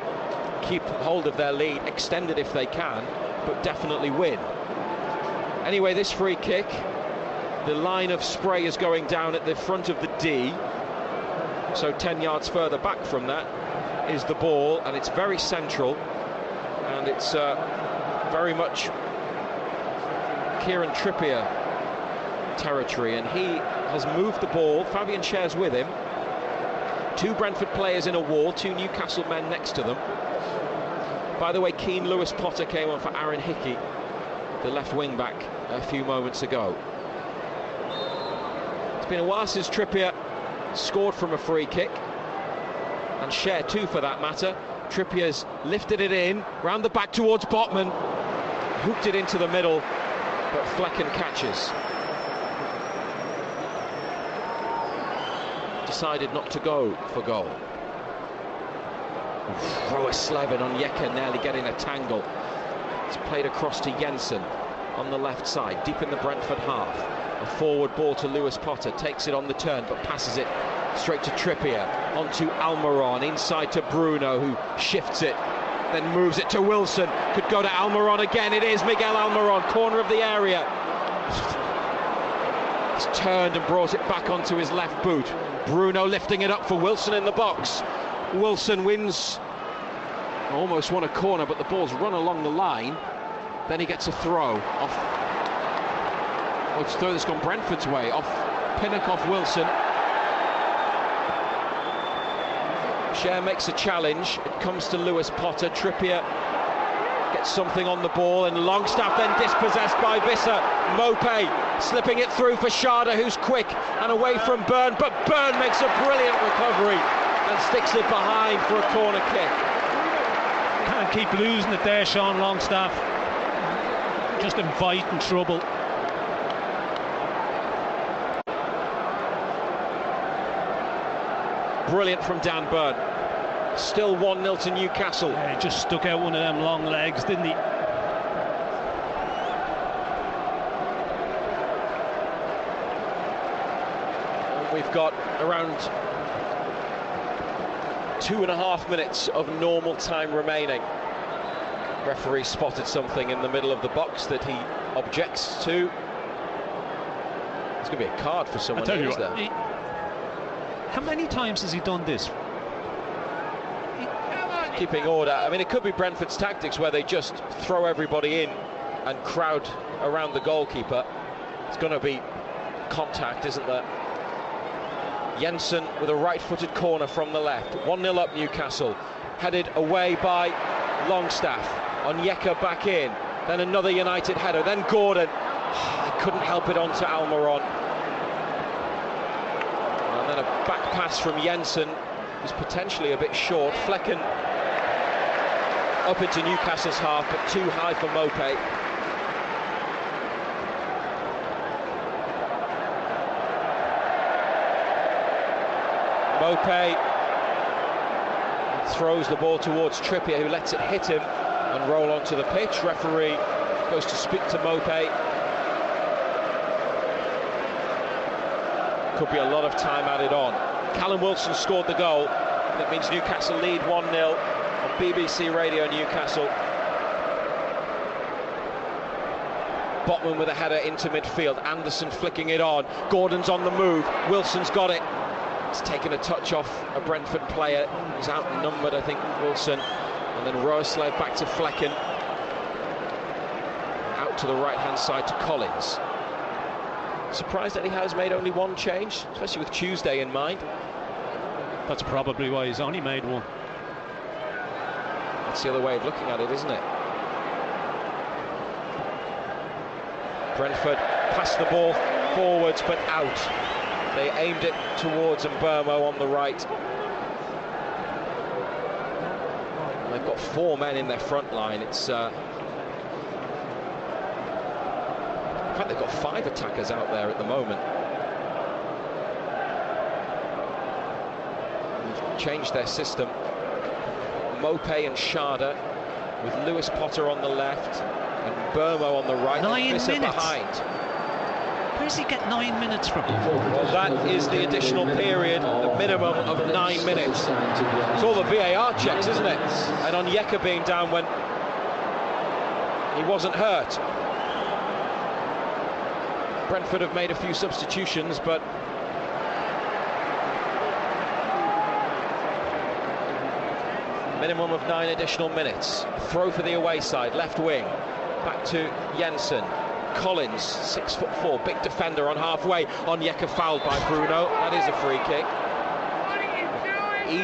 keep hold of their lead, extend it if they can, but definitely win. Anyway, this free kick, the line of spray is going down at the front of the D, so 10 yards further back from that is the ball, and it's very central, and it's very much Kieran Trippier territory, and he has moved the ball. Fabian Schär's with him. 2 Brentford players in a wall, 2 Newcastle men next to them. By the way, Keane Lewis Potter came on for Aaron Hickey, the left wing back, a few moments ago. It's been a while since Trippier scored from a free kick, and Schär too for that matter. Trippier's lifted it in, round the back towards Botman, hooked it into the middle, but Flecken catches. Decided not to go for goal. Roa Slevin on Onyeka nearly getting a tangle. It's played across to Jensen on the left side, deep in the Brentford half. A forward ball to Lewis Potter, takes it on the turn but passes it straight to Trippier, onto Almiron, inside to Bruno, who shifts it, then moves it to Wilson. Could go to Almiron again. It is Miguel Almiron, corner of the area. He's turned and brought it back onto his left boot. Bruno lifting it up for Wilson in the box. Wilson wins, almost won a corner, but the ball's run along the line. Then he gets a throw off. Oh, it's throw that's gone Brentford's way, off Pinnock, off Wilson. Schär makes a challenge. It comes to Lewis Potter. Trippier gets something on the ball, and Longstaff then dispossessed by Visser. Mopé slipping it through for Schade, who's quick and away from Byrne, but Byrne makes a brilliant recovery and sticks it behind for a corner kick. Can't keep losing it there, Sean Longstaff. Just inviting trouble. Brilliant from Dan Byrne. Still 1-0 to Newcastle. Yeah, he just stuck out one of them long legs, didn't he? And we've got around 2.5 minutes of normal time remaining. Referee spotted something in the middle of the box that he objects to. It's going to be a card for someone. I tell you what, how many times has he done this? Keeping order. I mean, it could be Brentford's tactics where they just throw everybody in and crowd around the goalkeeper. It's going to be contact, isn't there? Jensen with a right-footed corner from the left. 1-0 up Newcastle. Headed away by Longstaff. Onyeka back in. Then another United header. Then Gordon. He couldn't help it onto Almiron. And then a back pass from Jensen. He's potentially a bit short. Flecken up into Newcastle's half, but too high for Mopé. Mopé throws the ball towards Trippier, who lets it hit him and roll onto the pitch. Referee goes to speak to Mopé. Could be a lot of time added on. Callum Wilson scored the goal. That means Newcastle lead 1-0 on BBC Radio Newcastle. Botman with a header into midfield. Anderson flicking it on. Gordon's on the move. Wilson's got it. He's taken a touch off a Brentford player. He's outnumbered, I think, Wilson. And then Roeslev back to Flecken. Out to the right-hand side to Collins. Surprised that he has made only one change, especially with Tuesday in mind. That's probably why he's only made one. That's the other way of looking at it, isn't it? Brentford pass the ball forwards, but out. They aimed it towards Mbermo on the right. And they've got 4 men in their front line. It's in fact, they've got 5 attackers out there at the moment. They've changed their system. Mopé and Sharda, with Lewis Potter on the left and Burmo on the right. 9 minutes behind. Where does he get 9 minutes from? Well, that is the additional period, the minimum of 9 minutes. It's all the VAR checks, isn't it? And Onyeka being down when he wasn't hurt. Brentford have made a few substitutions, but minimum of 9 additional minutes. Throw for the away side, left wing. Back to Jensen. Collins, 6'4", big defender on halfway. Onyeka fouled by Bruno. That is a free kick.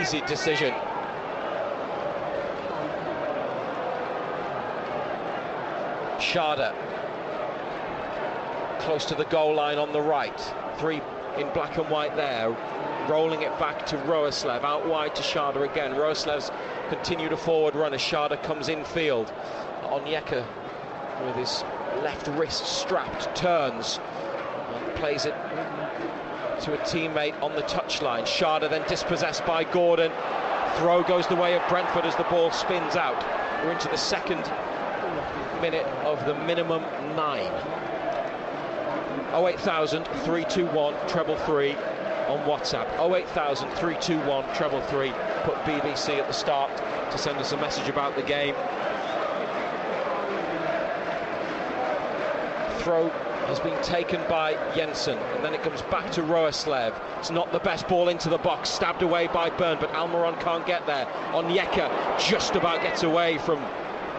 Easy decision. Sharda. Close to the goal line on the right. 3 in black and white there. Rolling it back to Roeslev, out wide to Sharda again. Roeslev's continued a forward run as Sharda comes infield. Onyeka with his left wrist strapped, turns and plays it to a teammate on the touchline. Sharda then dispossessed by Gordon. Throw goes the way of Brentford as the ball spins out. We're into the 2nd minute of the minimum 9. 08000 321 333 on WhatsApp. 08000 321 333. Put BBC at the start to send us a message about the game. Throw has been taken by Jensen, and then it comes back to Roeslev. It's not the best ball into the box, stabbed away by Byrne, but Almiron can't get there. Onyeka just about gets away from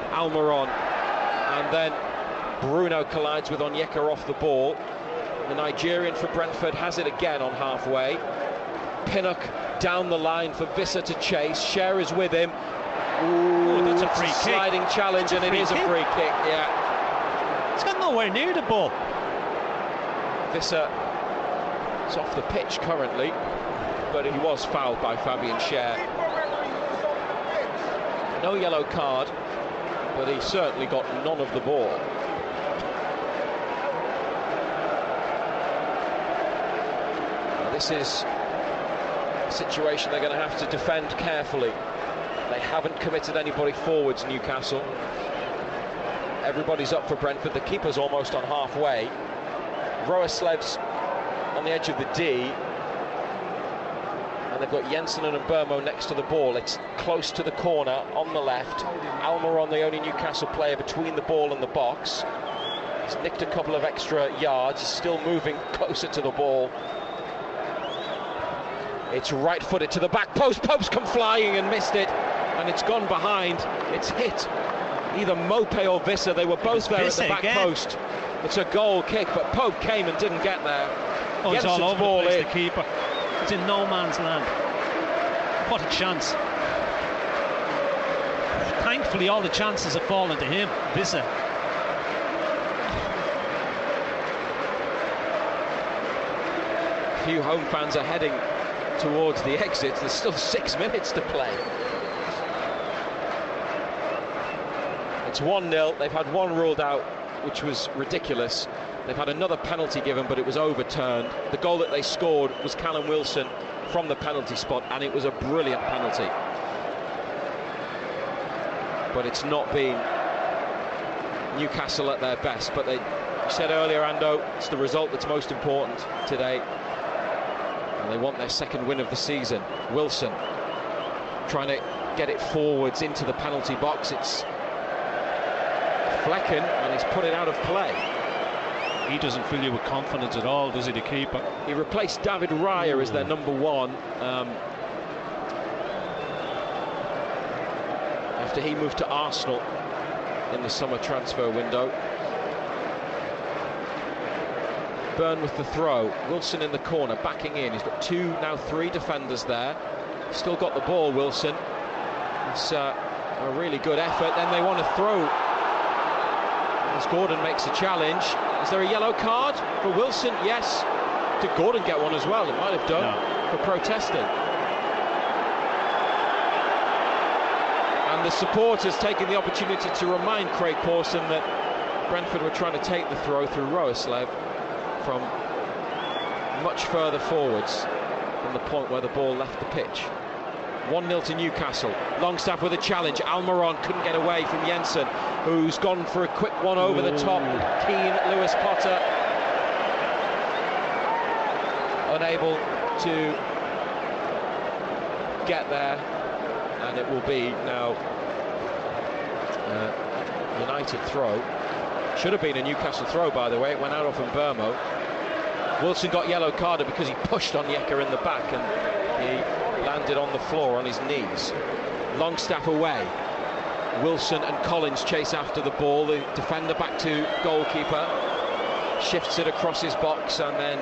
Almiron, and then Bruno collides with Onyeka off the ball. The Nigerian for Brentford has it again on halfway. Pinnock down the line for Visser to chase. Scher is with him. Ooh, that's a free kick. Sliding challenge, and it is a free kick, yeah. It's got nowhere near the ball. Visser is off the pitch currently, but he was fouled by Fabian Scher. No yellow card, but he certainly got none of the ball. This is a situation they're going to have to defend carefully. They haven't committed anybody forwards, Newcastle. Everybody's up for Brentford. The keeper's almost on halfway. Roeslev's on the edge of the D. And they've got Jensen and Mbermo next to the ball. It's close to the corner on the left. Almiron, the only Newcastle player between the ball and the box. He's nicked a couple of extra yards. He's still moving closer to the ball. It's right-footed to the back post. Pope's come flying and missed it, and it's gone behind. It's hit either Mopé or Visser. They were both there at the back post. It's a goal kick, but Pope came and didn't get there. Oh, it's all over ball the place, in. the keeper. It's in no man's land. What a chance. Thankfully, all the chances have fallen to him, Visser. Few home fans are heading towards the exits. There's still 6 minutes to play. It's 1-0. They've had one ruled out, which was ridiculous. They've had another penalty given, but it was overturned. The goal that they scored was Callum Wilson from the penalty spot, and it was a brilliant penalty. But it's not been Newcastle at their best. But you said earlier, Ando, it's the result that's most important today. And they want their 2nd win of the season. Wilson trying to get it forwards into the penalty box. It's Flecken, and he's put it out of play. He doesn't fill you with confidence at all, does he, the keeper? He replaced David Raya as their number 1 after he moved to Arsenal in the summer transfer window. Byrne with the throw. Wilson in the corner, backing in. He's got 2, now 3 defenders there. Still got the ball, Wilson. It's a really good effort. Then they want to throw As Gordon makes a challenge. Is there a yellow card for Wilson? Yes. Did Gordon get one as well? It might have done for protesting. And the supporters taking the opportunity to remind Craig Pawson that Brentford were trying to take the throw through Roeslev from much further forwards than the point where the ball left the pitch. 1-0 to Newcastle. Longstaff with a challenge. Almiron couldn't get away from Jensen, who's gone for a quick one over the top. Keane, Lewis Potter unable to get there, and it will be now United throw. Should have been a Newcastle throw, by the way. It went out off Mbermo. Wilson got yellow carded because he pushed Onyeka in the back and he landed on the floor on his knees. Longstaff away. Wilson and Collins chase after the ball. The defender back to goalkeeper. Shifts it across his box and then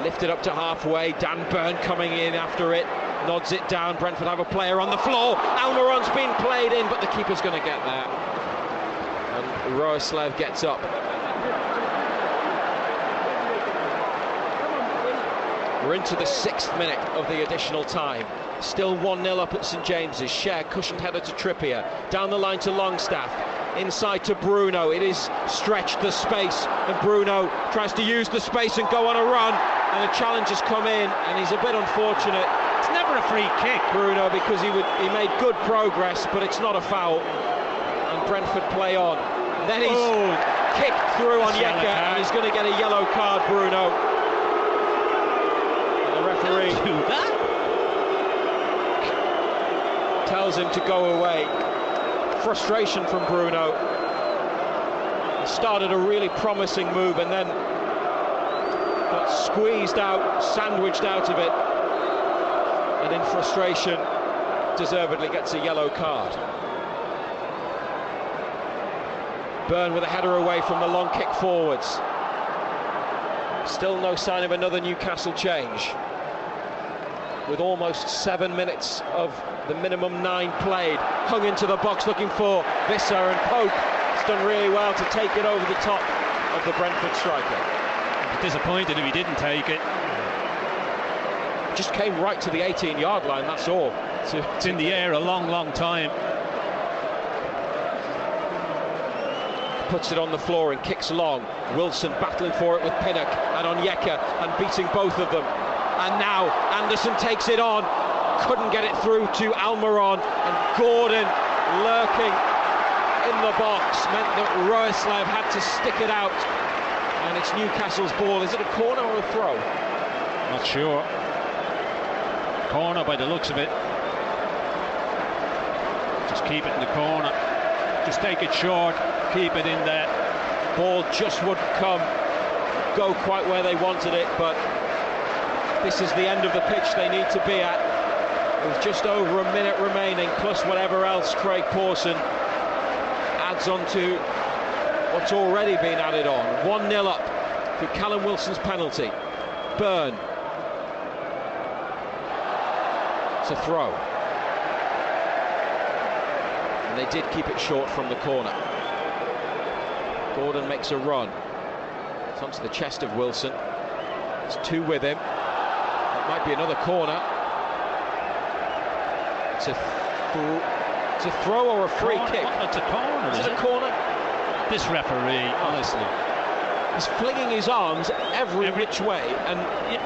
lifted up to halfway. Dan Burn coming in after it. Nods it down. Brentford have a player on the floor. Almiron's been played in, but the keeper's going to get there. And Roeslev gets up. We're into the 6th minute of the additional time. Still 1-0 up at St James's. Cher cushioned header to Trippier. Down the line to Longstaff. Inside to Bruno. It is stretched the space, and Bruno tries to use the space and go on a run. And a challenge has come in, and he's a bit unfortunate. It's never a free kick, Bruno, because he made good progress, but it's not a foul. And Brentford play on. Then he's kicked through on Onyeka, and he's going to get a yellow card, Bruno. Referee tells him to go away. Frustration from Bruno. He started a really promising move and then got squeezed out, sandwiched out of it, and in frustration deservedly gets a yellow card. Burn with a header away from the long kick forwards. Still no sign of another Newcastle change. With almost 7 minutes of the minimum 9 played, hung into the box looking for Visser, and Pope has done really well to take it over the top of the Brentford striker. Disappointed if he didn't take it. Just came right to the 18-yard line, that's all. It's in the air a long time. Puts it on the floor and kicks long. Wilson battling for it with Pinnock and Onyeka and beating both of them. And now Anderson takes it on. Couldn't get it through to Almiron, and Gordon lurking in the box meant that Roeslev had to stick it out. And it's Newcastle's ball. Is it a corner or a throw? Not sure. Corner by the looks of it. Just keep it in the corner. Just take it short. Keep it in there. Ball just wouldn't go quite where they wanted it, but this is the end of the pitch they need to be at. With just over a minute remaining, plus whatever else Craig Pawson adds on to what's already been added on. 1-0 up through Callum Wilson's penalty. Burn. It's a throw. And they did keep it short from the corner. Gordon makes a run. It's onto the chest of Wilson. There's 2 with him. That might be another corner. It's a throw or a free kick? It's a corner. Is it a corner? This referee, honestly, he's flinging his arms every which way, and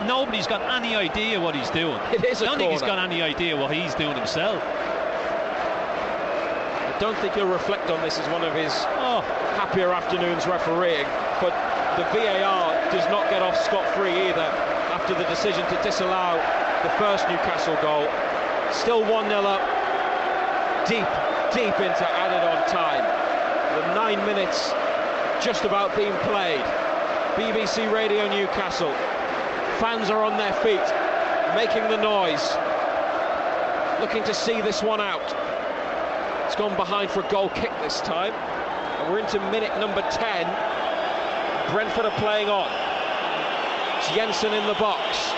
nobody's got any idea what he's doing. It is a corner. I don't think he's got any idea what he's doing himself. I don't think he'll reflect on this as one of his happier afternoons refereeing, but the VAR does not get off scot-free either after the decision to disallow the first Newcastle goal. Still 1-0 up, deep into added-on time. The 9 minutes just about being played. BBC Radio Newcastle. Fans are on their feet, making the noise, looking to see this one out. It's gone behind for a goal kick this time, and we're into minute number 10. Brentford are playing on. It's Jensen in the box.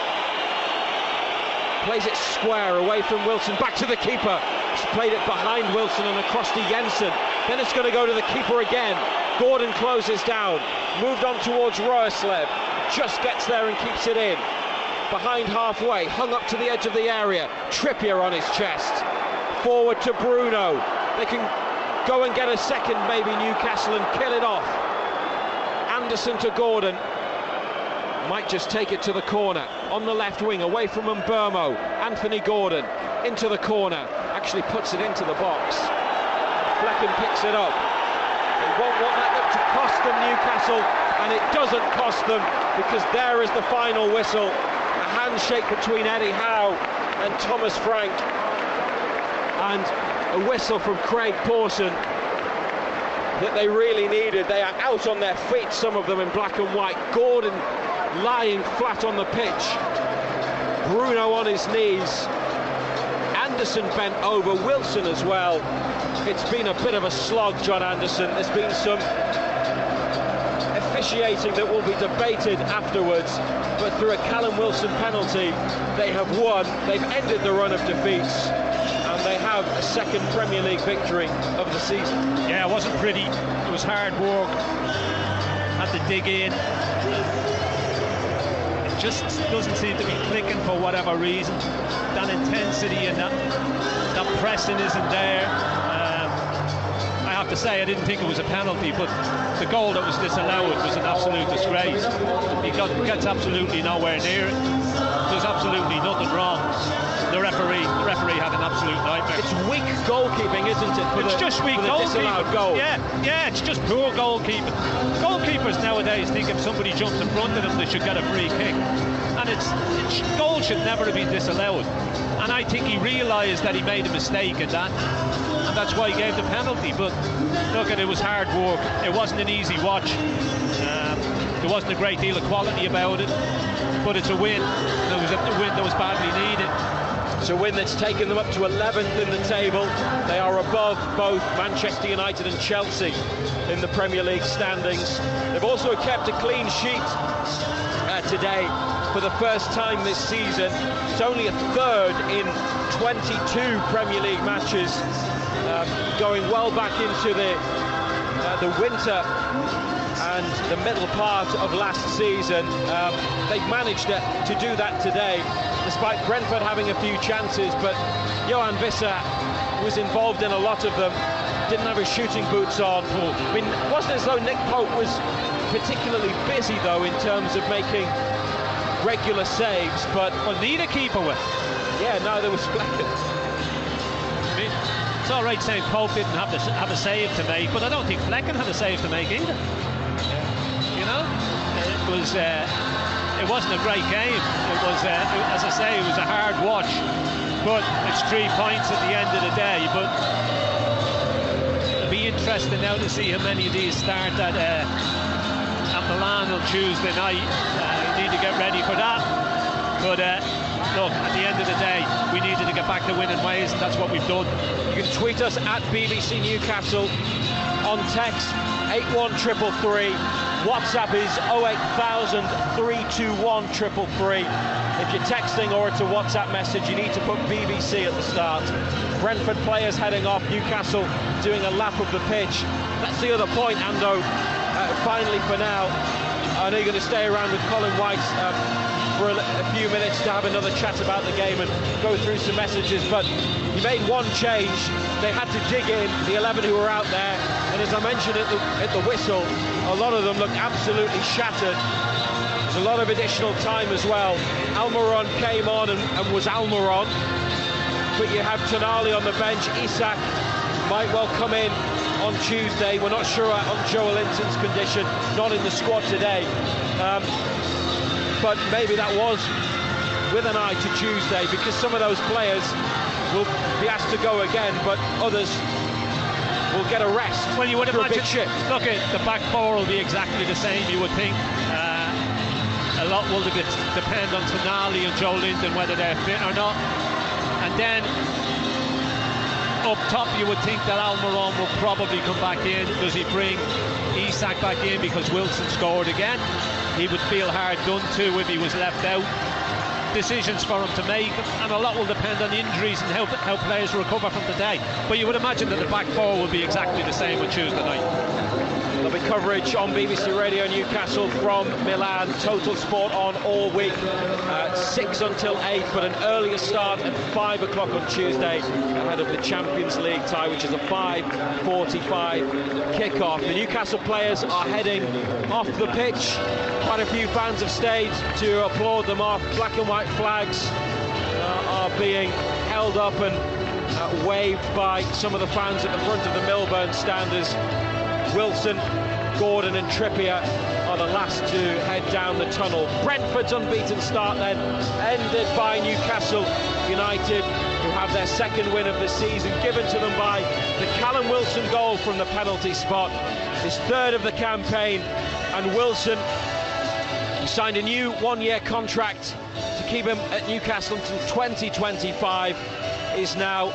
Plays it square away from Wilson, back to the keeper. He's played it behind Wilson and across to Jensen. Then it's going to go to the keeper again. Gordon closes down, moved on towards Roerslev, just gets there and keeps it in. Behind halfway, hung up to the edge of the area, Trippier on his chest. Forward to Bruno. They can go and get a second, maybe, Newcastle, and kill it off. Anderson to Gordon. Might just take it to the corner. On the left wing, away from Mbermo. Anthony Gordon into the corner. Actually puts it into the box. Flecken picks it up. They won't want that to cost them, Newcastle, and it doesn't cost them, because there is the final whistle. A handshake between Eddie Howe and Thomas Frank, and a whistle from Craig Pawson that they really needed. They are out on their feet, some of them in black and white. Gordon lying flat on the pitch, Bruno on his knees, Anderson bent over, Wilson as well. It's been a bit of a slog, John Anderson. There's been some officiating that will be debated afterwards, but through a Callum Wilson penalty, they have won. They've ended the run of defeats, and they have a second Premier League victory of the season. Yeah, it wasn't pretty. It was hard work. Had to dig in. It just doesn't seem to be clicking for whatever reason. That intensity and that pressing isn't there. I have to say, I didn't think it was a penalty, but the goal that was disallowed was an absolute disgrace. He gets absolutely nowhere near it. There's absolutely nothing wrong. The referee had an absolute nightmare. It's weak goalkeeping, isn't it? It's just weak goalkeeping. Goal. Yeah, it's just poor goalkeeping. Goalkeepers nowadays think if somebody jumps in front of them, they should get a free kick. And goal should never have been disallowed. And I think he realised that he made a mistake in that. And that's why he gave the penalty. But look, it was hard work. It wasn't an easy watch. There wasn't a great deal of quality about it, but it's a win. It was a win that was badly needed. It's a win that's taken them up to 11th in the table. They are above both Manchester United and Chelsea in the Premier League standings. They've also kept a clean sheet today for the first time this season. It's only a third in 22 Premier League matches, going well back into the winter and the middle part of last season. They've managed to do that today, despite Brentford having a few chances, but Johan Visser was involved in a lot of them, didn't have his shooting boots on. I mean, it wasn't as though Nick Pope was particularly busy, though, in terms of making regular saves, but... Well, neither keeper with. Yeah, neither was Flecken. I mean, it's all right saying Pope didn't have a save to make, but I don't think Flecken had a save to make either. You know, it wasn't a great game. It was, as I say, it was a hard watch. But it's 3 points at the end of the day. But it'll be interesting now to see how many of these start at Milan on Tuesday night. We need to get ready for that. But look, at the end of the day, we needed to get back to winning ways, and that's what we've done. You can tweet us at BBC Newcastle, on text 81333. WhatsApp is 08000 321 333. If you're texting or it's a WhatsApp message, you need to put BBC at the start. Brentford players heading off, Newcastle doing a lap of the pitch. That's the other point, Ando. Finally, for now, I know you're going to stay around with Colin White for a few minutes to have another chat about the game and go through some messages, but he made one change. They had to dig in, the 11 who were out there, and as I mentioned at the whistle, a lot of them looked absolutely shattered. There's a lot of additional time as well. Almiron came on and was Almiron, but you have Tonali on the bench. Isak might well come in on Tuesday. We're not sure on Joe Linton's condition, not in the squad today. But maybe that was with an eye to Tuesday, because some of those players will be asked to go again, but others will get a rest. Well, you would imagine, look, the back four will be exactly the same, you would think. A lot will depend on Tonali and Joe Linton, whether they're fit or not. And then up top, you would think that Almiron will probably come back in. Does he bring Isak back in because Wilson scored again? He would feel hard done to if he was left out. Decisions for him to make, and a lot will depend on injuries and how players recover from today. But you would imagine that the back four will be exactly the same on Tuesday night. There'll be coverage on BBC Radio Newcastle from Milan. Total Sport on all week, 6 until 8, but an earlier start at 5 o'clock on Tuesday ahead of the Champions League tie, which is a 5:45 kickoff. The Newcastle players are heading off the pitch. Quite a few fans have stayed to applaud them off. Black and white flags are being held up and waved by some of the fans at the front of the Milburn stand as Wilson, Gordon and Trippier are the last to head down the tunnel. Brentford's unbeaten start then ended by Newcastle United, who have their second win of the season, given to them by the Callum Wilson goal from the penalty spot, his third of the campaign. And Wilson, who signed a new one-year contract to keep him at Newcastle until 2025, is now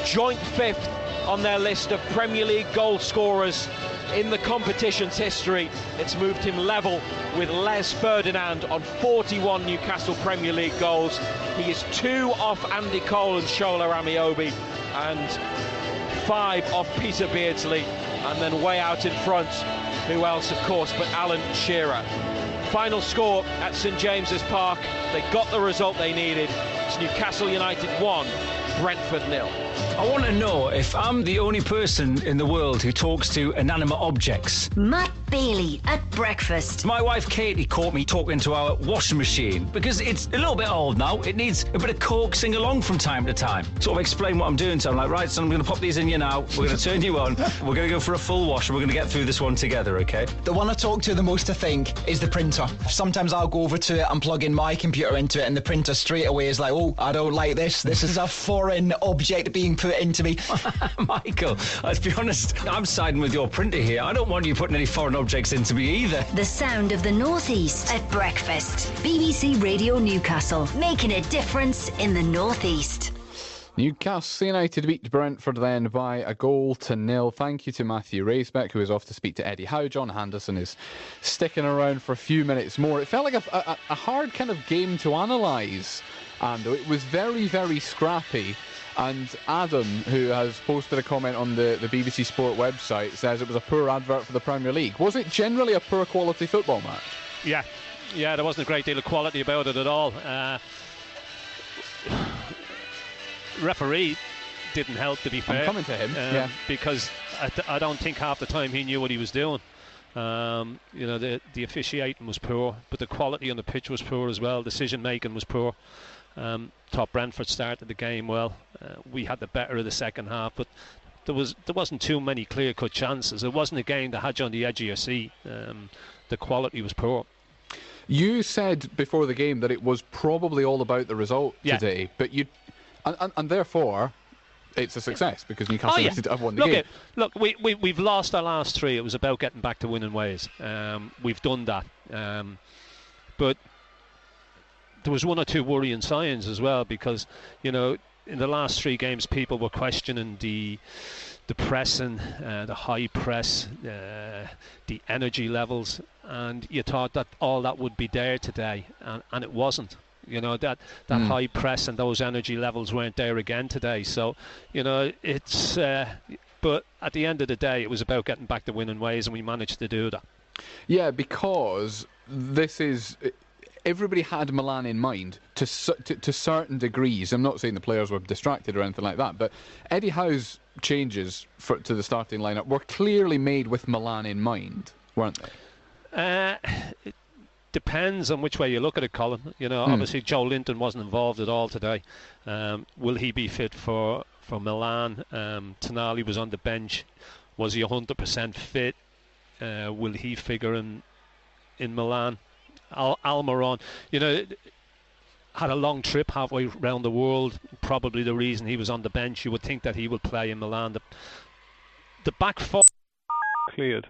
joint 5th on their list of Premier League goal scorers in the competition's history. It's moved him level with Les Ferdinand on 41 Newcastle Premier League goals. He is 2 off Andy Cole and Shola Amiobi, and 5 off Peter Beardsley, and then way out in front, who else of course but Alan Shearer. Final score at St James's Park, they got the result they needed. It's Newcastle United 1, Brentford 0. I want to know if I'm the only person in the world who talks to inanimate objects. Matt Bailey at breakfast. My wife Katie caught me talking to our washing machine because it's a little bit old now. It needs a bit of coaxing along from time to time. Sort of explain what I'm doing to her. I'm like, right, son, I'm going to pop these in you now. We're going to turn you on. We're going to go for a full wash and we're going to get through this one together, okay? The one I talk to the most, I think, is the printer. Sometimes I'll go over to it and plug in my computer into it, and the printer straight away is like, oh, I don't like this. This is a foreign object being put into me. Michael, let's be honest, I'm siding with your printer here. I don't want you putting any foreign objects into me either. The sound of the North East at breakfast. BBC Radio Newcastle, making a difference in the North East. Newcastle United beat Brentford then by 1-0. Thank you to Matthew Racebeck, who is off to speak to Eddie Howe. John Henderson is sticking around for a few minutes more. It felt like a hard kind of game to analyse, and it was very, very scrappy. And Adam, who has posted a comment on the BBC Sport website, says it was a poor advert for the Premier League. Was it generally a poor quality football match? Yeah, there wasn't a great deal of quality about it at all. Referee didn't help, to be fair. I'm coming to him, because I don't think half the time he knew what he was doing. The officiating was poor, but the quality on the pitch was poor as well. Decision making was poor. Thought Brentford started the game well. We had the better of the second half, but there wasn't too many clear-cut chances. It wasn't a game that had you on the edge of your seat. The quality was poor. You said before the game that it was probably all about the result today, but and therefore it's a success because Newcastle United have won the game. Look, we've lost our last 3. It was about getting back to winning ways. We've done that, but there was 1 or 2 worrying signs as well, because in the last 3 games people were questioning the pressing, the high press, the energy levels, and you thought that all that would be there today, and it wasn't. That high press and those energy levels weren't there again today. So it's but at the end of the day it was about getting back to winning ways, and we managed to do that. Yeah, because this is... Everybody had Milan in mind to certain degrees. I'm not saying the players were distracted or anything like that, but Eddie Howe's changes to the starting lineup were clearly made with Milan in mind, weren't they? It depends on which way you look at it, Colin. Obviously Joe Linton wasn't involved at all today. Will he be fit for Milan? Tonali was on the bench. Was he 100% fit? Will he figure in Milan? Almiron, had a long trip halfway around the world. Probably the reason he was on the bench. You would think that he would play in Milan. The back four cleared.